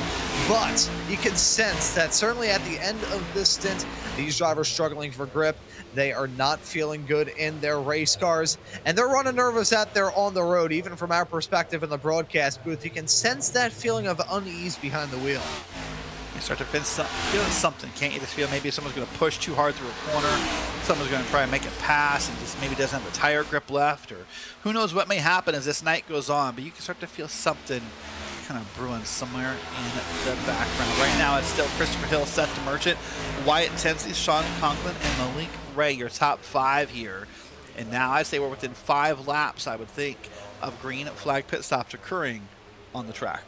But you can sense that certainly at the end of this stint, these drivers struggling for grip. They are not feeling good in their race cars, and they're running nervous out there on the road. Even from our perspective in the broadcast booth, you can sense that feeling of unease behind the wheel. You start to feel something, can't you? Just feel maybe someone's going to push too hard through a corner, someone's going to try and make a pass and just maybe doesn't have a tire grip left, or who knows what may happen as this night goes on, but you can start to feel something kind of brewing somewhere in the background. Right now, it's still Christopher Hill, Seth DeMerchant, Wyatt Tinsley, Sean Conklin, and Malik Ray, your top 5 here. And now I'd say we're within 5 laps, I would think, of green flag pit stops occurring on the track.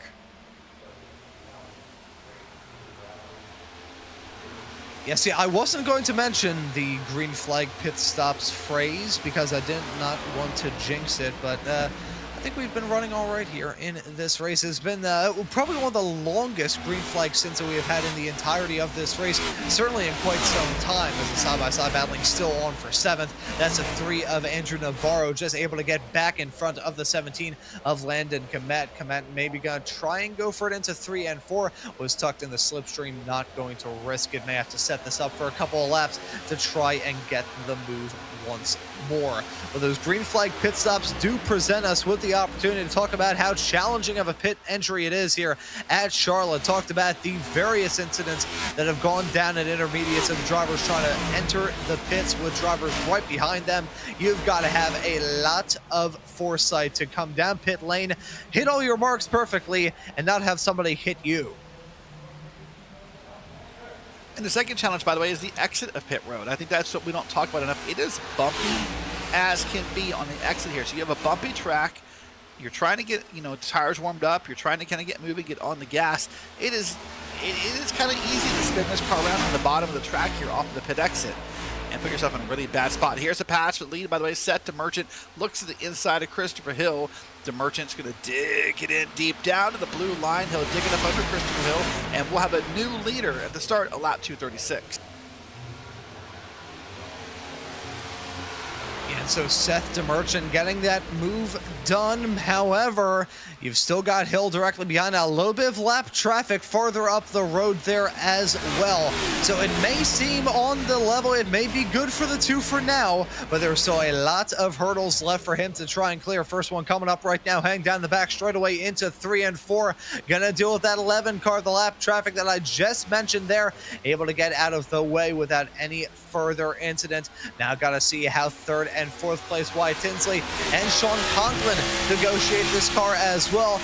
Yeah, see, I wasn't going to mention the green flag pit stops phrase because I did not want to jinx it, but I think we've been running all right here in this race. It's been probably one of the longest green flag stints that we have had in the entirety of this race, certainly in quite some time, as the side-by-side battling still on for 7th. That's a 3 of Andrew Navarro, just able to get back in front of the 17 of Landon Komet. Komet maybe going to try and go for it into 3 and 4, was tucked in the slipstream, not going to risk it. May have to set this up for a couple of laps to try and get the move once more. But those green flag pit stops do present us with the opportunity to talk about how challenging of a pit entry it is here at Charlotte. Talked about the various incidents that have gone down at intermediates and drivers trying to enter the pits with drivers right behind them. You've got to have a lot of foresight to come down pit lane, hit all your marks perfectly, and not have somebody hit you. And the second challenge, by the way, is the exit of pit road. I think that's what we don't talk about enough. It is bumpy as can be on the exit here. So you have a bumpy track. You're trying to get, tires warmed up. You're trying to kind of get moving, get on the gas. It is kind of easy to spin this car around on the bottom of the track here off of the pit exit and put yourself in a really bad spot. Here's a pass with lead, by the way, set to Merchant. Looks to the inside of Christopher Hill. The Merchant's going to dig it in deep down to the blue line. He'll dig it up under Christopher Hill, and we'll have a new leader at the start of lap 236. And so Seth DeMerchant getting that move done. However, you've still got Hill directly behind. Now, a little bit of lap traffic farther up the road there as well. So it may seem on the level, it may be good for the 2 for now, but there's still a lot of hurdles left for him to try and clear. First one coming up right now, heading down the back straightaway into 3 and 4. Gonna deal with that 11 car, the lap traffic that I just mentioned there. Able to get out of the way without any further incident. Now gotta see how 3rd and 4th place Wyatt Tinsley and Sean Conklin negotiate this car as well.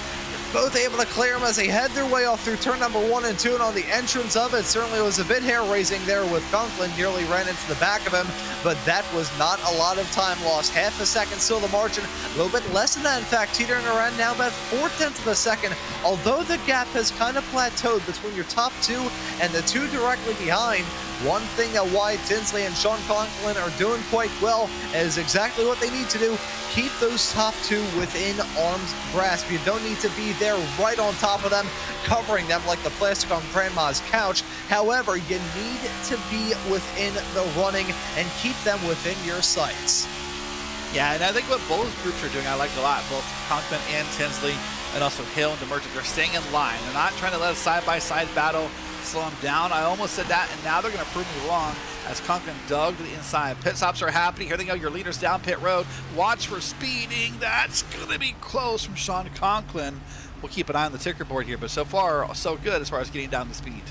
Both able to clear them as they head their way off through turn number 1 and 2, and on the entrance of it certainly was a bit hair-raising there with Conklin, nearly ran into the back of him, but that was not a lot of time lost. Half a second still the margin, a little bit less than that in fact, teetering around now about 4/10 of a second, although the gap has kind of plateaued between your top 2 and the 2 directly behind. One thing that Wyatt Tinsley and Sean Conklin are doing quite well is exactly what they need to do. Keep those top 2 within arm's grasp. You don't need to be there right on top of them, covering them like the plastic on grandma's couch. However, you need to be within the running and keep them within your sights. Yeah, and I think what both groups are doing, I like a lot. Both Conklin and Tinsley, and also Hill and DeMerchant, they're staying in line. They're not trying to let a side-by-side battle slow them down. I almost said that, and now they're going to prove me wrong as Conklin dug to the inside. Pit stops are happening. Here they go. Your leaders down pit road. Watch for speeding. That's going to be close from Sean Conklin. We'll keep an eye on the ticker board here, but so far, so good as far as getting down the speed.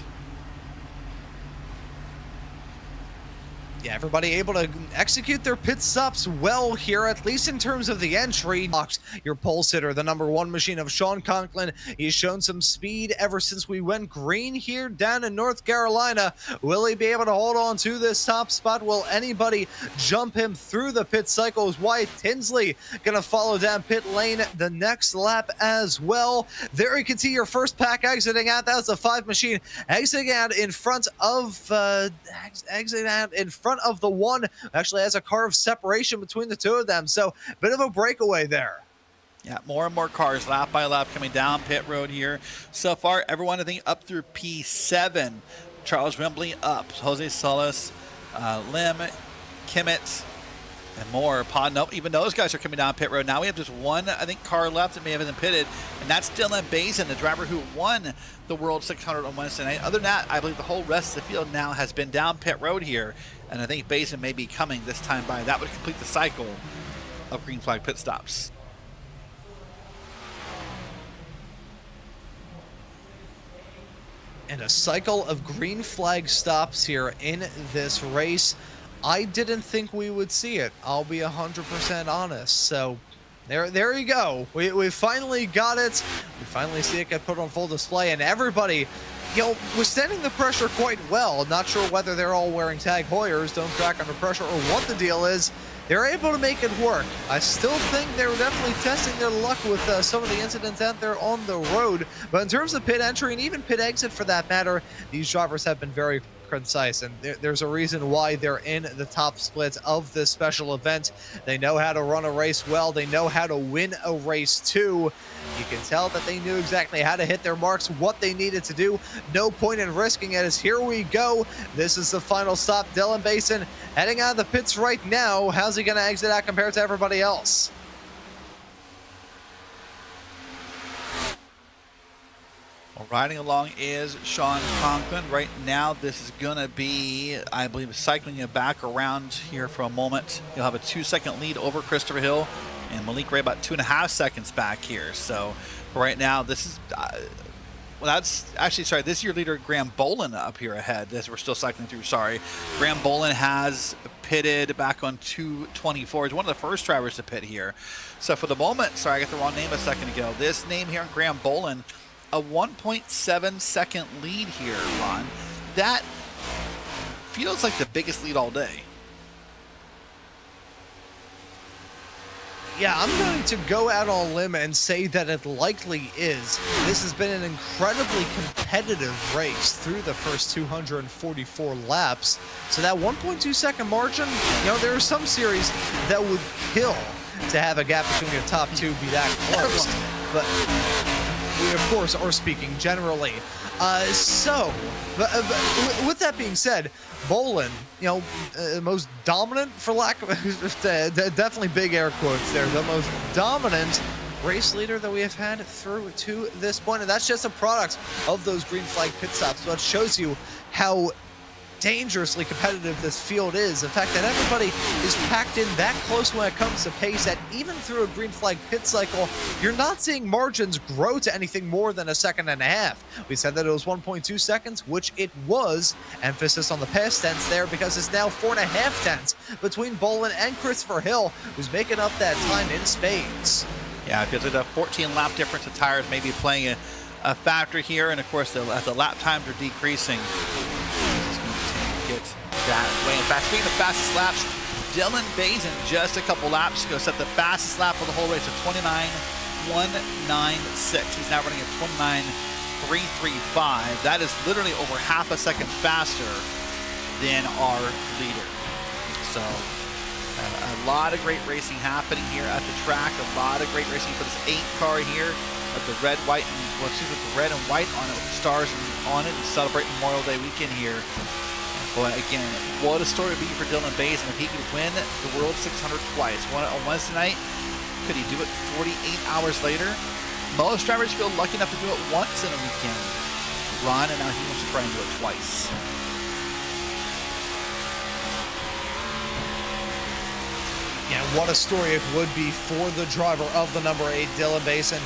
Yeah, everybody able to execute their pit stops well here, at least in terms of the entry. Your pole sitter, the number 1 machine of Sean Conklin. He's shown some speed ever since we went green here down in North Carolina. Will he be able to hold on to this top spot? Will anybody jump him through the pit cycle? Is Wyatt Tinsley going to follow down pit lane the next lap as well? There you can see your first pack exiting out. That was the 5 machine exiting out in front of of the 1. Actually has a car of separation between the 2 of them, so a bit of a breakaway there. Yeah, more and more cars lap by lap coming down pit road here. So far, everyone I think up through P7. Charles Wembley up, Jose Solis, Lim, Kimmett, and more. Nope, even those guys are coming down pit road. Now we have just one, I think, car left that may have been pitted, and that's Dylan Bazin, the driver who won the World 600 on Wednesday night. Other than that, I believe the whole rest of the field now has been down pit road here, and I think Bazin may be coming this time by. That would complete the cycle of green flag pit stops. And a cycle of green flag stops here in this race. I didn't think we would see it. I'll be 100% honest. So there you go. We finally got it. We finally see it get put on full display, and everybody, withstanding the pressure quite well. Not sure whether they're all wearing Tag Heuers, don't crack under pressure, or what the deal is. They're able to make it work. I still think they're definitely testing their luck with some of the incidents out there on the road. But in terms of pit entry and even pit exit for that matter, these drivers have been very concise, and there's a reason why they're in the top splits of this special event. They know how to run a race well. They know how to win a race too. You can tell that they knew exactly how to hit their marks, what they needed to do. No point in risking it, as here we go. This is the final stop. Dylan Basin heading out of the pits right now. How's he going to exit out compared to everybody else? Well, riding along is Sean Conklin. Right now, this is going to be, I believe, cycling it back around here for a moment. He'll have a 2-second lead over Christopher Hill, and Malik Ray about 2.5 seconds back here. So right now, this is, well, that's actually, sorry, this is your leader, Graham Bolin, up here ahead as we're still cycling through. Sorry. Graham Bolin has pitted back on 224. He's one of the first drivers to pit here. So for the moment, sorry, I got the wrong name a second ago. This name here, Graham Bolin, a 1.7 second lead here, Ron. That feels like the biggest lead all day. Yeah, I'm going to go out on a limb and say that it likely is. This has been an incredibly competitive race through the first 244 laps. So that 1.2 second margin, you know, there are some series that would kill to have a gap between your top two be that close. But we, of course, are speaking generally. With that being said, Bolin, you know, most dominant, for lack of definitely big air quotes there, the most dominant race leader that we have had through to this point, and that's just a product of those green flag pit stops. So it shows you how dangerously competitive this field is. The fact that everybody is packed in that close when it comes to pace, that even through a green flag pit cycle, you're not seeing margins grow to anything more than 1.5 seconds. We said that it was 1.2 seconds, which it was. Emphasis on the past tense there, because it's now 4.5 tenths between Bolin and Christopher Hill, who's making up that time in spades. Yeah, because the 14 lap difference of tires may be playing a factor here, and of course, as the lap times are decreasing, that way. In fact, speaking of fastest laps, Dylan Basin just a couple laps ago set the fastest lap of the whole race of 29.196. He's now running at 29.335. That is literally over half a second faster than our leader. So a lot of great racing happening here at the track. A lot of great racing for this 8 car here with the red, white, and well, excuse me, the red and white on it with the stars on it, and celebrate Memorial Day weekend here. Boy, again, what a story it would be for Dylan Basin if he could win the World 600 twice. One on Wednesday night, could he do it 48 hours later? Most drivers feel lucky enough to do it once in a weekend. Ron, and now he wants to try and do it twice. Yeah, what a story it would be for the driver of the number 8, Dylan Basin.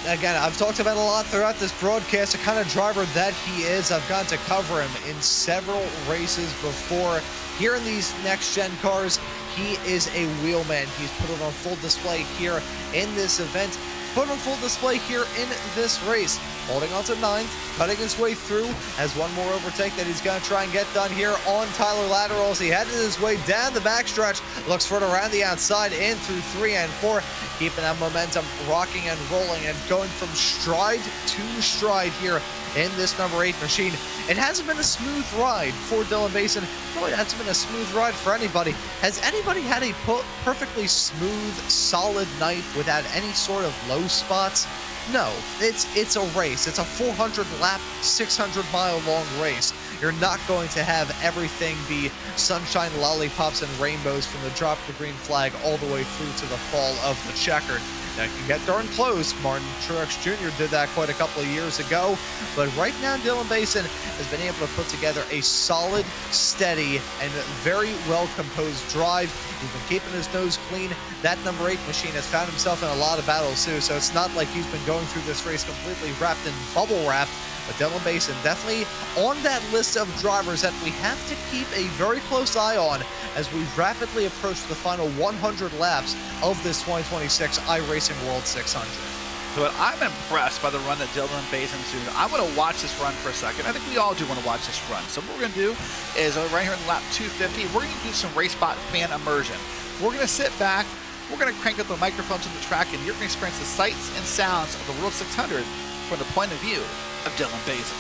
Again, I've talked about a lot throughout this broadcast, the kind of driver that he is. I've gotten to cover him in several races before. Here in these next-gen cars, he is a wheelman. He's put it on full display here in this event. Put on full display here in this race. Holding on to 9th, cutting his way through, has one more overtake that he's going to try and get done here on Tyler Lateral as he headed his way down the backstretch. Looks for it around the outside in through 3 and 4. Keeping that momentum rocking and rolling and going from stride to stride here in this number 8 machine. It hasn't been a smooth ride for Dylan Basin. Really hasn't been a smooth ride for anybody. Has anybody had a perfectly smooth, solid night without any sort of low spots? No, it's a race. It's a 400-lap, 600-mile long race. You're not going to have everything be sunshine, lollipops, and rainbows from the drop of the green flag all the way through to the fall of the checkered. That can get darn close. Martin Truex Jr. did that quite a couple of years ago. But right now, Dylan Basin has been able to put together a solid, steady, and very well-composed drive. He's been keeping his nose clean. That number 8 machine has found himself in a lot of battles, too. So it's not like he's been going through this race completely wrapped in bubble wrap. But Dylan Basin definitely on that list of drivers that we have to keep a very close eye on as we rapidly approach the final 100 laps of this 2026 iRacing World 600. So I'm impressed by the run that Dylan Basin's doing. I want to watch this run for a second. I think we all do want to watch this run. So what we're going to do is right here in lap 250, we're going to do some RaceBot fan immersion. We're going to sit back, we're going to crank up the microphones on the track, and you're going to experience the sights and sounds of the World 600 from the point of view of Dylan Basin.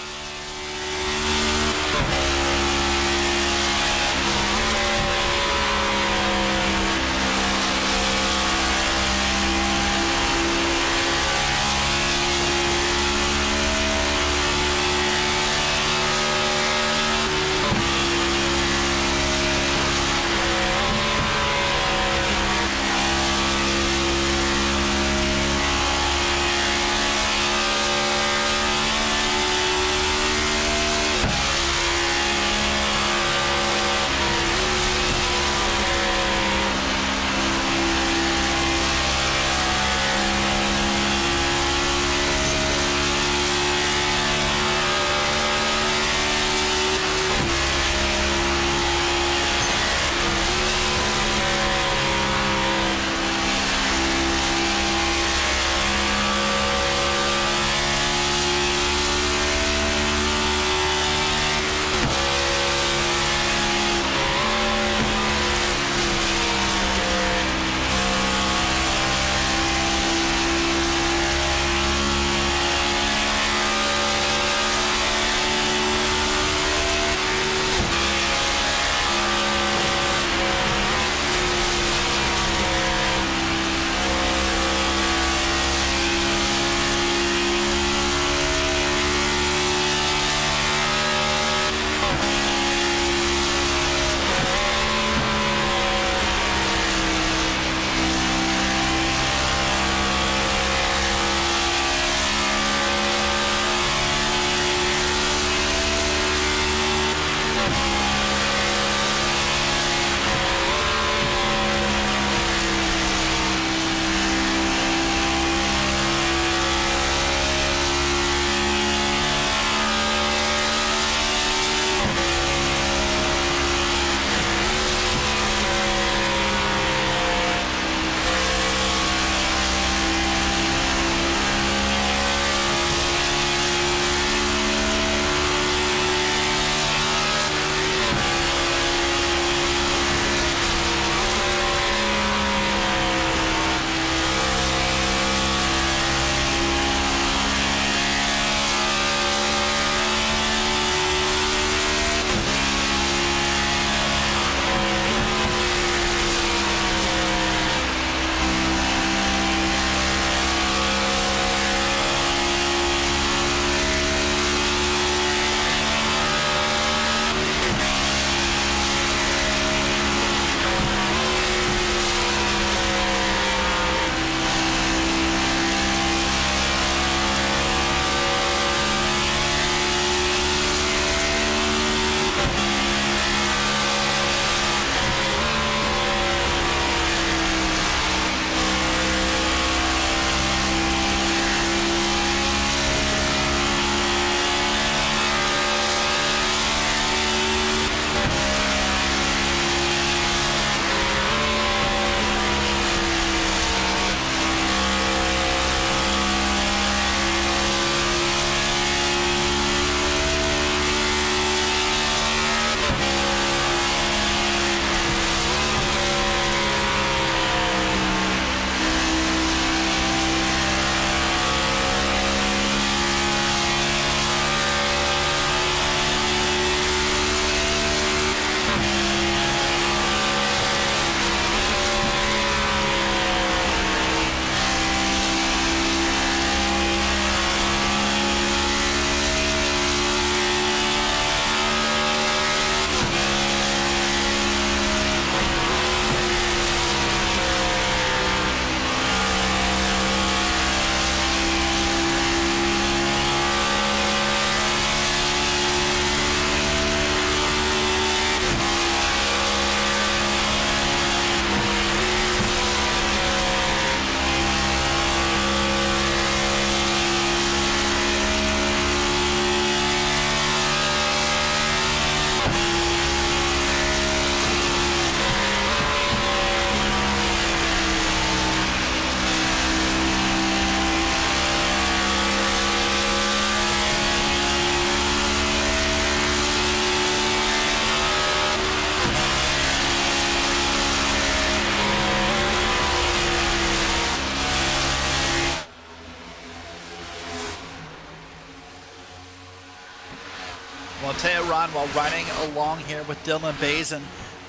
Well, I'll tell you, Ron, while riding along here with Dylan Bazin,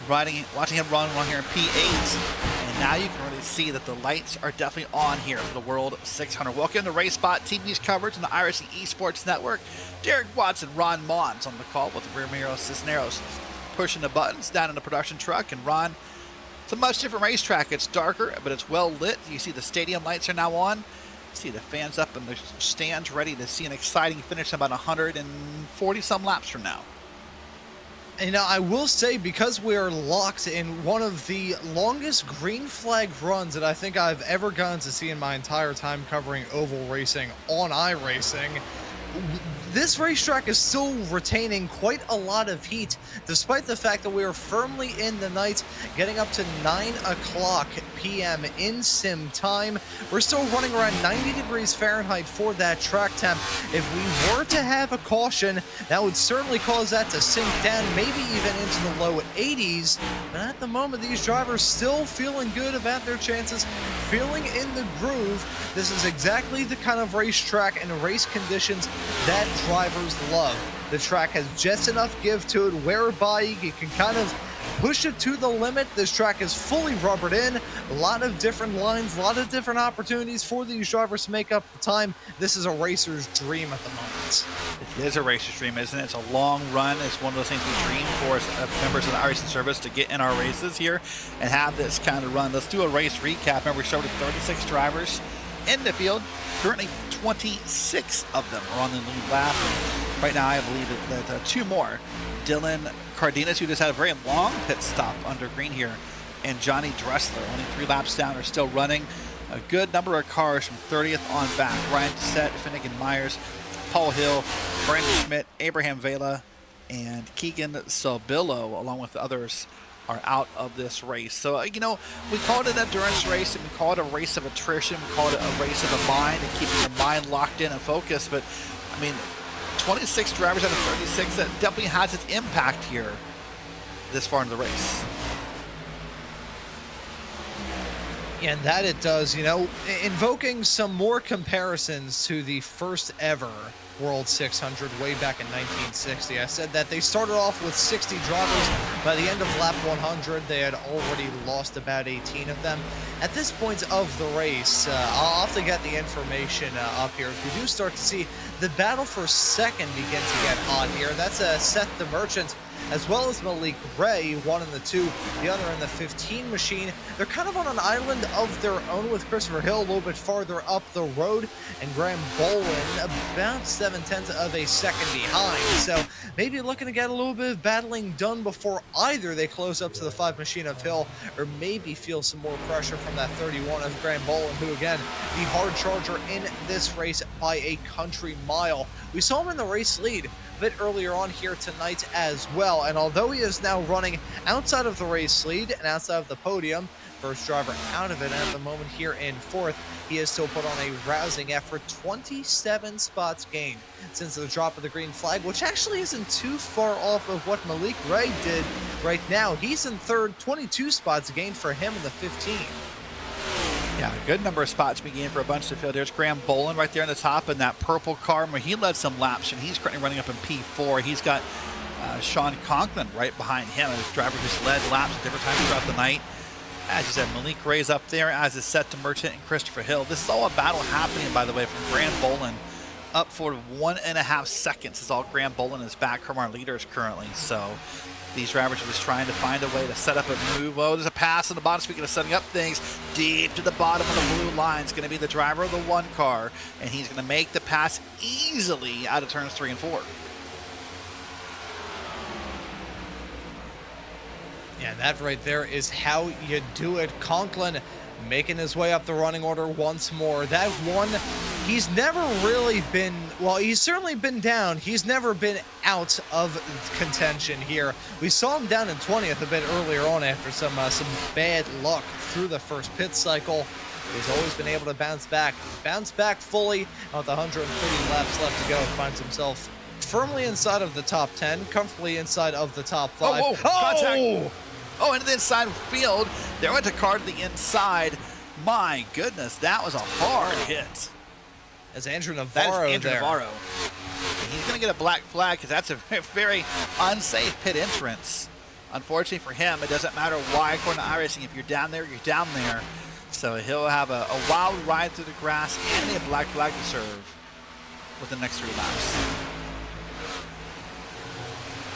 watching him run along here in P8, and now you can really see that the lights are definitely on here for the World 600. Welcome to Race Spot TV's coverage on the iRacing Esports Network. Derek Watson, Ron Mons on the call with Ramiro Cisneros pushing the buttons down in the production truck. And Ron, it's a much different racetrack. It's darker, but it's well lit. You see the stadium lights are now on. See the fans up in the stands ready to see an exciting finish about 140 some laps from now. And I will say, because we're locked in one of the longest green flag runs that I think I've ever gotten to see in my entire time covering oval racing on iRacing, this racetrack is still retaining quite a lot of heat, despite the fact that we are firmly in the night, getting up to 9 o'clock p.m. in sim time. We're still running around 90 degrees Fahrenheit for that track temp. If we were to have a caution, that would certainly cause that to sink down, maybe even into the low 80s. But at the moment, these drivers still feeling good about their chances, feeling in the groove. This is exactly the kind of racetrack and race conditions that drivers love. The track has just enough give to it whereby you can kind of push it to the limit. This track is fully rubbered in. A lot of different lines, a lot of different opportunities for these drivers to make up the time. This is a racer's dream at the moment. It is a racer's dream, isn't it? It's a long run. It's one of those things we dream for as members of the iRacing service, to get in our races here and have this kind of run. Let's do a race recap. Remember, we started 36 drivers in the field. Currently 26 of them are on the lead lap. And right now I believe that two more, Dylan Cardenas, who just had a very long pit stop under green here, and Johnny Dressler, only 3 laps down, are still running. A good number of cars from 30th on back. Ryan Dissett, Finnegan Myers, Paul Hill, Brandon Schmidt, Abraham Vela, and Keegan Sobillo, along with others, are out of this race. So, we call it an endurance race, and we call it a race of attrition. We call it a race of the mind and keeping your mind locked in and focused. But, 26 drivers out of 36, that definitely has its impact here this far into the race. And that it does, invoking some more comparisons to the first ever World 600 way back in 1960. I said that they started off with 60 drivers. By the end of lap 100, they had already lost about 18 of them. At this point of the race, I'll have to get the information up here. We do start to see the battle for second begin to get hot here. That's Seth the Merchant, as well as Malik Ray, one in the 2, the other in the 15 machine. They're kind of on an island of their own, with Christopher Hill a little bit farther up the road, and Graham Bolin about 7/10 of a second behind. So maybe looking to get a little bit of battling done before either they close up to the 5 machine of Hill, or maybe feel some more pressure from that 31 of Graham Bolin, who again, the hard charger in this race by a country mile. We saw him in the race lead a bit earlier on here tonight as well, and although he is now running outside of the race lead and outside of the podium, first driver out of it at the moment here in 4th, he has still put on a rousing effort. 27 spots gained since the drop of the green flag, which actually isn't too far off of what Malik Ray did right now. He's in 3rd, 22 spots gained for him in the 15. Yeah, a good number of spots began for a bunch of the field. There's Graham Bolin right there in the top in that purple car, where he led some laps, and he's currently running up in P4. He's got Sean Conklin right behind him, a driver who's led laps at different times throughout the night. As you said, Malik Ray's up there, as is Seth Merchant and Christopher Hill. This is all a battle happening, by the way, from Graham Bolin up for 1.5 seconds as all Graham Bolin is back from our leaders currently. So these drivers are just trying to find a way to set up a move. Oh, there's a pass on the bottom. Speaking of setting up things, deep to the bottom of the blue line is going to be the driver of the 1 car, and he's going to make the pass easily out of turns 3 and 4. Yeah, that right there is how you do it. Conklin making his way up the running order once more. That one, he's never really been, well, he's certainly been down. He's never been out of contention here. We saw him down in 20th a bit earlier on after some bad luck through the first pit cycle. He's always been able to bounce back fully. With 130 laps left to go, finds himself firmly inside of the top 10, comfortably inside of the top 5. Oh, contact. Oh, into the inside field. There went a car to the inside. My goodness, that was a hard hit. As Andrew Navarro Andrew there. Navarro. he's going to get a black flag because that's a very unsafe pit entrance. Unfortunately for him, it doesn't matter why, according to iRacing, if you're down there, you're down there. So he'll have a wild ride through the grass and a black flag to serve with the next 3 laps.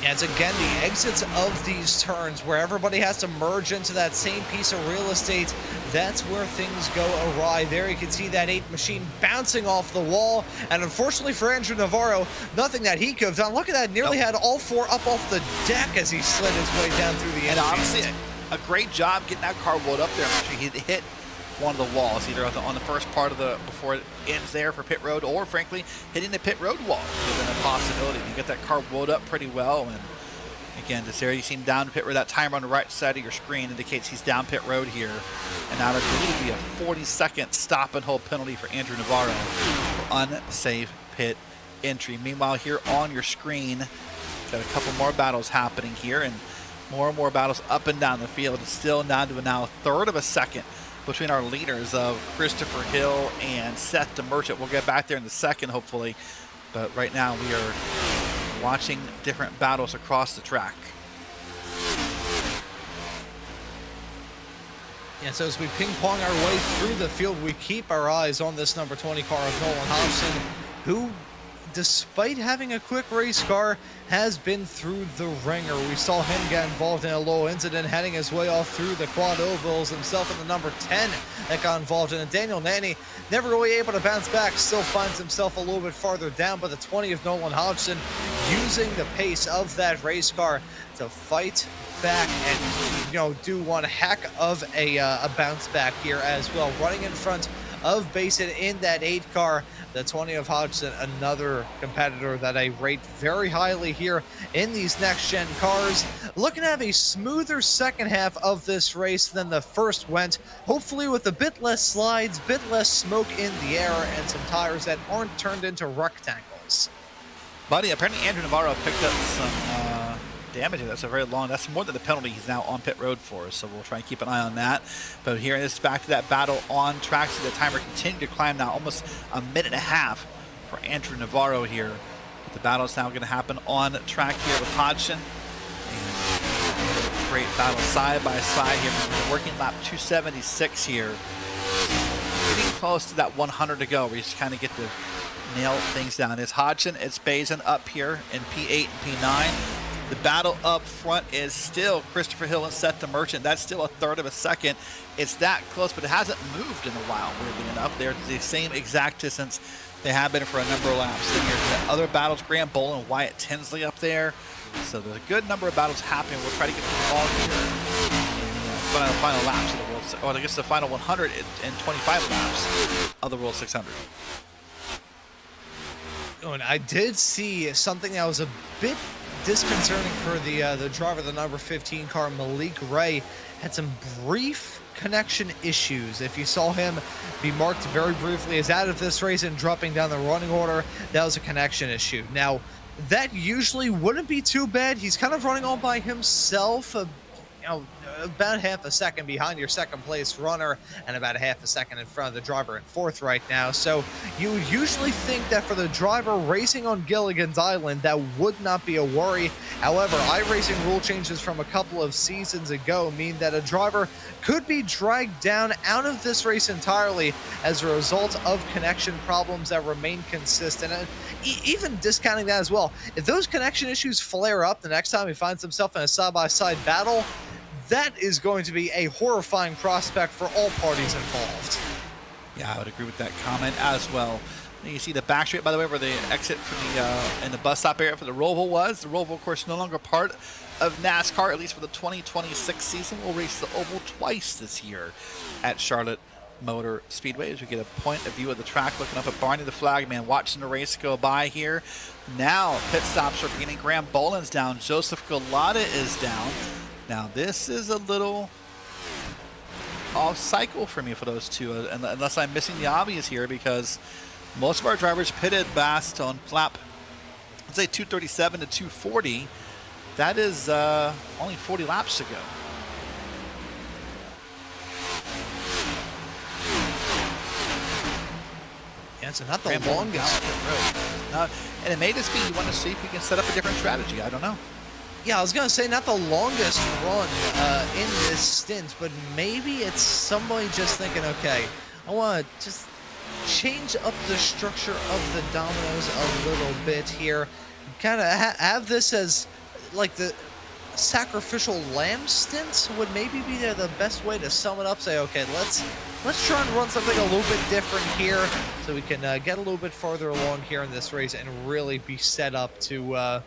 Yeah, it's again the exits of these turns where everybody has to merge into that same piece of real estate. That's where things go awry. There you can see that 8 machine bouncing off the wall. And unfortunately for Andrew Navarro, nothing that he could have done. Look at that, nearly had all 4 up off the deck as he slid his way down through the end. And obviously, a great job getting that car rolled up there. I'm sure he hit one of the walls, either on the first part of before it ends there for pit road, or frankly hitting the pit road wall within a possibility. You get that car rolled up pretty well, and again, this area you see him down to pit road. That timer on the right side of your screen indicates he's down pit road here, and now there's going to be a 40-second stop and hold penalty for Andrew Navarro for unsafe pit entry. Meanwhile, here on your screen, got a couple more battles happening here, and more battles up and down the field. It's still down to now a third of a second between our leaders of Christopher Hill and Seth DeMerchant. We'll get back there in a second, hopefully. But right now we are watching different battles across the track. Yeah, so as we ping-pong our way through the field, we keep our eyes on this number 20 car of Nolan Hobson, who, despite having a quick race car, has been through the ringer. We saw him get involved in a low incident, heading his way off through the quad ovals, himself in the number 10 that got involved in it. Daniel Nanny never really able to bounce back, still finds himself a little bit farther down, but the 20 of Nolan Hodgson using the pace of that race car to fight back and, do one heck of a bounce back here as well, running in front of Basin in that 8 car. The 20 of Hodgson, another competitor that I rate very highly here in these next-gen cars. Looking to have a smoother second half of this race than the first went, hopefully with a bit less slides, bit less smoke in the air, and some tires that aren't turned into rectangles. Buddy, apparently Andrew Navarro picked up some damage. That's that's more than the penalty he's now on pit road for, so we'll try and keep an eye on that. But here it's back to that battle on track. See the timer continue to climb now, almost a minute and a half for Andrew Navarro here. But the battle is now going to happen on track here with Hodgson. And great battle side by side here. We're working lap 276 here. Getting close to that 100 to go. We just kind of get to nail things down. It's Hodgson, it's Bazin up here in P8 and P9. The battle up front is still Christopher Hill and Seth DeMerchant. That's still a third of a second. It's that close, but it hasn't moved in a while, weirdly enough. They're the same exact distance they have been for a number of laps. Then here's other battles, Graham Bolin, Wyatt Tinsley up there. So there's a good number of battles happening. We'll try to get them all here in the final laps of the World, or I guess the final 125 laps of the World 600. Oh, and I did see something that was a bit disconcerting for the driver of the number 15 car, Malik Ray. Had some brief connection issues. If you saw him be marked very briefly as out of this race and dropping down the running order, that was a connection issue. Now, that usually wouldn't be too bad. He's kind of running all by himself, about half a second behind your second place runner and about a half a second in front of the driver in fourth right now. So you would usually think that for the driver racing on Gilligan's Island, that would not be a worry. However, iRacing rule changes from a couple of seasons ago mean that a driver could be dragged down out of this race entirely as a result of connection problems that remain consistent. And even discounting that as well, if those connection issues flare up the next time he finds himself in a side-by-side battle, that is going to be a horrifying prospect for all parties involved. Yeah, I would agree with that comment as well. You see the back straight, by the way, where the exit from the in the bus stop area for the Roval was. The Roval, of course, no longer part of NASCAR, at least for the 2026 season. We'll race the Oval twice this year at Charlotte Motor Speedway as we get a point of view of the track, looking up at Barney the Flag Man, watching the race go by here. Now pit stops are beginning. Graham Boland's down. Joseph Galata is down. Now this is a little off cycle for me for those two, unless I'm missing the obvious here, because most of our drivers pitted last on lap, let's say 237 to 240. That is only 40 laps ago. Yeah, so not the longest. and it may just be you want to see if you can set up a different strategy. I don't know. Yeah, I was gonna say not the longest run in this stint, but maybe it's somebody just thinking, okay, I want to just change up the structure of the dominoes a little bit here. Kind of have this as like the sacrificial lamb stint would maybe be the best way to sum it up. Say, okay, let's try and run something a little bit different here, so we can get a little bit farther along here in this race and really be set up to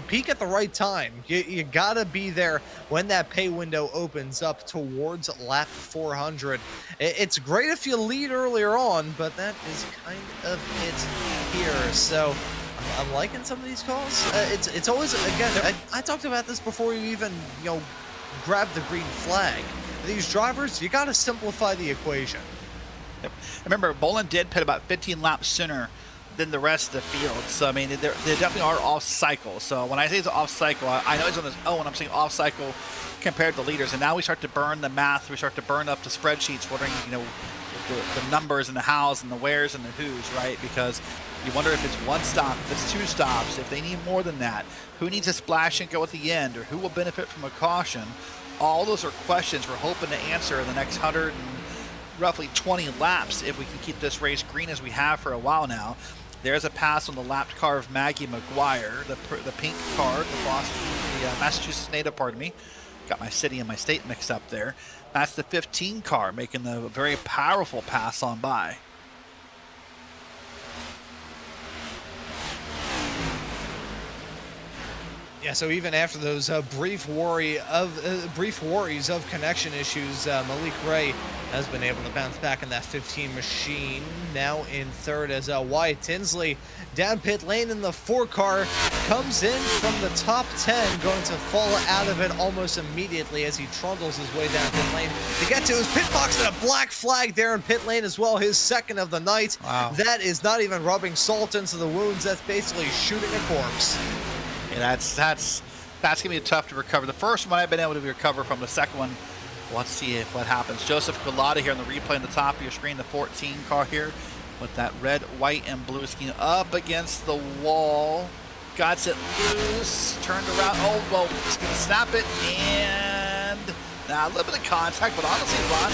peak at the right time. You gotta be there when that pay window opens up towards lap 400. It's great if you lead earlier on, but that is kind of it here. So I'm liking some of these calls. It's always, again, I talked about this before you even grab the green flag. These drivers, you gotta simplify the equation. Yep. Remember, Bolin did pit about 15 laps sooner than the rest of the field. So, I mean, they definitely are off cycle. So when I say it's off cycle, I know he's on his own. I'm saying off cycle compared to leaders. And now we start to burn the math. We start to burn up the spreadsheets, wondering, the numbers and the hows and the wheres and the who's, right? Because you wonder if it's one stop, if it's two stops, if they need more than that. Who needs a splash and go at the end, or who will benefit from a caution? All those are questions we're hoping to answer in the next 100 and roughly 20 laps if we can keep this race green as we have for a while now. There's a pass on the lapped car of Maggie McGuire, the pink car, the Massachusetts native, pardon me. Got my city and my state mixed up there. That's the 15 car making the very powerful pass on by. Yeah, so even after those brief worries of connection issues, Malik Ray has been able to bounce back in that 15 machine. Now in third as Wyatt Tinsley down pit lane in the 4 car comes in from the top 10, going to fall out of it almost immediately as he trundles his way down pit lane to get to his pit box, and a black flag there in pit lane as well, his second of the night. Wow. That is not even rubbing salt into the wounds, that's basically shooting a corpse. Yeah, that's gonna be tough to recover. The first one I've been able to recover from. The second one, let's see what happens. Joseph Galata here on the replay on the top of your screen, the 14 car here with that red, white, and blue scheme up against the wall. Got it loose, turned around. Oh, well, it's gonna snap it, and now a little bit of contact, but honestly, Ron,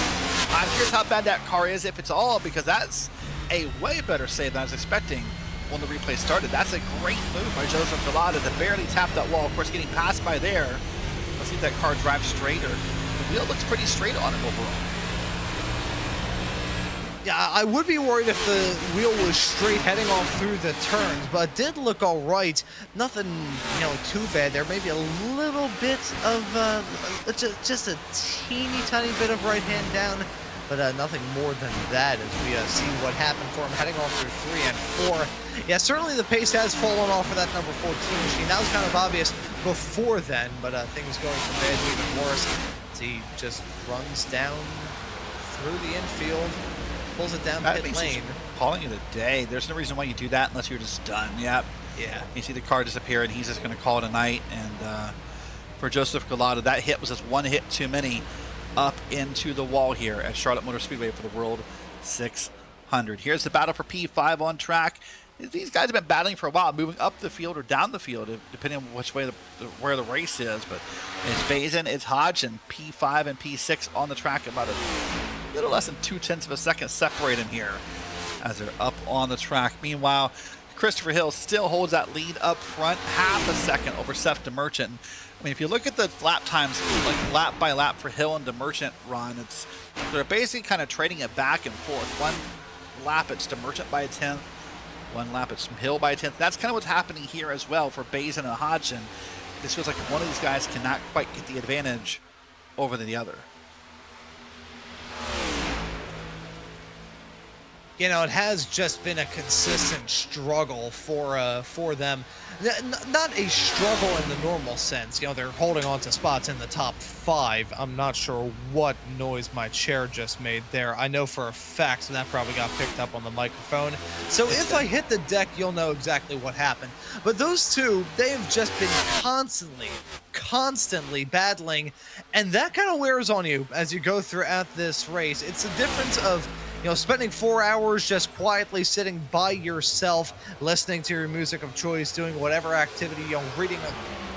I'm curious how bad that car is if it's all, because that's a way better save than I was expecting when the replay started. That's a great move by Joseph Galata to barely tap that wall. Of course, getting passed by there. Let's see if that car drives straighter. The wheel looks pretty straight on it overall. Yeah, I would be worried if the wheel was straight heading off through the turns, but it did look all right. Nothing, too bad there. Maybe a little bit of, just a teeny tiny bit of right hand down, but nothing more than that as we see what happened for him heading off through 3 and 4. Yeah, certainly the pace has fallen off for that number 14 machine. That was kind of obvious before then, but things going from bad to even worse as he just runs down through the infield, pulls it down pit lane. Calling it a day. There's no reason why you do that unless you're just done. Yep. Yeah. You see the car disappear, and he's just going to call it a night. And for Joseph Galata, that hit was just one hit too many up into the wall here at Charlotte Motor Speedway for the World 600. Here's the battle for P5 on track. These guys have been battling for a while, moving up the field or down the field, depending on which way where the race is. But it's Bazin, it's Hodgson, P5 and P6 on the track, about a little less than 0.2 of a second separating here as they're up on the track. Meanwhile, Christopher Hill still holds that lead up front, half a second over Seth DeMerchant. I mean, if you look at the lap times, like lap by lap for Hill and DeMerchant, Ron, they're basically kind of trading it back and forth. One lap it's DeMerchant by a 10th, one lap it's Hill by a 10th. That's kind of what's happening here as well for Bazin and Hodgson. This feels like one of these guys cannot quite get the advantage over the other. It has just been a consistent struggle for them. Not a struggle in the normal sense. They're holding on to spots in the top 5. I'm not sure what noise my chair just made there. I know for a fact that probably got picked up on the microphone. So if I hit the deck, you'll know exactly what happened. But those two, they have just been constantly battling, and that kind of wears on you as you go throughout this race. It's a difference of spending 4 hours just quietly sitting by yourself, listening to your music of choice, doing whatever activity, reading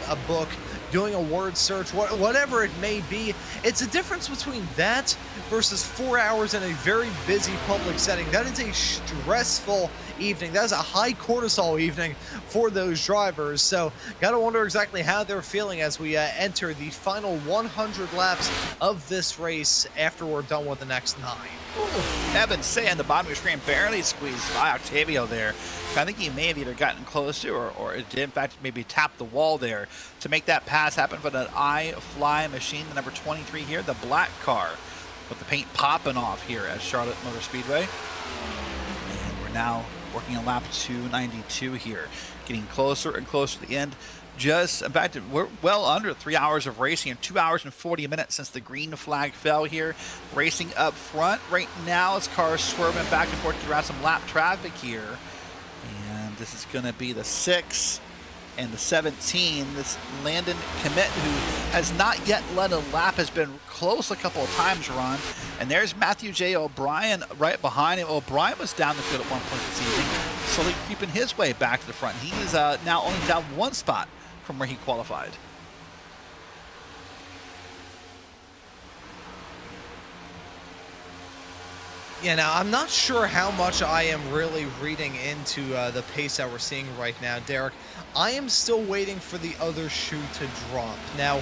a book, doing a word search, whatever it may be. It's a difference between that versus 4 hours in a very busy public setting. That is a stressful evening. That is a high cortisol evening for those drivers. So gotta wonder exactly how they're feeling as we enter the final 100 laps of this race after we're done with the next 9. Ooh, Evan Sand, the bottom of your screen, barely squeezed by Octavio there. I think he may have either gotten close to or it did, in fact, maybe tap the wall there to make that pass happen for the iFly machine, the number 23 here, the black car with the paint popping off here at Charlotte Motor Speedway. And we're now working on lap 292 here, getting closer and closer to the end. In fact, we're well under 3 hours of racing and 2 hours and 40 minutes since the green flag fell here. Racing up front right now as cars swerving back and forth throughout some lap traffic here. And this is going to be the 6 and the 17. This Landon Commit, who has not yet led a lap, has been close a couple of times, Ron. And there's Matthew J. O'Brien right behind him. O'Brien was down the field at one point this evening, slowly creeping his way back to the front. He is now only down one spot from where he qualified. Yeah, now I'm not sure how much I am really reading into the pace that we're seeing right now, Derek. I am still waiting for the other shoe to drop. Now,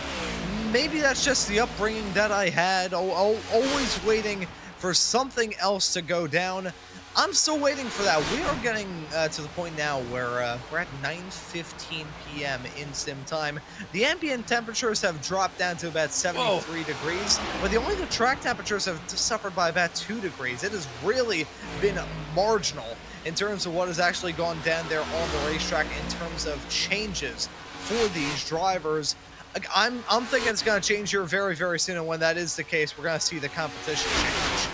maybe that's just the upbringing that I had, always waiting for something else to go down. I'm still waiting for that. We are getting to the point now where we're at 9:15 p.m. in sim time. The ambient temperatures have dropped down to about 73 degrees, but the track temperatures have suffered by about 2 degrees. It has really been marginal in terms of what has actually gone down there on the racetrack in terms of changes for these drivers. I'm thinking it's going to change here very, very soon, and when that is the case, we're going to see the competition change.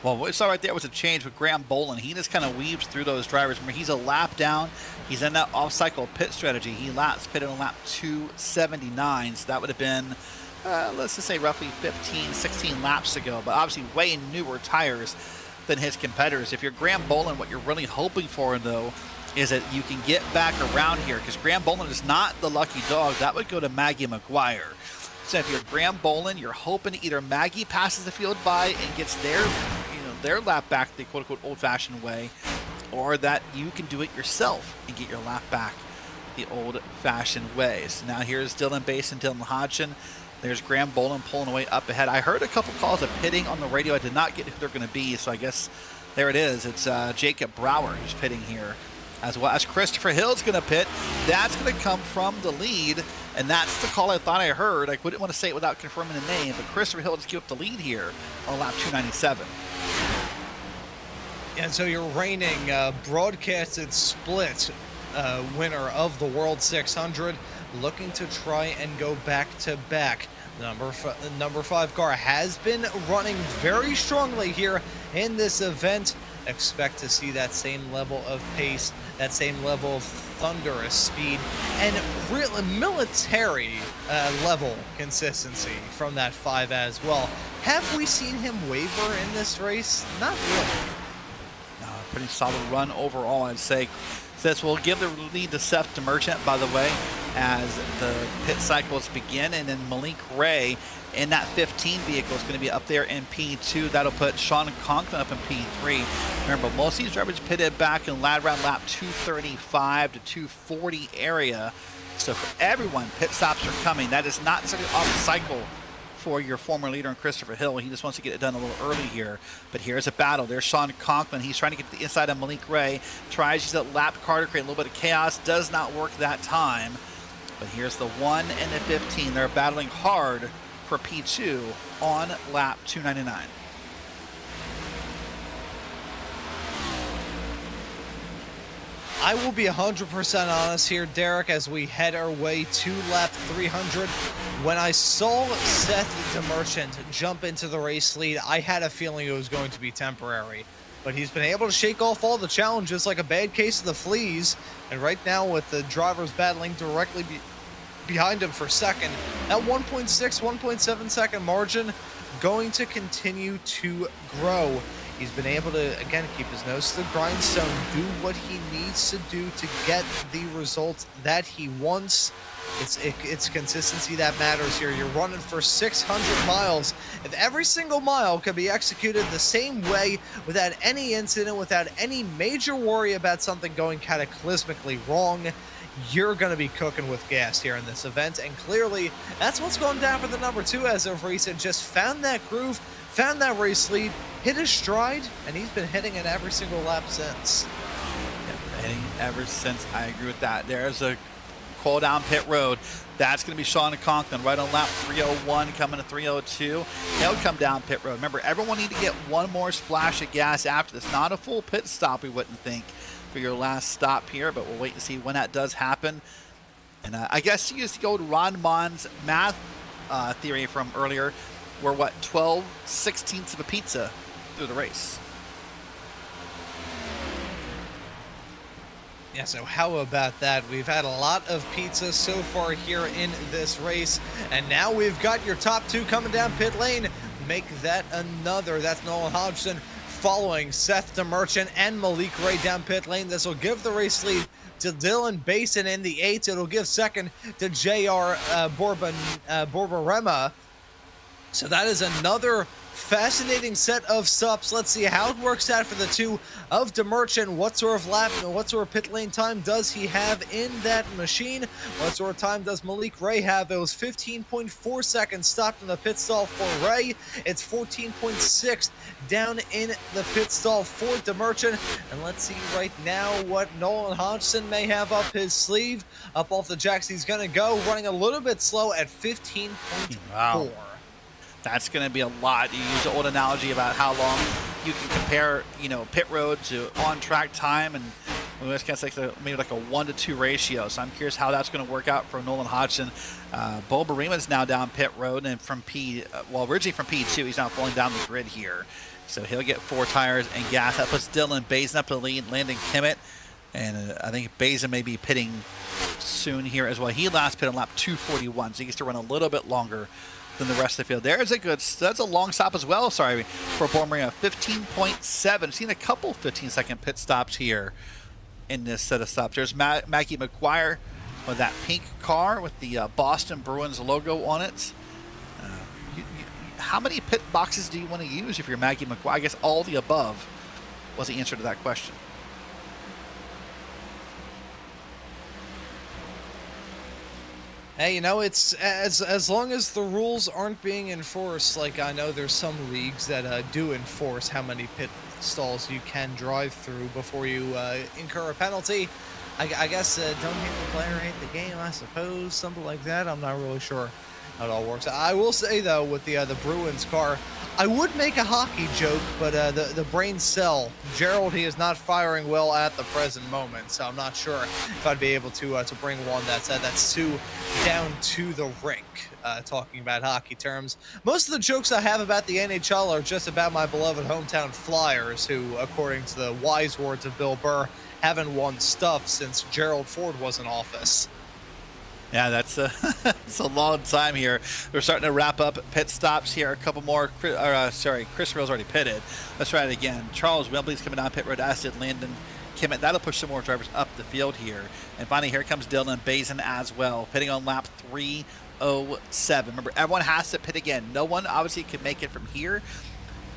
Well, what we saw right there was a change with Graham Boland. He just kind of weaves through those drivers. Remember, he's a lap down. He's in that off-cycle pit strategy. He pitted on lap 279, so that would have been, let's just say, roughly 15, 16 laps ago, but obviously way newer tires than his competitors. If you're Graham Boland, what you're really hoping for, though, is that you can get back around here, because Graham Boland is not the lucky dog. That would go to Maggie McGuire. So if you're Graham Boland, you're hoping either Maggie passes the field by and gets their lap back the quote-unquote old-fashioned way, or that you can do it yourself and get your lap back the old-fashioned way. So now here's Dylan Bass and Dylan Hodgson. There's Graham Boland pulling away up ahead. I heard a couple calls of pitting on the radio. I did not get who they're going to be, so I guess there it is. It's Jacob Brower who's pitting here, as well as Christopher Hill's going to pit. That's going to come from the lead, and that's the call I thought I heard. I wouldn't want to say it without confirming the name, but Christopher Hill just give up the lead here on lap 297. And so your reigning broadcasted split winner of the World 600, looking to try and go back-to-back. Number 5 car has been running very strongly here in this event. Expect to see that same level of pace, that same level of thunderous speed, and real military level consistency from that 5 as well. Have we seen him waver in this race? Not really. Pretty solid run overall, I'd say. This will give the lead to Seth DeMerchant, by the way, as the pit cycles begin. And then Malik Ray in that 15 vehicle is going to be up there in P2. That'll put Sean Conklin up in P3. Remember, most of these drivers pitted back in around lap 235 to 240 area. So for everyone, pit stops are coming. That is not necessarily off cycle for your former leader in Christopher Hill. He just wants to get it done a little early here. But here's a battle. There's Sean Conklin. He's trying to get to the inside of Malik Ray. Tries to use that lap car to create a little bit of chaos. Does not work that time. But here's the 1 and the 15. They're battling hard for P2 on lap 299. I will be 100% honest here, Derek, as we head our way to lap 300. When I saw Seth DeMerchant jump into the race lead, I had a feeling it was going to be temporary. But he's been able to shake off all the challenges like a bad case of the fleas. And right now, with the drivers battling directly behind him for second, that 1.6, 1.7 second margin going to continue to grow He's been able to, again, keep his nose to the grindstone, do what he needs to do to get the results that he wants. It's consistency that matters here. You're running for 600 miles. If every single mile could be executed the same way without any incident, without any major worry about something going cataclysmically wrong, you're going to be cooking with gas here in this event. And clearly, that's what's going down for the number 2 as of recent. Just found that groove, found that race lead, hit his stride, and he's been hitting it every single lap since. Yeah, hitting ever since. I agree with that. There's a call down pit road. That's going to be Sean Conklin right on lap 301, coming to 302. He'll come down pit road. Remember, everyone need to get one more splash of gas after this. Not a full pit stop, we wouldn't think, for your last stop here, but we'll wait to see when that does happen. And I guess you use the old Ron Mon's math theory from earlier. We're, what, 12/16ths of a pizza through the race. Yeah, so how about that? We've had a lot of pizza so far here in this race, and now we've got your top 2 coming down pit lane. Make that another. That's Nolan Hodgson following Seth DeMerchant and Malik Ray down pit lane. This will give the race lead to Dylan Basin in the 8th. It'll give second to JR Borbarema. So that is another fascinating set of stops. Let's see how it works out for the 2 of DeMerchant. What sort of lap and what sort of pit lane time does he have in that machine? What sort of time does Malik Ray have? It was 15.4 seconds stopped in the pit stall for Ray. It's 14.6 down in the pit stall for DeMerchant. And let's see right now what Nolan Hodgson may have up his sleeve. Up off the jacks, he's going to go running a little bit slow at 15.4. Wow. That's going to be a lot. You use the old analogy about how long you can compare, pit road to on-track time, and in this case, maybe like a 1-to-2 ratio. So I'm curious how that's going to work out for Nolan Hodgson. Bo Barema's now down pit road, and from originally from P2, he's now falling down the grid here. So he'll get 4 tires and gas. That puts Dylan Basin up to the lead, Landon Kimmett, and I think Basin may be pitting soon here as well. He last pit on lap 241, so he gets to run a little bit longer than the rest of the field. That's a long stop as well, for Bormarina. 15.7. Seen a couple 15-second pit stops here in this set of stops. There's Maggie McGuire with that pink car with the Boston Bruins logo on it. How many pit boxes do you want to use if you're Maggie McGuire? I guess all the above was the answer to that question. Hey, it's as long as the rules aren't being enforced. Like, I know there's some leagues that do enforce how many pit stalls you can drive through before you incur a penalty. I guess don't hit the player, hit the game, I suppose, something like that. I'm not really sure how it all works. I will say, though, with the Bruins car, I would make a hockey joke, but the brain cell, Gerald, he is not firing well at the present moment, so I'm not sure if I'd be able to bring one that's too down to the rink, talking about hockey terms. Most of the jokes I have about the NHL are just about my beloved hometown Flyers, who, according to the wise words of Bill Burr, haven't won stuff since Gerald Ford was in office. Yeah, that's it's a long time here. We're starting to wrap up pit stops here. A couple more. Chris Rill's already pitted. Let's try it again. Charles Wembley's coming down pit road, as did Landon Kimmett. That'll push some more drivers up the field here. And finally, here comes Dylan Basin as well, pitting on lap 307. Remember, everyone has to pit again. No one obviously can make it from here.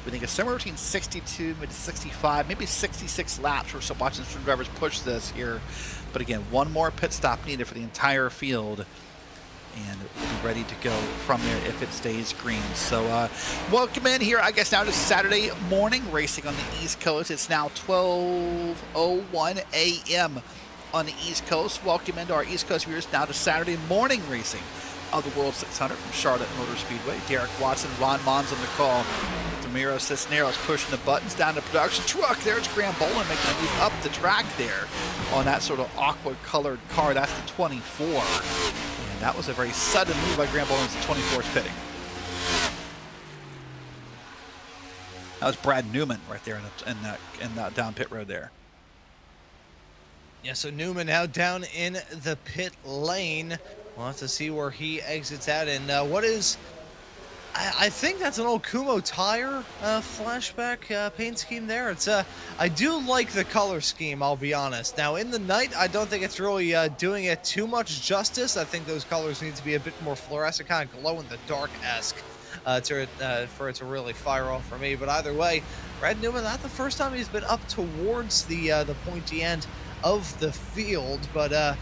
We think it's somewhere between 62, maybe 65, maybe 66 laps. We're still watching some drivers push this here. But again, one more pit stop needed for the entire field, and we'll be ready to go from there if it stays green. So welcome in here, I guess, now to Saturday morning racing on the East Coast. It's now 12:01 a.m. on the East Coast. Welcome into our East Coast viewers now to Saturday morning racing of the World 600 from Charlotte Motor Speedway. Derek Watson, Ron Mons on the call. Ramiro Cisneros pushing the buttons down the production truck. There's Graham Boland making a move up the track there on that sort of aqua colored car. That's the 24. And that was a very sudden move by Graham Boland. The 24's pitting. That was Brad Newman right there in that down pit road there. Yeah, so Newman now down in the pit lane. We'll have to see where he exits out. And what is... I think that's an old Kumo tire flashback paint scheme there. It's I do like the color scheme, I'll be honest. Now in the night, I don't think it's really doing it too much justice. I think those colors need to be a bit more fluorescent, kind of glow in the dark-esque for it to really fire off for me. But either way, Brad Newman, not the first time he's been up towards the pointy end of the field, but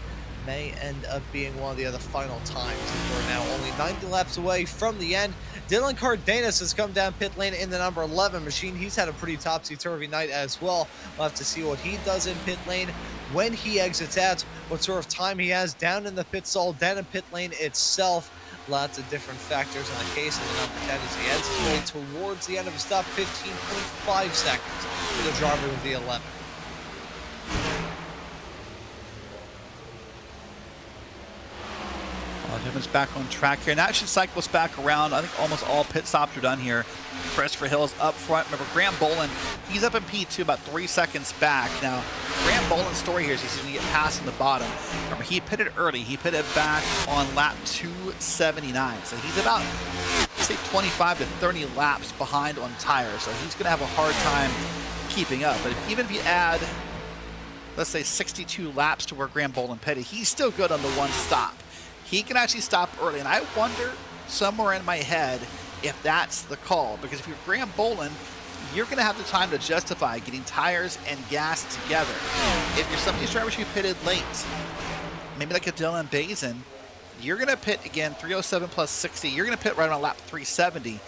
may end up being one of the other final times. We're now only 90 laps away from the end. Dylan Cardenas has come down pit lane in the number 11 machine. He's had a pretty topsy-turvy night as well. We'll have to see what he does in pit lane when he exits out, what sort of time he has down in the pit stall, down in pit lane itself. Lots of different factors in the case of the number 10 as he ends his way towards the end of his stop. 15.5 seconds for the driver of the 11. Timmons back on track here, and that should cycle us back around. I think almost all pit stops are done here. Christopher Hill's up front. Remember, Graham Boland, he's up in P2 about 3 seconds back. Now, Graham Boland's story here is he's going to get past in the bottom. Remember, he pitted early. He pitted back on lap 279. So he's about, say, 25 to 30 laps behind on tires. So he's going to have a hard time keeping up. But even if you add, let's say, 62 laps to where Graham Boland pitted, he's still good on the one stop. He can actually stop early, and I wonder somewhere in my head if that's the call, because if you're Graham Boland, you're going to have the time to justify getting tires and gas together. If you're some of these drivers who pitted late, maybe like a Dylan Bazin, you're going to pit again 307 plus 60. You're going to pit right around lap 370.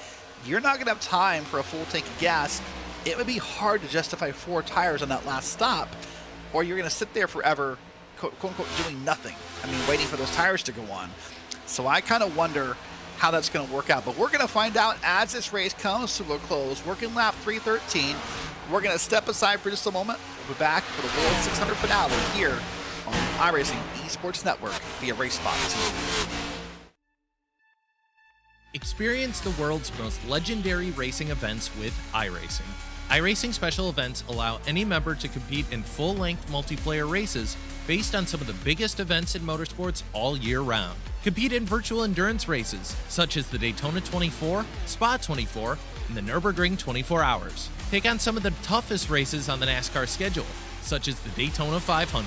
You're not going to have time for a full tank of gas. It would be hard to justify 4 tires on that last stop, or you're going to sit there forever, quote unquote, doing nothing. I mean, waiting for those tires to go on. So I kind of wonder how that's going to work out. But we're going to find out as this race comes to a close. Working lap 313. We're going to step aside for just a moment. We'll be back for the World 600 finale here on iRacing Esports Network via RaceSpot. Experience the world's most legendary racing events with iRacing. iRacing special events allow any member to compete in full-length multiplayer races based on some of the biggest events in motorsports all year round. Compete in virtual endurance races, such as the Daytona 24, Spa 24, and the Nürburgring 24 Hours. Take on some of the toughest races on the NASCAR schedule, such as the Daytona 500.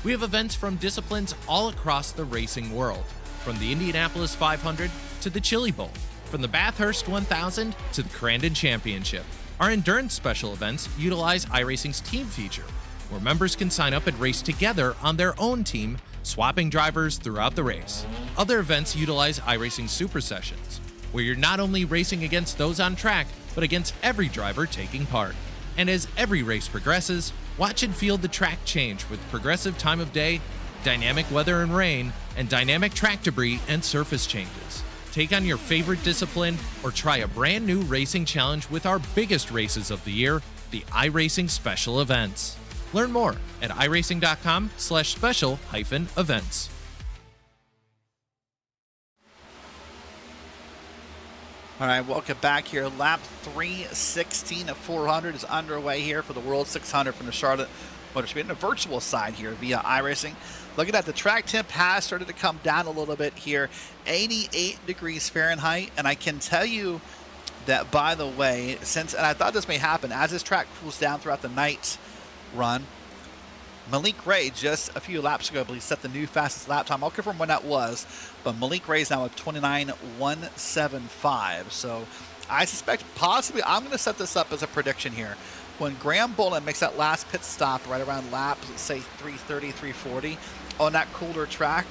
We have events from disciplines all across the racing world, from the Indianapolis 500 to the Chili Bowl, from the Bathurst 1000 to the Crandon Championship. Our endurance special events utilize iRacing's team feature, where members can sign up and race together on their own team, swapping drivers throughout the race. Other events utilize iRacing Super Sessions, where you're not only racing against those on track, but against every driver taking part. And as every race progresses, watch and feel the track change with progressive time of day, dynamic weather and rain, and dynamic track debris and surface changes. Take on your favorite discipline or try a brand new racing challenge with our biggest races of the year, the iRacing Special Events. Learn more at iracing.com/special-events. All right, welcome back here. Lap 316 of 400 is underway here for the World 600 from the Charlotte Motor Speedway. On the virtual side here via iRacing. Looking at the track temp has started to come down a little bit here. 88 degrees Fahrenheit. And I can tell you that, by the way, and I thought this may happen, as this track cools down throughout the night run, Malik Ray just a few laps ago, I believe, set the new fastest lap time. I'll confirm when that was, but Malik Ray is now at 29.175. So I suspect possibly I'm going to set this up as a prediction here. When Graham Boland makes that last pit stop right around lap, let's say 330, 340 on that cooler track,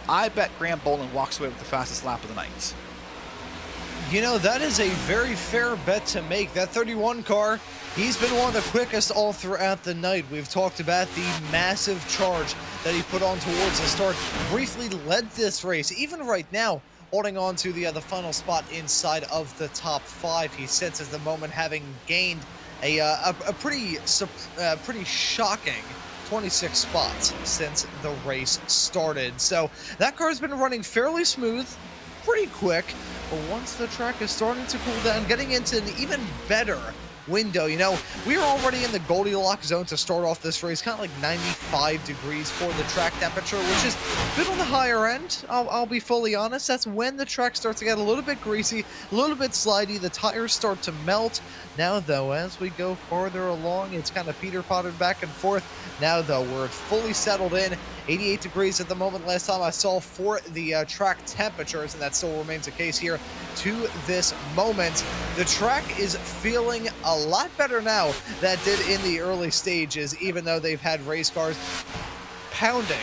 I bet Graham Boland walks away with the fastest lap of the night. You know, that is a very fair bet to make. That 31 car, he's been one of the quickest all throughout the night. We've talked about the massive charge that he put on towards the start. Briefly led this race, even right now, holding on to the final spot inside of the top 5. He sits at the moment having gained a pretty shocking 26 spots since the race started. So that car's been running fairly smooth, pretty quick. But once the track is starting to cool down, getting into an even better window. You know, we were already in the Goldilocks zone to start off this race, kind of like 95 degrees for the track temperature, which is a bit on the higher end. I'll be fully honest. That's when the track starts to get a little bit greasy, a little bit slidey. The tires start to melt. Now, though, as we go farther along, it's kind of peter-pottered back and forth. Now, though, we're fully settled in. 88 degrees at the moment last time I saw for the track temperatures, and that still remains the case here to this moment. The track is feeling a lot better now than it did in the early stages, even though they've had race cars pounding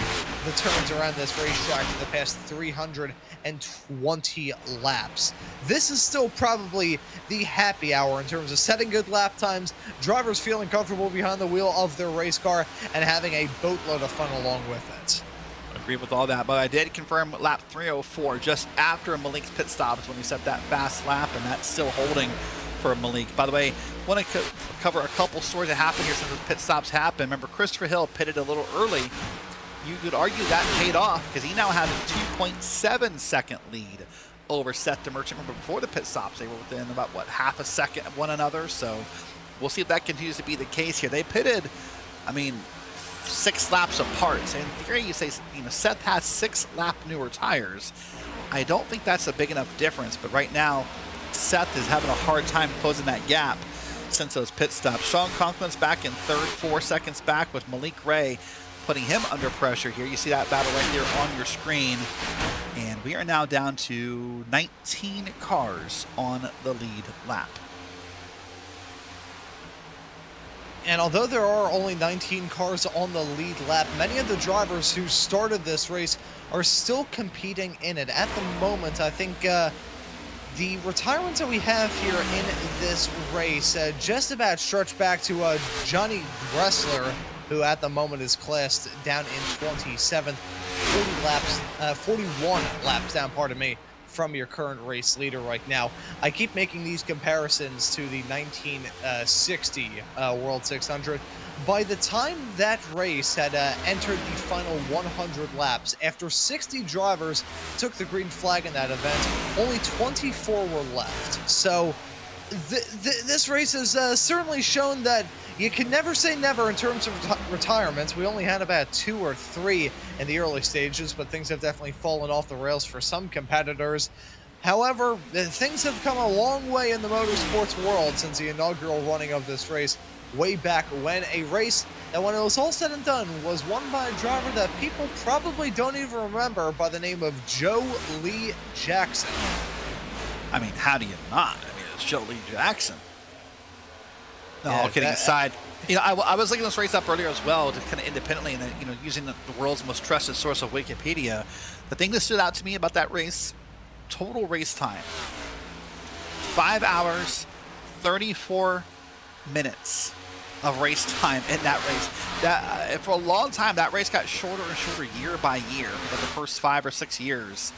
the turns around this racetrack for the past 320 laps. This is still probably the happy hour in terms of setting good lap times, drivers feeling comfortable behind the wheel of their race car, and having a boatload of fun along with it. Agree with all that, but I did confirm lap 304 just after Malik's pit stops when he set that fast lap, and that's still holding for Malik. By the way, want to cover a couple stories that happened here since the pit stops happened. Remember, Christopher Hill pitted a little early. You could argue that paid off because he now has a 2.7 second lead over Seth the Merchant. Remember, before the pit stops, they were within about, what, half a second of one another. So we'll see if that continues to be the case here. They pitted, I mean, 6 laps apart. So in theory, you say, you know, Seth has 6 lap newer tires. I don't think that's a big enough difference, but right now, Seth is having a hard time closing that gap since those pit stops. Sean Conklin's back in third, 4 seconds back with Malik Ray putting him under pressure here. You see that battle right there on your screen. And we are now down to 19 cars on the lead lap. And although there are only 19 cars on the lead lap, many of the drivers who started this race are still competing in it. At the moment, I think the retirements that we have here in this race just about stretch back to Johnny Gressler, who at the moment is classed down in 27th, 41 laps down, pardon me, from your current race leader right now. I keep making these comparisons to the 1960 World 600. By the time that race had entered the final 100 laps, after 60 drivers took the green flag in that event, only 24 were left. So this race has certainly shown that you can never say never in terms of retirements. We only had about 2 or 3 in the early stages, but things have definitely fallen off the rails for some competitors. However, things have come a long way in the motorsports world since the inaugural running of this race, way back when. A race that, when it was all said and done, was won by a driver that people probably don't even remember by the name of Joe Lee Jackson. I mean, how do you not? I mean, it's Joe Lee Jackson. No, Yeah, all kidding aside, you know, I was looking this race up earlier as well, just kind of independently, and you know, using the world's most trusted source of Wikipedia. The thing that stood out to me about that race, total race time, 5 hours, 34 minutes of race time in that race. That for a long time, that race got shorter and shorter year by year for the first 5 or 6 years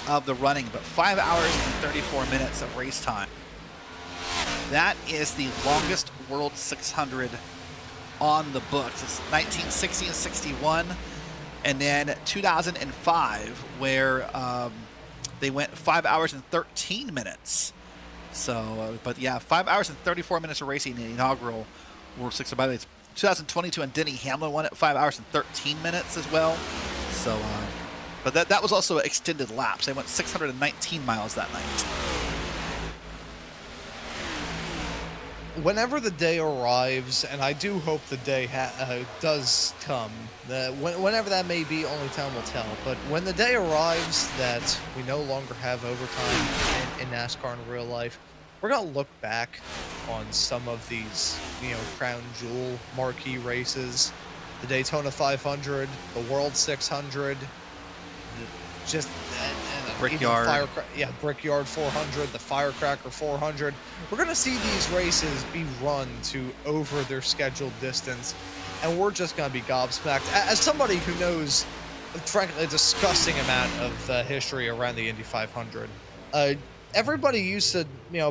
of the running, but 5 hours and 34 minutes of race time. That is the longest World 600 on the books. It's 1960 and 61, and then 2005, where they went 5 hours and 13 minutes. So, but yeah, 5 hours and 34 minutes of racing in the inaugural World 600. By the way, it's 2022, and Denny Hamlin won it 5 hours and 13 minutes as well. So, but that was also extended laps. They went 619 miles that night. Whenever the day arrives, and I do hope the day does come, whenever that may be, only time will tell. But when the day arrives that we no longer have overtime in NASCAR in real life, we're going to look back on some of these, you know, crown jewel marquee races, the Daytona 500, the World 600, just Brickyard. Brickyard 400, the Firecracker 400. We're going to see these races be run to over their scheduled distance, and we're just going to be gobsmacked. As somebody who knows, frankly, a disgusting amount of history around the Indy 500, everybody used to,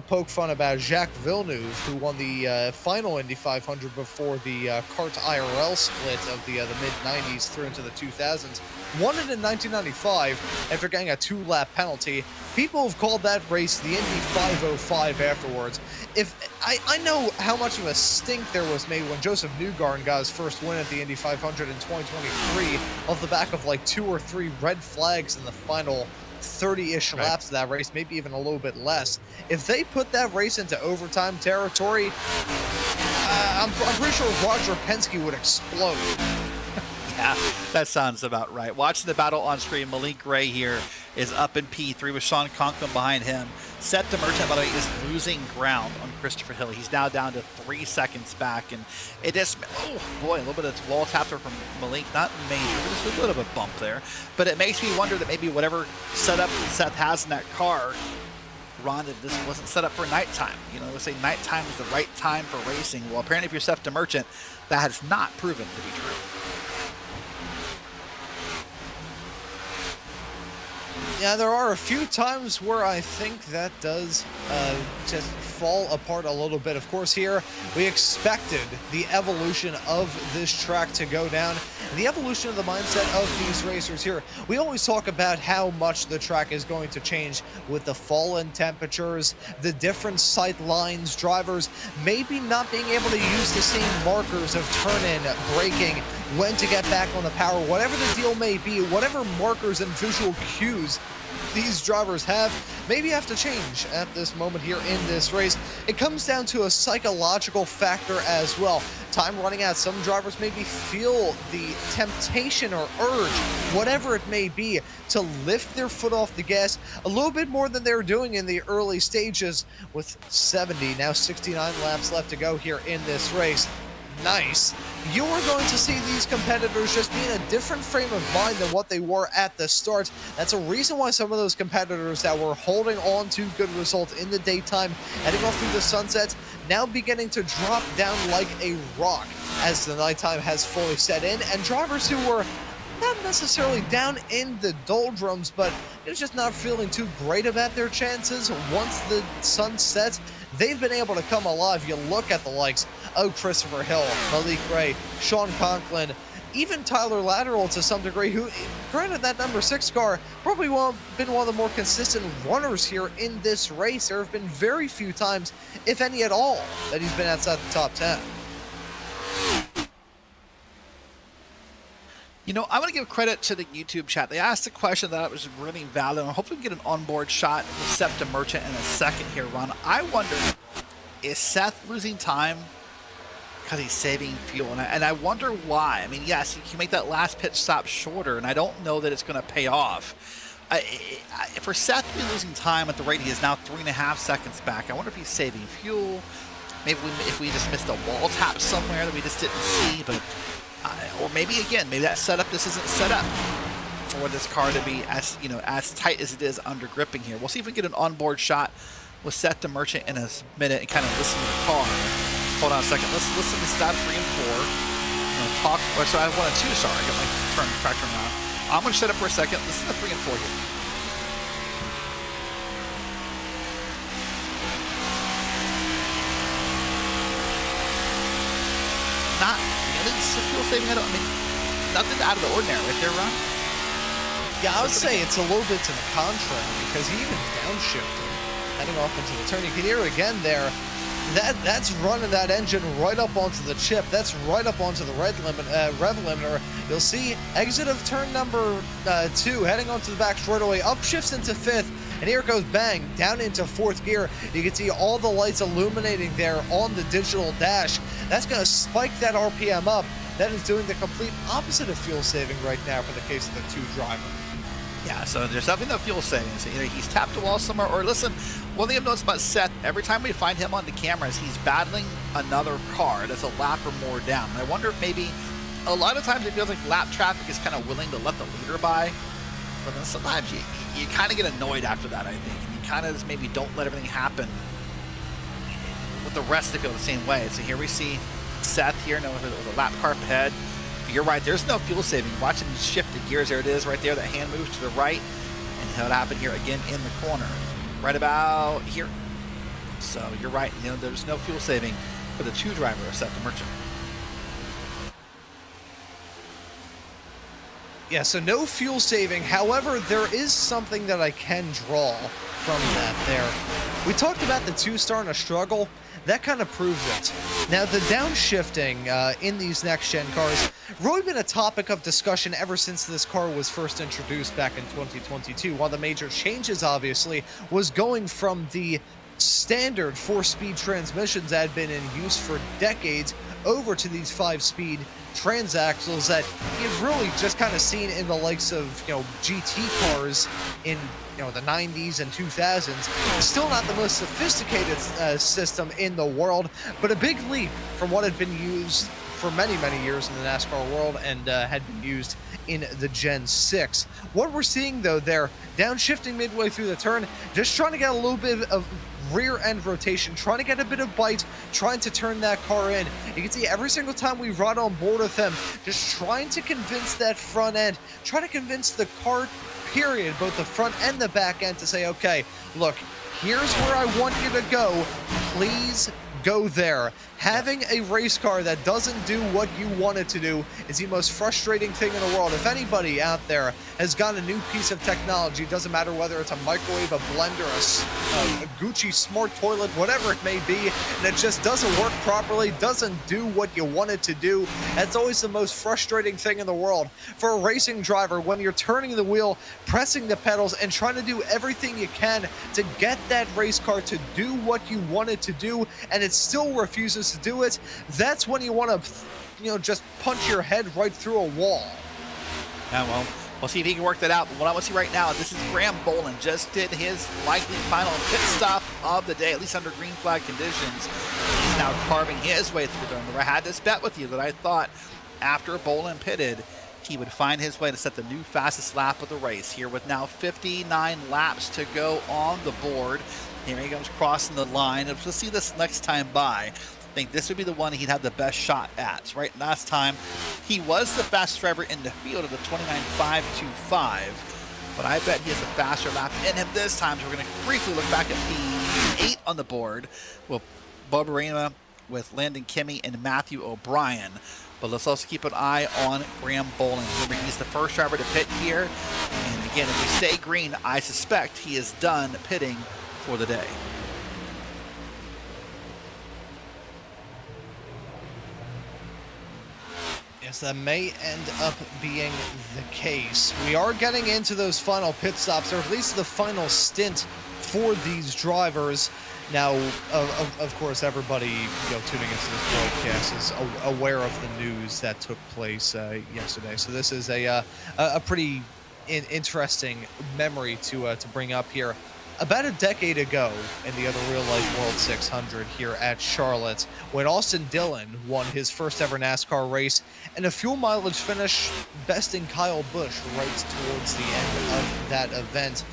poke fun about Jacques Villeneuve, who won the final Indy 500 before the kart IRL split of the mid-90s through into the 2000s. Won it in 1995 after getting a 2-lap penalty. People have called that race the Indy 505 afterwards. If I know how much of a stink there was made when Joseph Newgarden got his first win at the Indy 500 in 2023 off the back of like 2 or 3 red flags in the final 30-ish laps of that race, maybe even a little bit less. If they put that race into overtime territory, I'm pretty sure Roger Penske would explode. Yeah, that sounds about right. Watching the battle on screen, Malik Gray here is up in P3 with Sean Conklin behind him. Seth DeMerchant, by the way, is losing ground on Christopher Hill. He's now down to 3 seconds back, and it just, oh boy, a little bit of wall tapper from Malik, not major, but just a little bit of a bump there. But it makes me wonder that maybe whatever setup Seth has in that car, Ron, that this wasn't set up for nighttime. Let's say nighttime is the right time for racing. Well, apparently if you're Seth DeMerchant, that has not proven to be true. Yeah, there are a few times where I think that does just fall apart a little bit. Of course, here we expected the evolution of this track to go down, and the evolution of the mindset of these racers here. We always talk about how much the track is going to change with the fall in temperatures, the different sight lines, drivers maybe not being able to use the same markers of turn-in, braking, when to get back on the power, whatever the deal may be, whatever markers and visual cues these drivers maybe have to change at this moment here in this race. It comes down to a psychological factor as well. Time running out, some drivers maybe feel the temptation or urge, whatever it may be, to lift their foot off the gas a little bit more than they were doing in the early stages. With 70, now 69 laps left to go here in this race. Nice. You are going to see these competitors just be in a different frame of mind than what they were at the start. That's a reason why some of those competitors that were holding on to good results in the daytime, heading off through the sunsets, now beginning to drop down like a rock as the nighttime has fully set in, and drivers who were not necessarily down in the doldrums, but just not feeling too great about their chances once the sun sets, they've been able to come alive. You look at the likes of Christopher Hill, Malik Gray, Sean Conklin, even Tyler Lateral to some degree, who, granted, that number 6 car probably been one of the more consistent runners here in this race. There have been very few times, if any at all, that he's been outside the top 10. I want to give credit to the YouTube chat. They asked a question that was really valid, and hopefully we can get an onboard shot with Seth DeMerchant in a second here, Ron. I wonder, is Seth losing time because he's saving fuel? And I wonder why. I mean, yes, he can make that last pit stop shorter, and I don't know that it's going to pay off. For Seth to be losing time at the rate he is now 3.5 seconds back, I wonder if he's saving fuel. Maybe if we just missed a wall tap somewhere that we just didn't see, but... or maybe that setup just isn't set up for this car to be as tight as it is under gripping here. We'll see if we can get an onboard shot with Seth DeMerchant in a minute and kind of listen to the car. Hold on a second. Let's listen to stop 3 and 4. I have 1 and 2. Sorry, I got my track turned around. I'm going to shut up for a second. Listen to 3 and 4 here. Not fuel saving. I mean, nothing out of the ordinary right there, Ron. Yeah, I would say it's a little bit to the contrary, because he even downshifted heading off into the turn. You can hear it again there. That's running that engine right up onto the chip. That's right up onto the rev limiter. You'll see exit of turn number 2, heading onto the back straightaway, upshifts into 5th, and here it goes, bang, down into 4th gear. You can see all the lights illuminating there on the digital dash. That's going to spike that RPM up. That is doing the complete opposite of fuel saving right now for the case of the 2 driver. Yeah, so there's something about fuel savings. Either he's tapped a wall somewhere, or listen, one thing I've noticed about Seth, every time we find him on the cameras, he's battling another car that's a lap or more down. And I wonder if maybe a lot of times it feels like lap traffic is kind of willing to let the leader by, but then sometimes you kind of get annoyed after that, I think. And you kind of just maybe don't let everything happen with the rest to feel the same way. So here we see Seth here with a lap car up ahead. You're right, there's no fuel saving. Watch him shift the gears. There it is right there. That hand moves to the right, and it'll happen here again in the corner. right about here. So you're right. There's no fuel saving for the 2 driver of Seth the Merchant. Yeah, so no fuel saving. However, there is something that I can draw from that there. We talked about the 2-star in a struggle. That kind of proves it. Now, the downshifting in these next-gen cars really been a topic of discussion ever since this car was first introduced back in 2022. One of the major changes, obviously, was going from the standard 4-speed transmissions that had been in use for decades over to these 5-speed transaxles that you've really just kind of seen in the likes of, GT cars in, the 90s and 2000s. It's still not the most sophisticated system in the world, but a big leap from what had been used for many, many years in the NASCAR world and had been used in the Gen 6. What we're seeing, though, there, downshifting midway through the turn, just trying to get a little bit of rear end rotation, trying to get a bit of bite, trying to turn that car in. You can see every single time we run on board with him, just trying to convince that front end, trying to convince the car, period, both the front and the back end, to say, okay, look, here's where I want you to go. Please go there. Having a race car that doesn't do what you want it to do is the most frustrating thing in the world. If anybody out there has got a new piece of technology, it doesn't matter whether it's a microwave, a blender, a Gucci smart toilet, whatever it may be, and it just doesn't work properly, doesn't do what you want it to do, that's always the most frustrating thing in the world. For a racing driver, when you're turning the wheel, pressing the pedals, and trying to do everything you can to get that race car to do what you want it to do, and it still refuses to do it, that's when you want to, just punch your head right through a wall. Yeah, well, we'll see if he can work that out. But what I want to see right now, this is Graham Boland, just did his likely final pit stop of the day, at least under green flag conditions. He's now carving his way through the turn. I had this bet with you that I thought after Boland pitted, he would find his way to set the new fastest lap of the race here with now 59 laps to go on the board. Here he comes crossing the line. We'll see this next time by. I think this would be the one he'd have the best shot at. Right, last time he was the fastest driver in the field of the 29.525, but I bet he has a faster lap in him this time. So we're going to briefly look back at the 8 on the board with Bubba Arena, with Landon Kimmy and Matthew O'Brien. But let's also keep an eye on Graham Boland. Remember, he's the first driver to pit here. And again, if we stay green, I suspect he is done pitting for the day. Yes, that may end up being the case. We are getting into those final pit stops, or at least the final stint for these drivers. Now, of course, everybody tuning into this broadcast is aware of the news that took place yesterday. So this is a pretty interesting memory to bring up here. About a decade ago in the other real-life World 600 here at Charlotte, when Austin Dillon won his first ever NASCAR race and a fuel mileage finish besting Kyle Busch right towards the end of that event,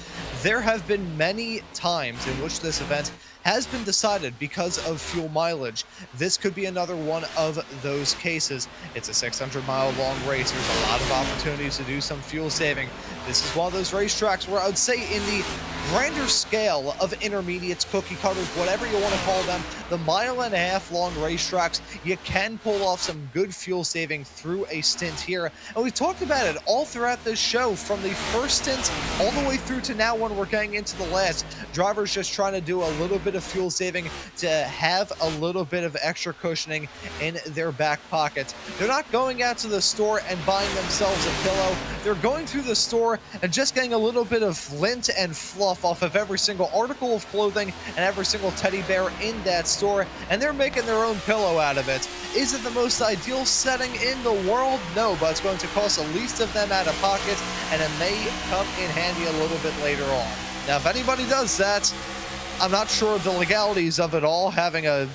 there have been many times in which this event has been decided because of fuel mileage. This could be another one of those cases. It's a 600-mile long race. There's a lot of opportunities to do some fuel saving. This is one of those racetracks where I would say in the grander scale of intermediates, cookie cutters, whatever you want to call them, the mile-and-a-half long racetracks, you can pull off some good fuel saving through a stint here. And we've talked about it all throughout this show, from the first stint all the way through to now when we're getting into the last. Drivers just trying to do a little bit of fuel saving to have a little bit of extra cushioning in their back pocket. They're not going out to the store and buying themselves a pillow. They're going through the store and just getting a little bit of lint and fluff off of every single article of clothing and every single teddy bear in that store, and they're making their own pillow out of it. Is it the most ideal setting in the world? No, but it's going to cost the least of them out of pocket, and it may come in handy a little bit later on. Now, if anybody does that, I'm not sure of the legalities of it all, having a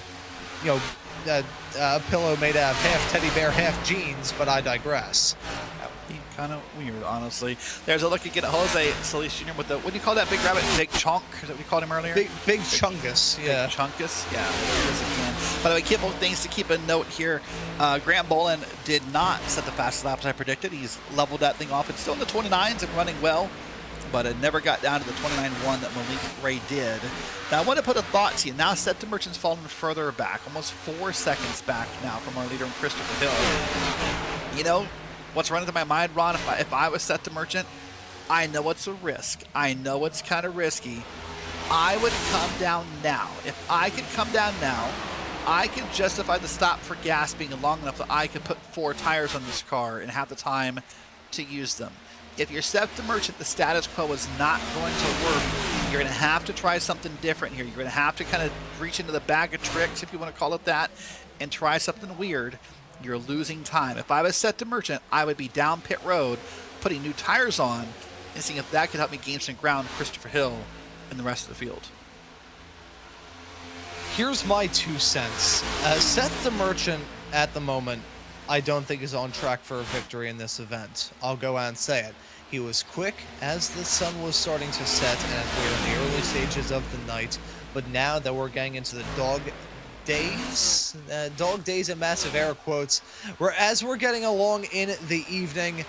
pillow made out of half teddy bear, half jeans, but I digress. That would be kind of weird, honestly. There's a look again at Jose Solis Jr. with the, what do you call that big rabbit? Big Chunk? Is that what you called him earlier? Big Chungus, yeah. Big Chungus? Yeah, there it is again. By the way, couple things to keep a note here. Graham Boland did not set the fastest lap as I predicted. He's leveled that thing off. It's still in the 29s and running well. but it never got down to the 29-1 that Malik Ray did. Now, I want to put a thought to you. Now, Seth DeMerchant's fallen further back, almost 4 seconds back now from our leader, Christopher Hill. You know, what's running through my mind, Ron, if I was Seth DeMerchant, I know it's a risk. I know it's kind of risky. I would come down now. If I could come down now, I could justify the stop for gas being long enough that I could put 4 tires on this car and have the time to use them. If you're Seth DeMerchant, the status quo is not going to work. You're going to have to try something different here. You're going to have to kind of reach into the bag of tricks, if you want to call it that, and try something weird. You're losing time. If I was Seth DeMerchant, I would be down pit road, putting new tires on, and seeing if that could help me gain some ground Christopher Hill and the rest of the field. Here's my 2 cents. Seth DeMerchant, at the moment, I don't think is on track for a victory in this event. I'll go out and say it. He was quick as the sun was starting to set and as we were in the early stages of the night, but now that we're getting into the dog days in massive air quotes, as we're getting along in the evening,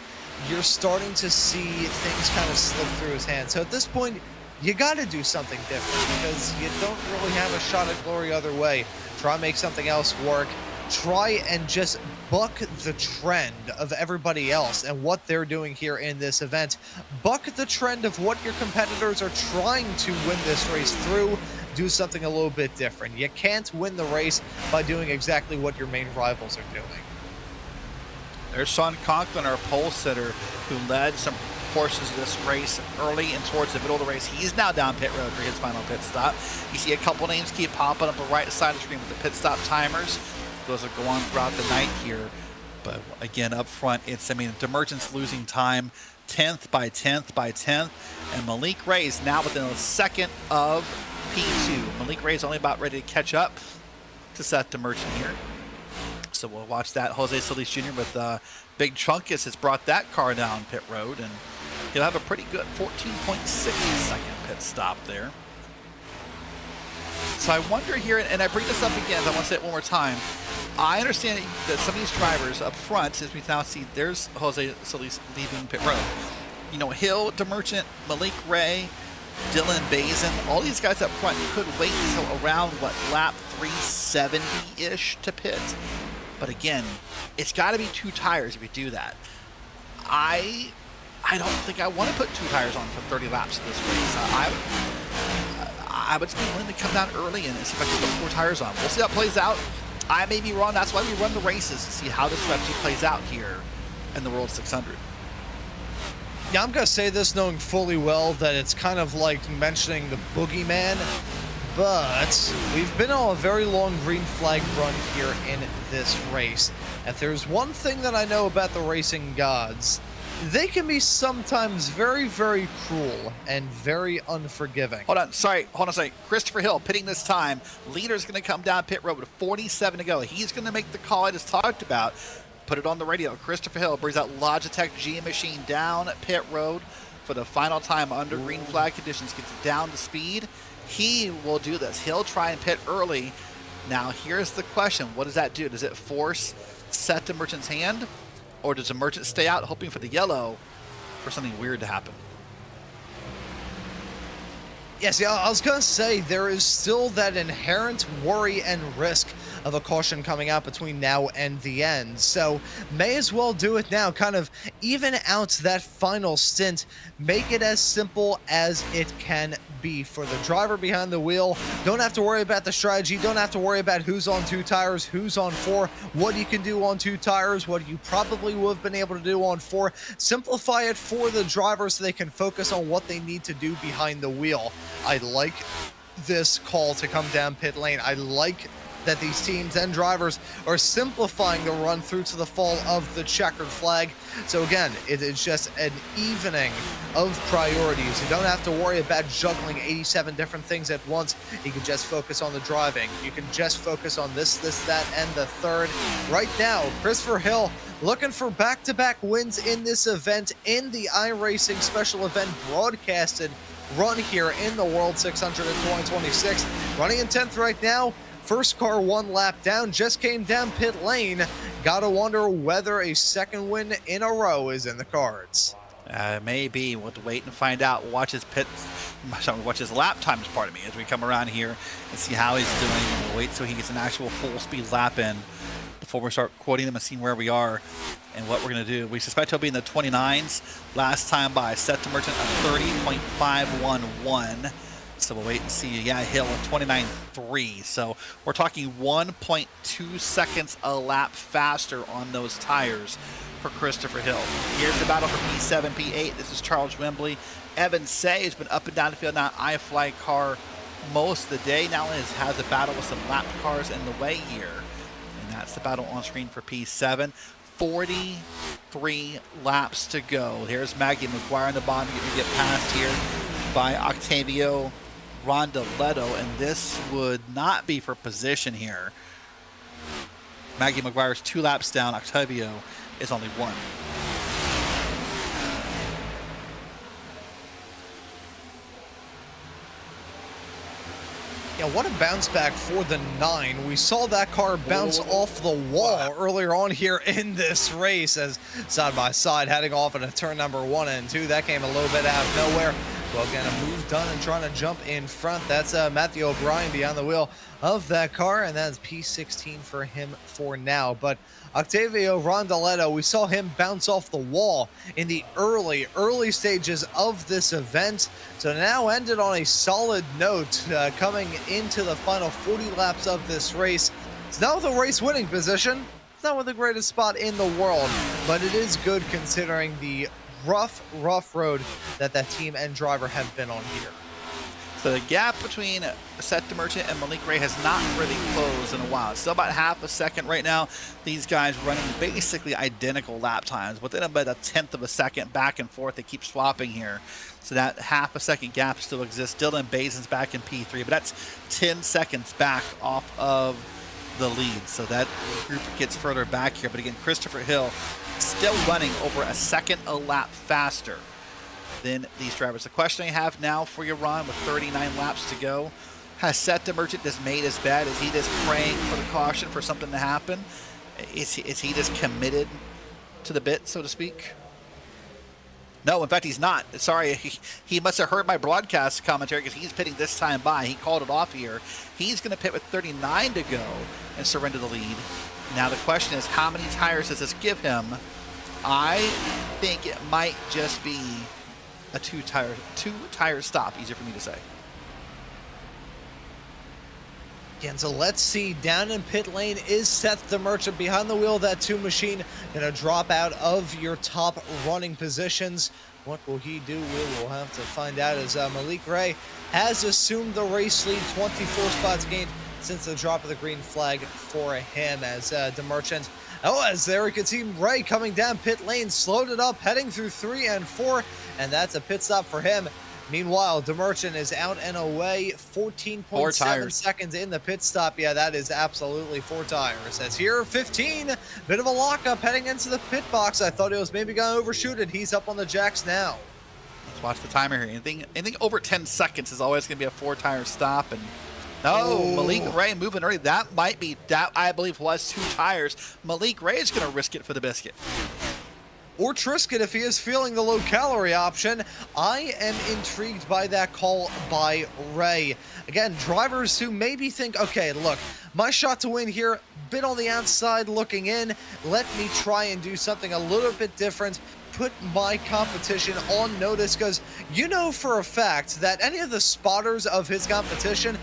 you're starting to see things kind of slip through his hands. So at this point, you got to do something different because you don't really have a shot at glory other way. Try and make something else work. Try and just buck the trend of everybody else and what they're doing here in this event. Buck the trend of what your competitors are trying to win this race through. Do something a little bit different. You can't win the race by doing exactly what your main rivals are doing. There's Sean Conklin, our pole sitter, who led some portions of this race early and towards the middle of the race. He's now down pit road for his final pit stop. You see a couple names keep popping up the right side of the screen with the pit stop timers. Those will go on throughout the night here. But again, up front, DeMerchant's losing time 10th by 10th by 10th. And Malik Ray is now within a second of P2. Malik Ray is only about ready to catch up to Seth DeMerchant here. So we'll watch that. Jose Solis Jr. with Big Trunkus has brought that car down pit road, and he'll have a pretty good 14.6 second pit stop there. So I wonder here, and I bring this up again, I want to say it one more time. I understand that some of these drivers up front, as we now see, there's Jose Solis leaving pit road. You know, Hill, DeMerchant, Malik Ray, Dylan Bazin, all these guys up front could wait until around, lap 370-ish to pit. But again, it's got to be 2 tires if you do that. I don't think I want to put 2 tires on for 30 laps of this race. I would be willing to come down early and see if I can put 4 tires on. We'll see how it plays out. I may be wrong. That's why we run the races to see how this strategy plays out here in the World 600. Yeah, I'm going to say this knowing fully well that it's kind of like mentioning the boogeyman, but we've been on a very long green flag run here in this race. If there's one thing that I know about the racing gods, they can be sometimes very, very cruel and very unforgiving. Hold on a second. Christopher Hill pitting this time. Leader's going to come down pit road with 47 to go. He's going to make the call I just talked about. Put it on the radio. Christopher Hill brings that Logitech G machine down pit road for the final time under green flag conditions. Gets down to speed. He will do this. He'll try and pit early. Now, here's the question. What does that do? Does it force Seth DeMerchant's hand? Or does DeMerchant stay out hoping for the yellow for something weird to happen? Yes, yeah, I was going to say there is still that inherent worry and risk of a caution coming out between now and the end. So may as well do it now. Kind of even out that final stint. Make it as simple as it can be for the driver behind the wheel. Don't have to worry about the strategy. Don't have to worry about who's on 2 tires, who's on 4, what you can do on 2 tires, what you probably would have been able to do on 4. Simplify it for the driver so they can focus on what they need to do behind the wheel. I like this call to come down pit lane. I like that these teams and drivers are simplifying the run through to the fall of the checkered flag. So again, it is just an evening of priorities. You don't have to worry about juggling 87 different things at once. You can just focus on the driving. You can just focus on this, that, and the third. Right now, Christopher Hill looking for back-to-back wins in this event in the iRacing special event broadcasted run here in the World 600 in 2026. Running in 10th right now. First car 1 lap down, just came down pit lane. Gotta wonder whether a second win in a row is in the cards. Maybe we'll have to wait and find out. We'll watch his watch his lap times, pardon me, as we come around here and see how he's doing. We'll wait till he gets an actual full speed lap in before we start quoting him and seeing where we are and what we're going to do. We suspect he'll be in the 29s. Last time by Seth DeMerchant of 30.511. So we'll wait and see. Yeah, Hill 29.3. So we're talking 1.2 seconds a lap faster on those tires for Christopher Hill. Here's the battle for P7, P8. This is Charles Wembley. Evan Say has been up and down the field now. iFly car most of the day. Now has a battle with some lap cars in the way here. And that's the battle on screen for P7. 43 laps to go. Here's Maggie McGuire in the bottom. You're going to get passed here by Octavio Rondaletto, and this would not be for position here. Maggie McGuire's 2 laps down. Octavio is only 1. Yeah, what a bounce back for the 9. We saw that car bounce off the wall earlier on here in this race as side by side heading off into turn number 1 and 2. That came a little bit out of nowhere. Well, again, a move done and trying to jump in front. That's Matthew O'Brien behind the wheel of that car, and that's P16 for him for now. But Octavio Rondaletto, we saw him bounce off the wall in the early stages of this event. So now ended on a solid note coming into the final 40 laps of this race. It's not with a race winning position. It's not with the greatest spot in the world, but it is good considering the rough road that team and driver have been on here. So the gap between Seth DeMerchant and Malik Ray has not really closed in a while. It's still about half a second right now. These guys running basically identical lap times, within about a tenth of a second back and forth. They keep swapping here. So that half a second gap still exists. Dylan Basin's back in P3, but that's 10 seconds back off of the lead. So that group gets further back here. But again, Christopher Hill still running over a second a lap faster than these drivers. The question I have now for you, Ron, with 39 laps to go, has Seth DeMerchant just made his bet? Is he just praying for the caution for something to happen? Is he just committed to the bit, so to speak? No, in fact, he's not. Sorry, he must have heard my broadcast commentary because he's pitting this time by. He called it off here. He's going to pit with 39 to go and surrender the lead. Now the question is, how many tires does this give him? I think it might just be a two tire stop. Easier for me to say. Again, so let's see. Down in pit lane is Seth DeMerchant behind the wheel of that 2 machine. Gonna drop out of your top running positions. What will he do? We will have to find out as Malik Ray has assumed the race lead. 24 spots gained since the drop of the green flag for him as DeMerchant. Oh, as there we could see Ray coming down pit lane, slowed it up, heading through 3 and 4, and that's a pit stop for him. Meanwhile, DeMerchant is out and away, 14.7 seconds in the pit stop. Yeah, that is absolutely 4 tires. As here, 15, bit of a lockup heading into the pit box. I thought it was maybe going to overshoot it. He's up on the jacks now. Let's watch the timer here. Anything over 10 seconds is always going to be a 4 tire stop. And no, Malik Ray moving early. That might be, that I believe was 2 tires. Malik Ray is going to risk it for the biscuit. Or Trisket if he is feeling the low-calorie option. I am intrigued by that call by Ray. Again, drivers who maybe think, okay, look, my shot to win here, bit on the outside looking in. Let me try and do something a little bit different. Put my competition on notice, because you know for a fact that any of the spotters of his competition,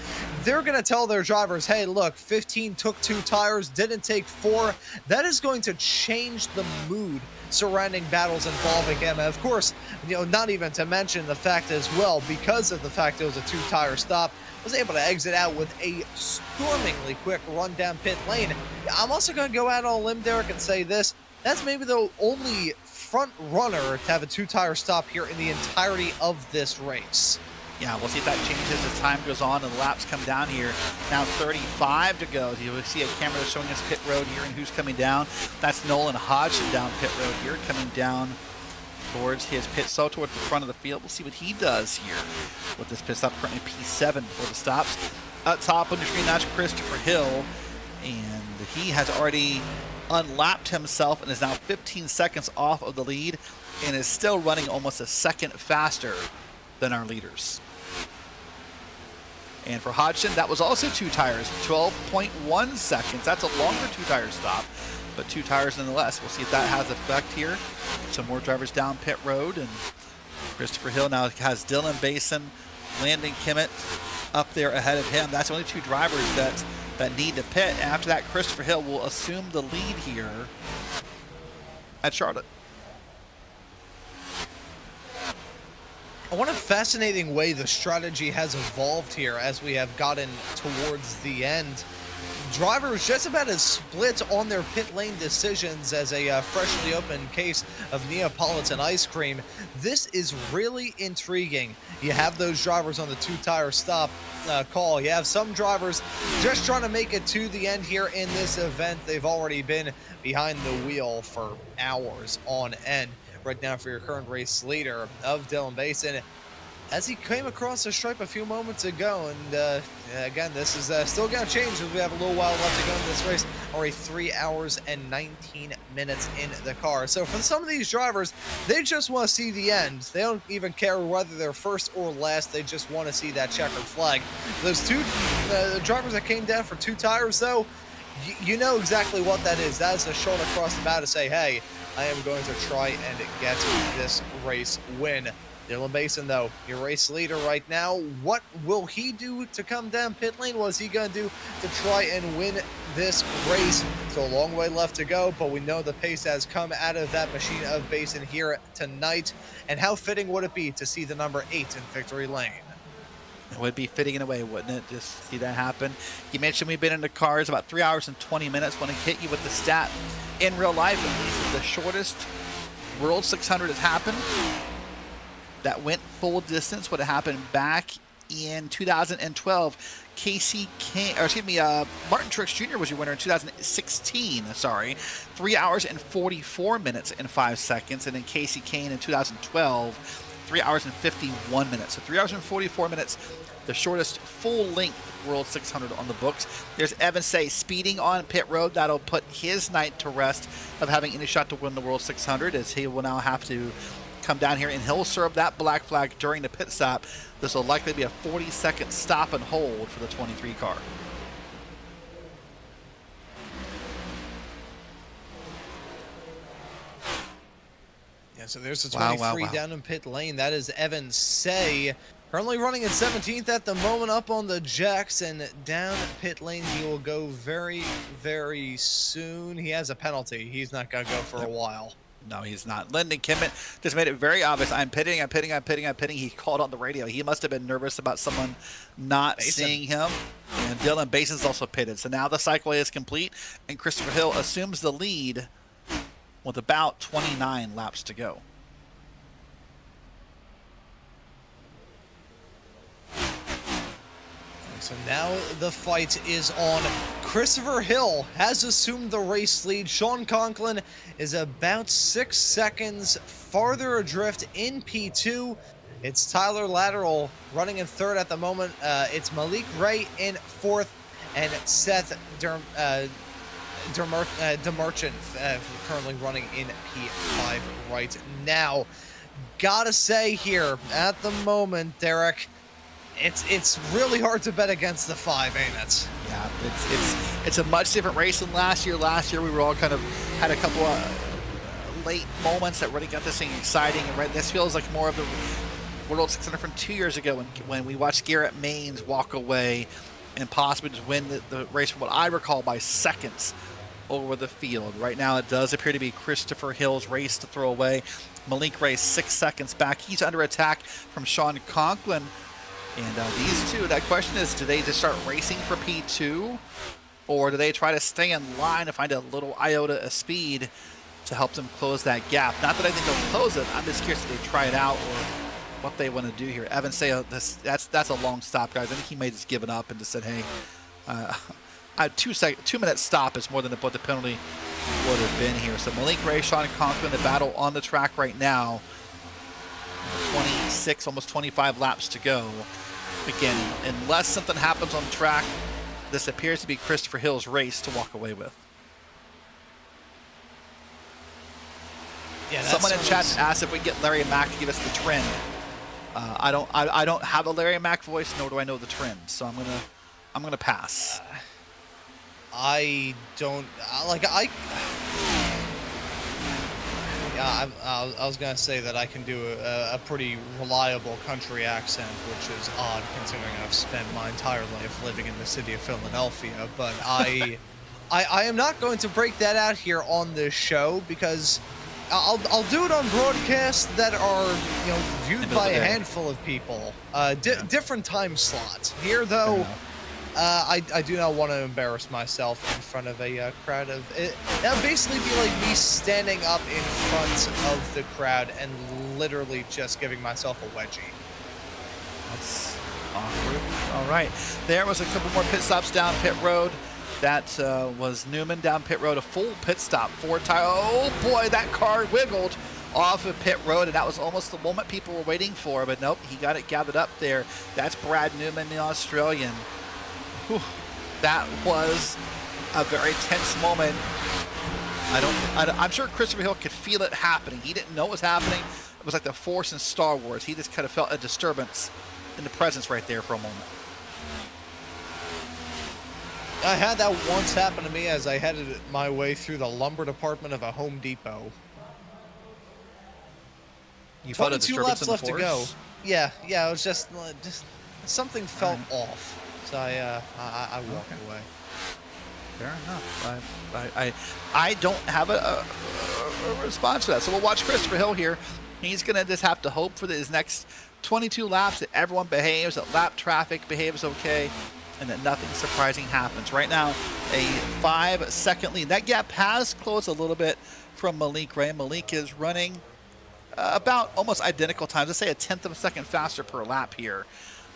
they're going to tell their drivers, hey, look, 15 took 2 tires, didn't take 4. That is going to change the mood surrounding battles involving him. And of course, you know, not even to mention the fact as well, because of the fact it was a 2-tire stop, was able to exit out with a stormingly quick run down pit lane. I'm also going to go out on a limb, Derek, and say this. That's maybe the only front runner to have a 2-tire stop here in the entirety of this race. Yeah, we'll see if that changes as time goes on and the laps come down here. Now 35 to go. You will see a camera showing us pit road here and who's coming down. That's Nolan Hodgson down pit road here, coming down towards his pit stop, towards the front of the field. We'll see what he does here with this pit stop, currently P7 before the stops. Up top on the screen, that's Christopher Hill, and he has already unlapped himself and is now 15 seconds off of the lead. and is still running almost a second faster than our leaders. And for Hodgson, that was also 2 tires, 12.1 seconds. That's a longer 2-tire stop, but 2 tires nonetheless. We'll see if that has effect here. Some more drivers down pit road, and Christopher Hill now has Dylan Basin, Landon Kimmett up there ahead of him. That's only 2 drivers that need to pit. And after that, Christopher Hill will assume the lead here at Charlotte. What a fascinating way the strategy has evolved here as we have gotten towards the end. Drivers just about as split on their pit lane decisions as a freshly opened case of Neapolitan ice cream. This is really intriguing. You have those drivers on the 2-tire stop call. You have some drivers just trying to make it to the end here in this event. They've already been behind the wheel for hours on end. Right now for your current race leader of Dylan Basin, as he came across the stripe a few moments ago. And again, this is still going to change as we have a little while left to go in this race. Already 3 hours and 19 minutes in the car. So for some of these drivers, they just want to see the end. They don't even care whether they're first or last. They just want to see that checkered flag. Those 2 drivers that came down for 2 tires, though, you know exactly what that is. That is a shot across the bow to say, hey, I am going to try and get this race win. Dylan Basin, though, your race leader right now. What will he do to come down pit lane? What is he going to do to try and win this race? So a long way left to go, but we know the pace has come out of that machine of Basin here tonight. And how fitting would it be to see the number 8 in victory lane? It would be fitting in a way, wouldn't it? Just see that happen. You mentioned we've been in the cars about 3 hours and 20 minutes. Want to hit you with the stat. In real life, at least, the shortest World 600 has happened that went full distance would have happened back in 2012. Martin Truex Jr. was your winner in 2016. 3 hours and 44 minutes and 5 seconds, and then Casey Kane in 2012. 3 hours and 51 minutes. So 3 hours and 44 minutes, the shortest full-length World 600 on the books. There's Evan Say speeding on pit road. That'll put his night to rest of having any shot to win the World 600, as he will now have to come down here and he'll serve that black flag during the pit stop. This will likely be a 40-second stop and hold for the 23 car. Yeah, so there's the 23 down in pit lane. That is Evan Say. Currently running in 17th at the moment, up on the jacks, and down pit lane he will go very, very soon. He has a penalty. He's not going to go for a while. No, he's not. Lyndon Kimmett just made it very obvious. I'm pitting. He called on the radio. He must have been nervous about someone not seeing him. And Dylan Basin's also pitted. So now the cycle is complete, and Christopher Hill assumes the lead with about 29 laps to go. So now the fight is on. Christopher Hill has assumed the race lead. Sean Conklin is about 6 seconds farther adrift in P2. It's Tyler Lateral running in third at the moment. It's Malik Ray in fourth, and Seth Demerchant currently running in P5 right now. Gotta say here, at the moment, Derek, it's really hard to bet against the 5, ain't it? Yeah, it's a much different race than last year. Last year we were all kind of had a couple of late moments that really got this thing exciting, and this feels like more of the World 600 from 2 years ago when we watched Garrett Maines walk away and possibly just win the race from what I recall by seconds over the field. Right now it does appear to be Christopher Hill's race to throw away. Malik Ray 6 seconds back. He's under attack from Sean Conklin. And these two, that question is, do they just start racing for P2? Or do they try to stay in line and find a little iota of speed to help them close that gap? Not that I think they'll close it. I'm just curious if they try it out or what they want to do here. Evan say that's a long stop, guys. I think he may have just given up and just said, hey, a 2 minute stop is more than what the penalty would have been here. So Malik Ray, Sean Conklin, the battle on the track right now. 26, almost 25 laps to go. Again, unless something happens on the track, this appears to be Christopher Hill's race to walk away with. Yeah, Someone in chat asked if we can get Larry Mack to give us the trend. I don't have a Larry Mack voice, nor do I know the trend, so I'm gonna pass. I don't like Yeah, I was gonna say that I can do a pretty reliable country accent, which is odd considering I've spent my entire life living in the city of Philadelphia. But I am not going to break that out here on this show because I'll do it on broadcasts that are viewed by a handful of people, different time slots. Here though. I do not want to embarrass myself in front of a crowd of it. That would basically be like me standing up in front of the crowd and literally just giving myself a wedgie. That's awkward. All right, there was a couple more pit stops down pit road. That was Newman down pit road, a full pit stop, 4 tire. Oh boy, that car wiggled off of pit road, and that was almost the moment people were waiting for, but nope, he got it gathered up there. That's Brad Newman, the Australian. Whew. That was a very tense moment. I'm sure Christopher Hill could feel it happening. He didn't know it was happening. It was like the Force in Star Wars. He just kind of felt a disturbance in the presence right there for a moment. I had that once happen to me as I headed my way through the lumber department of a Home Depot. You felt a disturbance in the laps left to go. Yeah, it was just something felt off. So I walked away. Fair enough. I don't have a response to that. So we'll watch Christopher Hill here. He's going to just have to hope for his next 22 laps that everyone behaves, that lap traffic behaves okay, and that nothing surprising happens. Right now, a 5-second lead. That gap has closed a little bit from Malik Ray. Malik is running about almost identical times. Let's say a tenth of a second faster per lap here.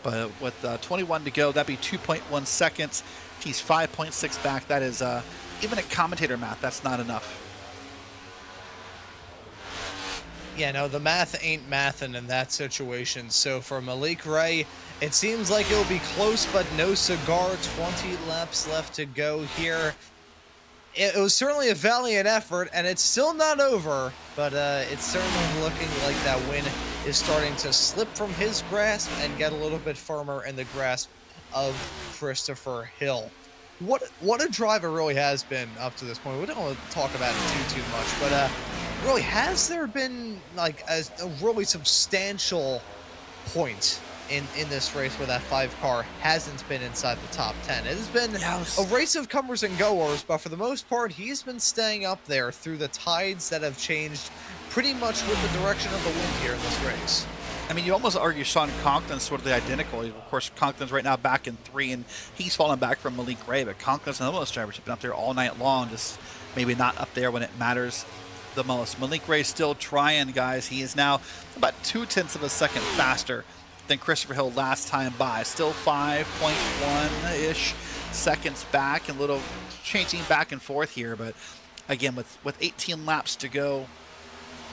But with 21 to go, that'd be 2.1 seconds. He's 5.6 back. That is, even at commentator math, that's not enough. Yeah, no, the math ain't mathin' in that situation. So for Malik Ray, it seems like it'll be close, but no cigar. 20 laps left to go here. It was certainly a valiant effort, and it's still not over, but it's certainly looking like that win is starting to slip from his grasp and get a little bit firmer in the grasp of Christopher Hill. What a driver really has been up to this point. We don't want to talk about it too much, but really, has there been like a really substantial point in this race where that 5 car hasn't been inside the top 10? It has been a race of comers and goers, but for the most part, he's been staying up there through the tides that have changed pretty much with the direction of the wind here in this race. I mean, you almost argue Sean Conklin's sort of the identical. Of course, Conklin's right now back in 3, and he's fallen back from Malik Ray, but Conklin's and those drivers have been up there all night long, just maybe not up there when it matters the most. Malik Ray still trying, guys. He is now about 0.2 of a second faster than Christopher Hill last time by. Still 5.1-ish seconds back, and a little changing back and forth here. But again, with 18 laps to go,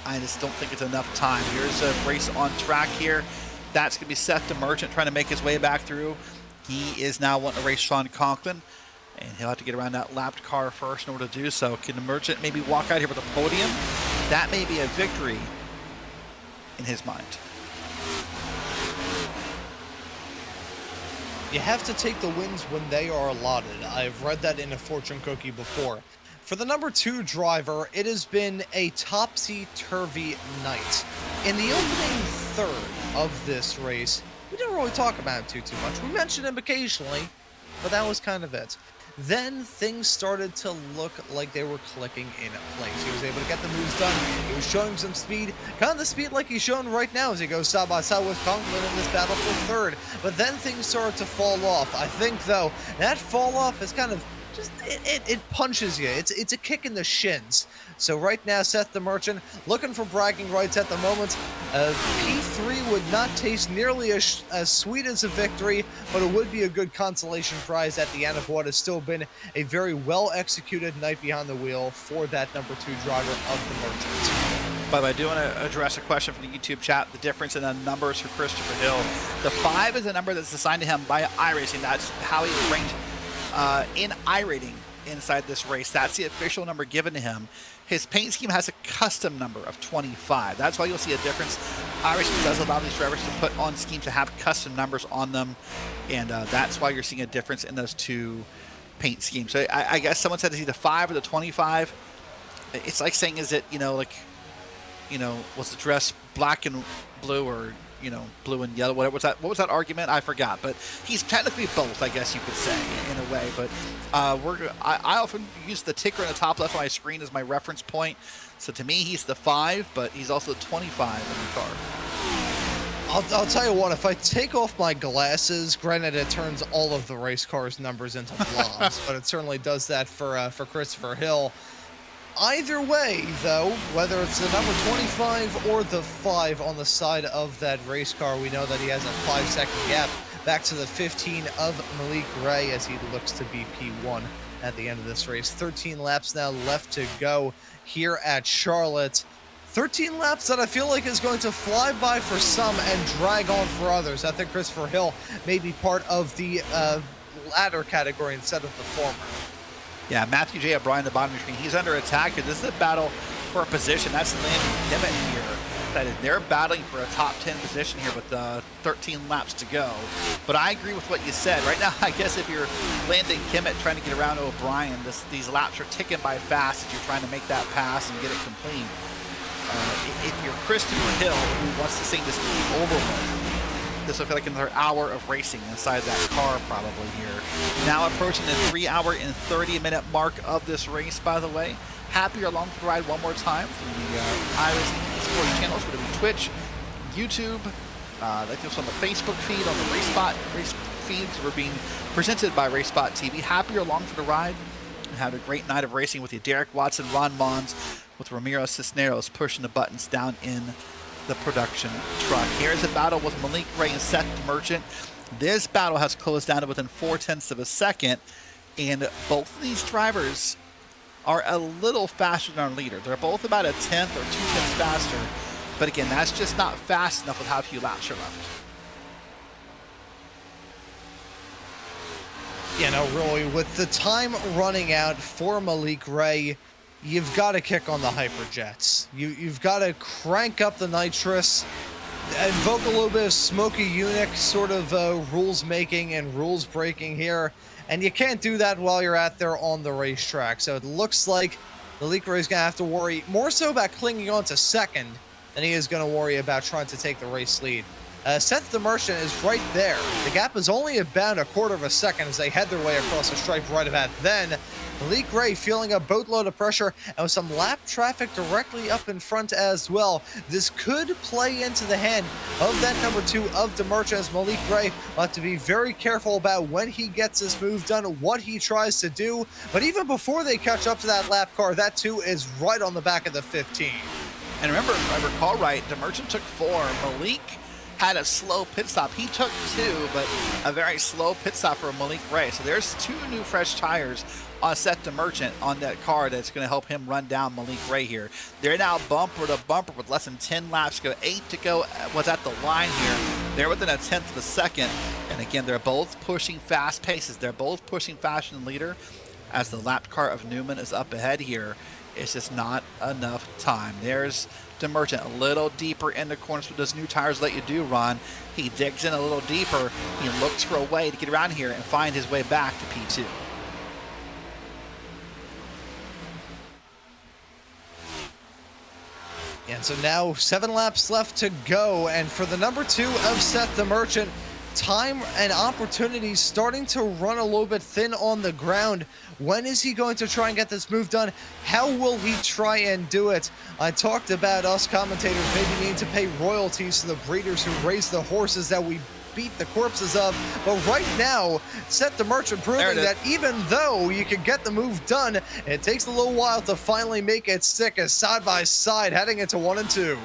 I just don't think it's enough time. Here's a race on track here. That's going to be Seth DeMerchant trying to make his way back through. He is now wanting to race Sean Conklin, and he'll have to get around that lapped car first in order to do so. Can DeMerchant maybe walk out here with a podium? That may be a victory in his mind. You have to take the wins when they are allotted. I've read that in a fortune cookie before. For the number 2 driver, it has been a topsy-turvy night. In the opening third of this race, we didn't really talk about him too much. We mentioned him occasionally, but that was kind of it. Then things started to look like they were clicking in place. He was able to get the moves done. He was showing some speed, kind of the speed like he's showing right now as he goes side by side with Conklin in this battle for third. But then things started to fall off. I think, though, that fall off is kind of just, it punches you. It's a kick in the shins. So right now, Seth DeMerchant looking for bragging rights at the moment. P3 would not taste nearly as sweet as a victory, but it would be a good consolation prize at the end of what has still been a very well-executed night behind the wheel for that number 2 driver of DeMerchant. By the way, I do want to address a question from the YouTube chat, the difference in the numbers for Christopher Hill. The 5 is a number that's assigned to him by iRacing. That's how he's ranked in iRating inside this race. That's the official number given to him. His paint scheme has a custom number of 25. That's why you'll see a difference. iRacing does allow these drivers to put on schemes to have custom numbers on them, and that's why you're seeing a difference in those two paint schemes. So I guess someone said it's either 5 or the 25. It's like saying, is it, was the dress black and blue or, blue and yellow? What was that argument? I forgot. But he's technically both, I guess you could say, in a way. But I often use the ticker in the top left of my screen as my reference point. So to me, he's the 5, but he's also the 25 in the car. I'll tell you what, if I take off my glasses, granted it turns all of the race cars' numbers into blobs, but it certainly does that for Christopher Hill. Either way, though, whether it's the number 25 or the 5 on the side of that race car, we know that he has a 5-second gap back to the 15 of Malik Ray as he looks to be P1 at the end of this race. 13 laps now left to go here at Charlotte. 13 laps that I feel like is going to fly by for some and drag on for others. I think Christopher Hill may be part of the latter category instead of the former. Yeah, Matthew J. O'Brien, the bottom of the screen, he's under attack. This is a battle for a position. That's Landon Kimmett here. They're battling for a top 10 position here with 13 laps to go. But I agree with what you said. Right now, I guess if you're Landon Kimmett trying to get around O'Brien, these laps are ticking by fast as you're trying to make that pass and get it complete. If you're Christopher Hill, who wants to see this game over with, this will feel like another hour of racing inside that car probably here. Now approaching the 3-hour and 30-minute mark of this race, by the way. Happy you're along for the ride one more time from the iRacing Sports channels, whether it be Twitch, YouTube, like this on the Facebook feed, on the race feeds. We're being presented by RaceSpot TV. Happy you're along for the ride and have a great night of racing with you. Derek Watson, Ron Mons, with Ramiro Cisneros pushing the buttons down in the production truck. Here's a battle with Malik Ray and Seth Merchant. This battle has closed down to within 0.4 of a second, and both of these drivers are a little faster than our leader. They're both about a tenth or 2 tenths faster, but again, that's just not fast enough with how few laps are left. Really, with the time running out for Malik Ray, you've got to kick on the hyperjets. You've got to crank up the nitrous, invoke a little bit of Smokey Unic sort of rules making and rules breaking here, and you can't do that while you're out there on the racetrack. So it looks like Malik Ray's going to have to worry more so about clinging on to second than he is going to worry about trying to take the race lead. Seth the Merchant is right there. The gap is only about 1/4 of a second as they head their way across the stripe right about then. Malik Ray feeling a boatload of pressure and with some lap traffic directly up in front as well. This could play into the hand of that number 2 of the Merchant as Malik Ray will have to be very careful about when he gets this move done, what he tries to do. But even before they catch up to that lap car, that 2 is right on the back of the 15. And remember, if I recall right, the Merchant took 4. Malik had a slow pit stop. He took 2, but a very slow pit stop for Malik Ray. So there's 2 new fresh tires on Seth the Merchant on that car that's going to help him run down Malik Ray here. They're now bumper to bumper with less than 10 laps to go. 8 to go was at the line here. They're within a tenth of a second. And again, they're both pushing fast paces. They're both pushing faster than leader as the lap car of Newman is up ahead here. It's just not enough time. There's the Merchant a little deeper in the corners. What those new tires let you do, Ron? He digs in a little deeper. He looks for a way to get around here and find his way back to P2. And so now 7 laps left to go, and for the number 2 of Seth the Merchant, time and opportunities starting to run a little bit thin on the ground. When is he going to try and get this move done? How will he try and do it? I talked about us commentators maybe needing to pay royalties to the breeders who raise the horses that we beat the corpses of, but right now, Seth the Merchant proving that even though you can get the move done, it takes a little while to finally make it stick as side by side heading into 1 and 2.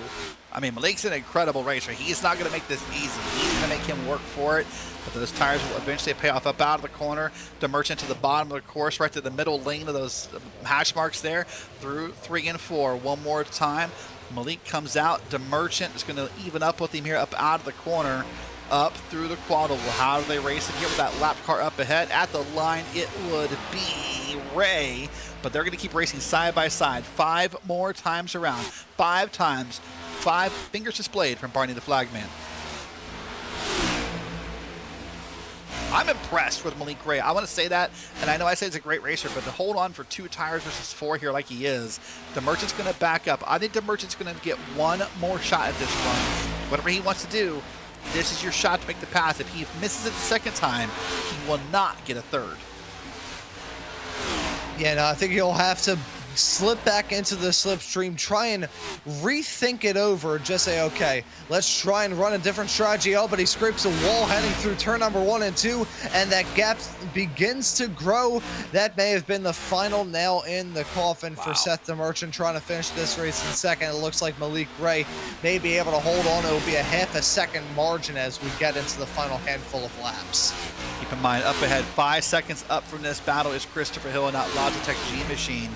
I mean, Malik's an incredible racer. He's not going to make this easy. He's going to make him work for it, but those tires will eventually pay off. Up out of the corner, the Merchant to the bottom of the course, right to the middle lane of those hash marks there, through 3 and 4. One more time. Malik comes out. The Merchant is going to even up with him here up out of the corner. up through the quad oval. How do they race it here with that lap car up ahead? At the line, it would be Ray, but they're going to keep racing side by side 5 more times around. 5 times, 5 fingers displayed from Barney the Flagman. I'm impressed with Malik Ray. I want to say that, and I know I say he's a great racer, but to hold on for 2 tires versus 4 here like he is, the Merchant's going to back up. I think the Merchant's going to get one more shot at this run. Whatever he wants to do, this is your shot to make the pass. If he misses it the second time, he will not get a third. Yeah, no, I think he'll have to slip back into the slipstream, try and rethink it over, just say, okay, let's try and run a different strategy. Oh, but he scrapes a wall heading through turn number 1 and 2, and that gap begins to grow. That may have been the final nail in the coffin for Seth the Merchant trying to finish this race in second. It looks like Malik Ray may be able to hold on. It will be a half a second margin as we get into the final handful of laps. Keep in mind, up ahead, 5 seconds up from this battle is Christopher Hill and that Logitech G-Machine.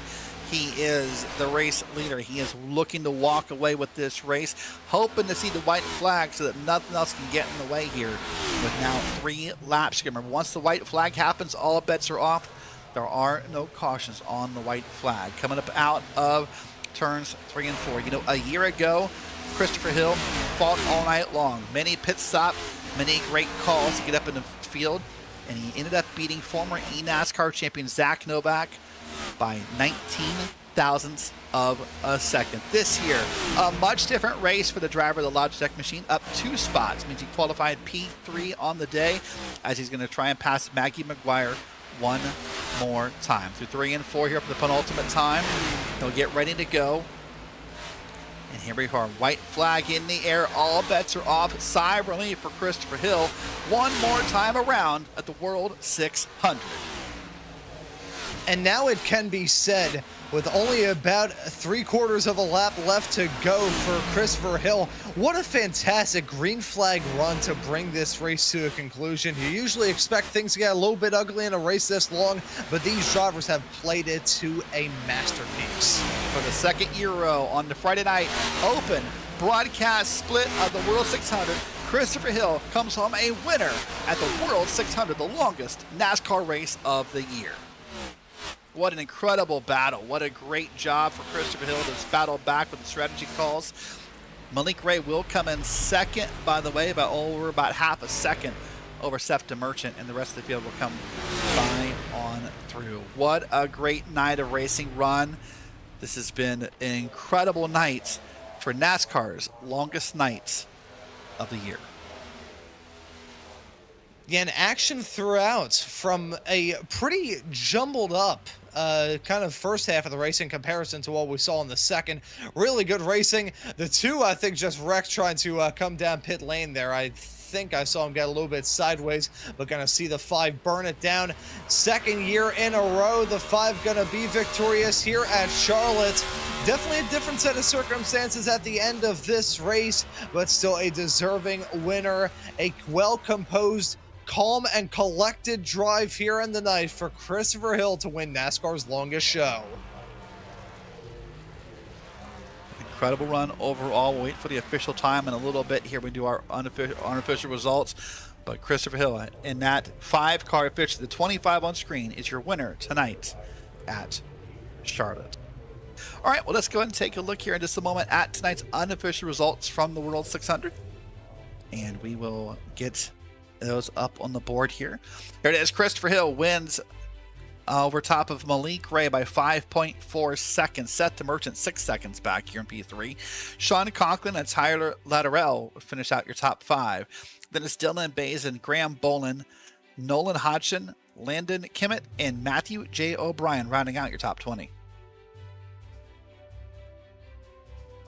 He is the race leader. He is looking to walk away with this race, hoping to see the white flag so that nothing else can get in the way here. With now 3 laps. Remember, once the white flag happens, all bets are off. There are no cautions on the white flag. Coming up out of turns 3 and 4. You know, a year ago, Christopher Hill fought all night long. Many pit stops, many great calls to get up in the field, and he ended up beating former NASCAR champion Zach Novak by 19 thousandths of a second. This year, a much different race for the driver of the Logitech machine, up 2 spots. Means he qualified P3 on the day, as he's going to try and pass Maggie McGuire one more time. Through 3 and 4 here for the penultimate time. They'll get ready to go. And here we are, white flag in the air. All bets are off. Sigh of relief for Christopher Hill. One more time around at the World 600. And now it can be said, with only about 3/4 of a lap left to go for Christopher Hill, what a fantastic green flag run to bring this race to a conclusion. You usually expect things to get a little bit ugly in a race this long, but these drivers have played it to a masterpiece. For the second year in a row on the Friday night open broadcast split of the World 600, Christopher Hill comes home a winner at the World 600, the longest NASCAR race of the year. What an incredible battle. What a great job for Christopher Hill to battle back with the strategy calls. Malik Ray will come in second, by the way, by over about half a second over Seth the Merchant, and the rest of the field will come by on through. What a great night of racing run. This has been an incredible night for NASCAR's longest nights of the year. Yeah, and action throughout from a pretty jumbled up kind of first half of the race in comparison to what we saw in the second. Really good racing. The 2, I think, just wrecked trying to come down pit lane there. I think I saw him get a little bit sideways, but gonna see the 5 burn it down. Second year in a row, the 5 gonna be victorious here at Charlotte. Definitely a different set of circumstances at the end of this race, but still a deserving winner. A well-composed, calm and collected drive here in the night for Christopher Hill to win NASCAR's longest show. Incredible run overall. We'll wait for the official time in a little bit here. We do our unofficial results. But Christopher Hill in that 5-car official, the 25 on screen, is your winner tonight at Charlotte. All right, well, let's go ahead and take a look here in just a moment at tonight's unofficial results from the World 600. And we will get those up on the board here. Here it is. Christopher Hill wins over top of Malik Ray by 5.4 seconds. Seth the Merchant 6 seconds back here in P3. Sean Conklin and Tyler Latterell finish out your top 5. Then it's Dylan Bays and Graham Bolin, Nolan Hodgson, Landon Kimmett, and Matthew J. O'Brien rounding out your top 20.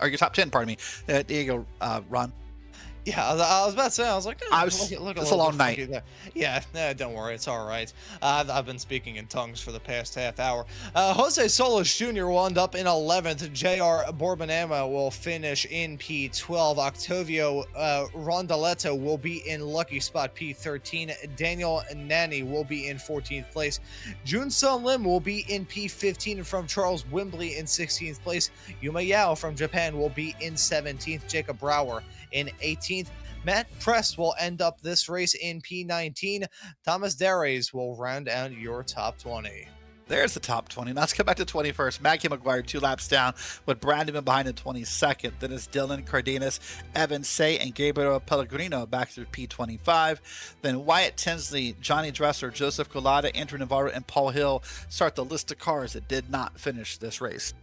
Or your top 10, pardon me. There you go, Ron. Yeah, I was about to say, I was like, it's a long night. Yeah, don't worry, it's all right. I've been speaking in tongues for the past half hour. Jose Solis Jr. will end up in 11th. J.R. Borbanama will finish in P12. Octavio Rondaletto will be in lucky spot P13. Daniel Nani will be in 14th place. Jun Sun Lim will be in P15 from Charles Wimbley in 16th place. Yuma Yao from Japan will be in 17th. Jacob Brower in 18th. Matt Press will end up this race in P19. Thomas Derays will round out your top 20. There's the top 20. Now let's come back to 21st. Mackie McGuire 2 laps down with Brandon behind in 22nd. Then it's Dylan Cardenas, Evan Say, and Gabriel Pellegrino back through P25. Then Wyatt Tinsley, Johnny Dresser, Joseph Collada, Andrew Navarro, and Paul Hill start the list of cars that did not finish this race.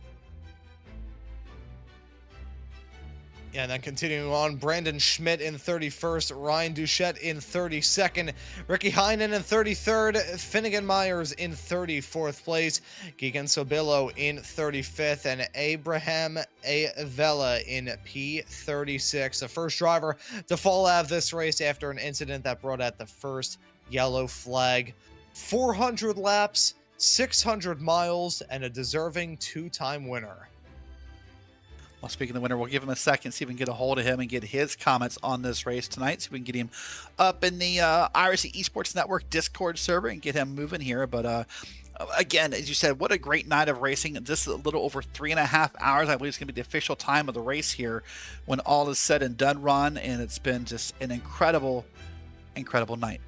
Yeah, and then continuing on, Brandon Schmidt in 31st, Ryan Duchette in 32nd, Ricky Heinen in 33rd, Finnegan Myers in 34th place, Gigan Sobillo in 35th, and Abraham Avella in P36. The first driver to fall out of this race after an incident that brought out the first yellow flag. 400 laps, 600 miles, and a deserving two-time winner. Well, speaking of the winner, we'll give him a second, see if we can get a hold of him and get his comments on this race tonight. See if we can get him up in the iRacing Esports Network Discord server and get him moving here. But again, as you said, what a great night of racing. This is a little over 3.5 hours. I believe it's going to be the official time of the race here when all is said and done, Ron. And it's been just an incredible, incredible night.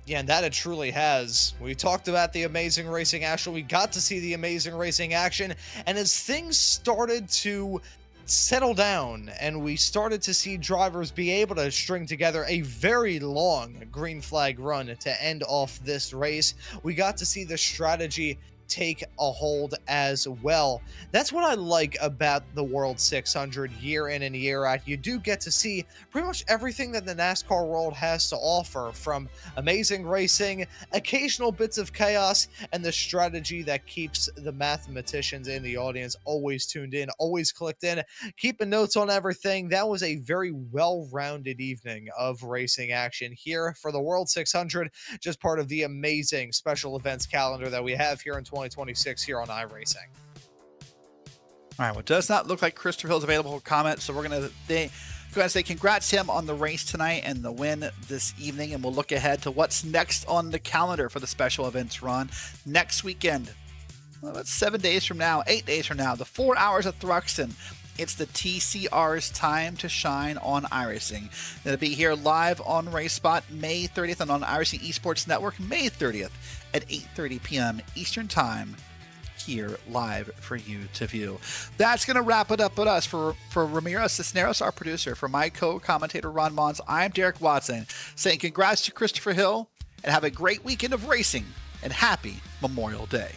Yeah, and that it truly has. We talked about the amazing racing action. We got to see the amazing racing action. And as things started to settle down and we started to see drivers be able to string together a very long green flag run to end off this race, we got to see the strategy take a hold as well. That's what I like about the World 600 year in and year out. You do get to see pretty much everything that the NASCAR world has to offer, from amazing racing, occasional bits of chaos, and the strategy that keeps the mathematicians in the audience always tuned in, always clicked in, keeping notes on everything. That was a very well-rounded evening of racing action here for the World 600, just part of the amazing special events calendar that we have here in 2026 here on iRacing. All right, well, it does not look like Christopher Hill is available for comment, so we're going to go ahead and say congrats to him on the race tonight and the win this evening, and we'll look ahead to what's next on the calendar for the special events, Ron. Next weekend, well, that's 7 days from now, 8 days from now, the 4 hours of Thruxton. It's the TCR's time to shine on iRacing. It'll be here live on RaceSpot May 30th and on iRacing Esports Network May 30th at 8:30 p.m. Eastern Time, here live for you to view. That's going to wrap it up with us. For Ramiro Cisneros, our producer, for my co-commentator Ron Mons, I'm Derek Watson, saying congrats to Christopher Hill and have a great weekend of racing and happy Memorial Day.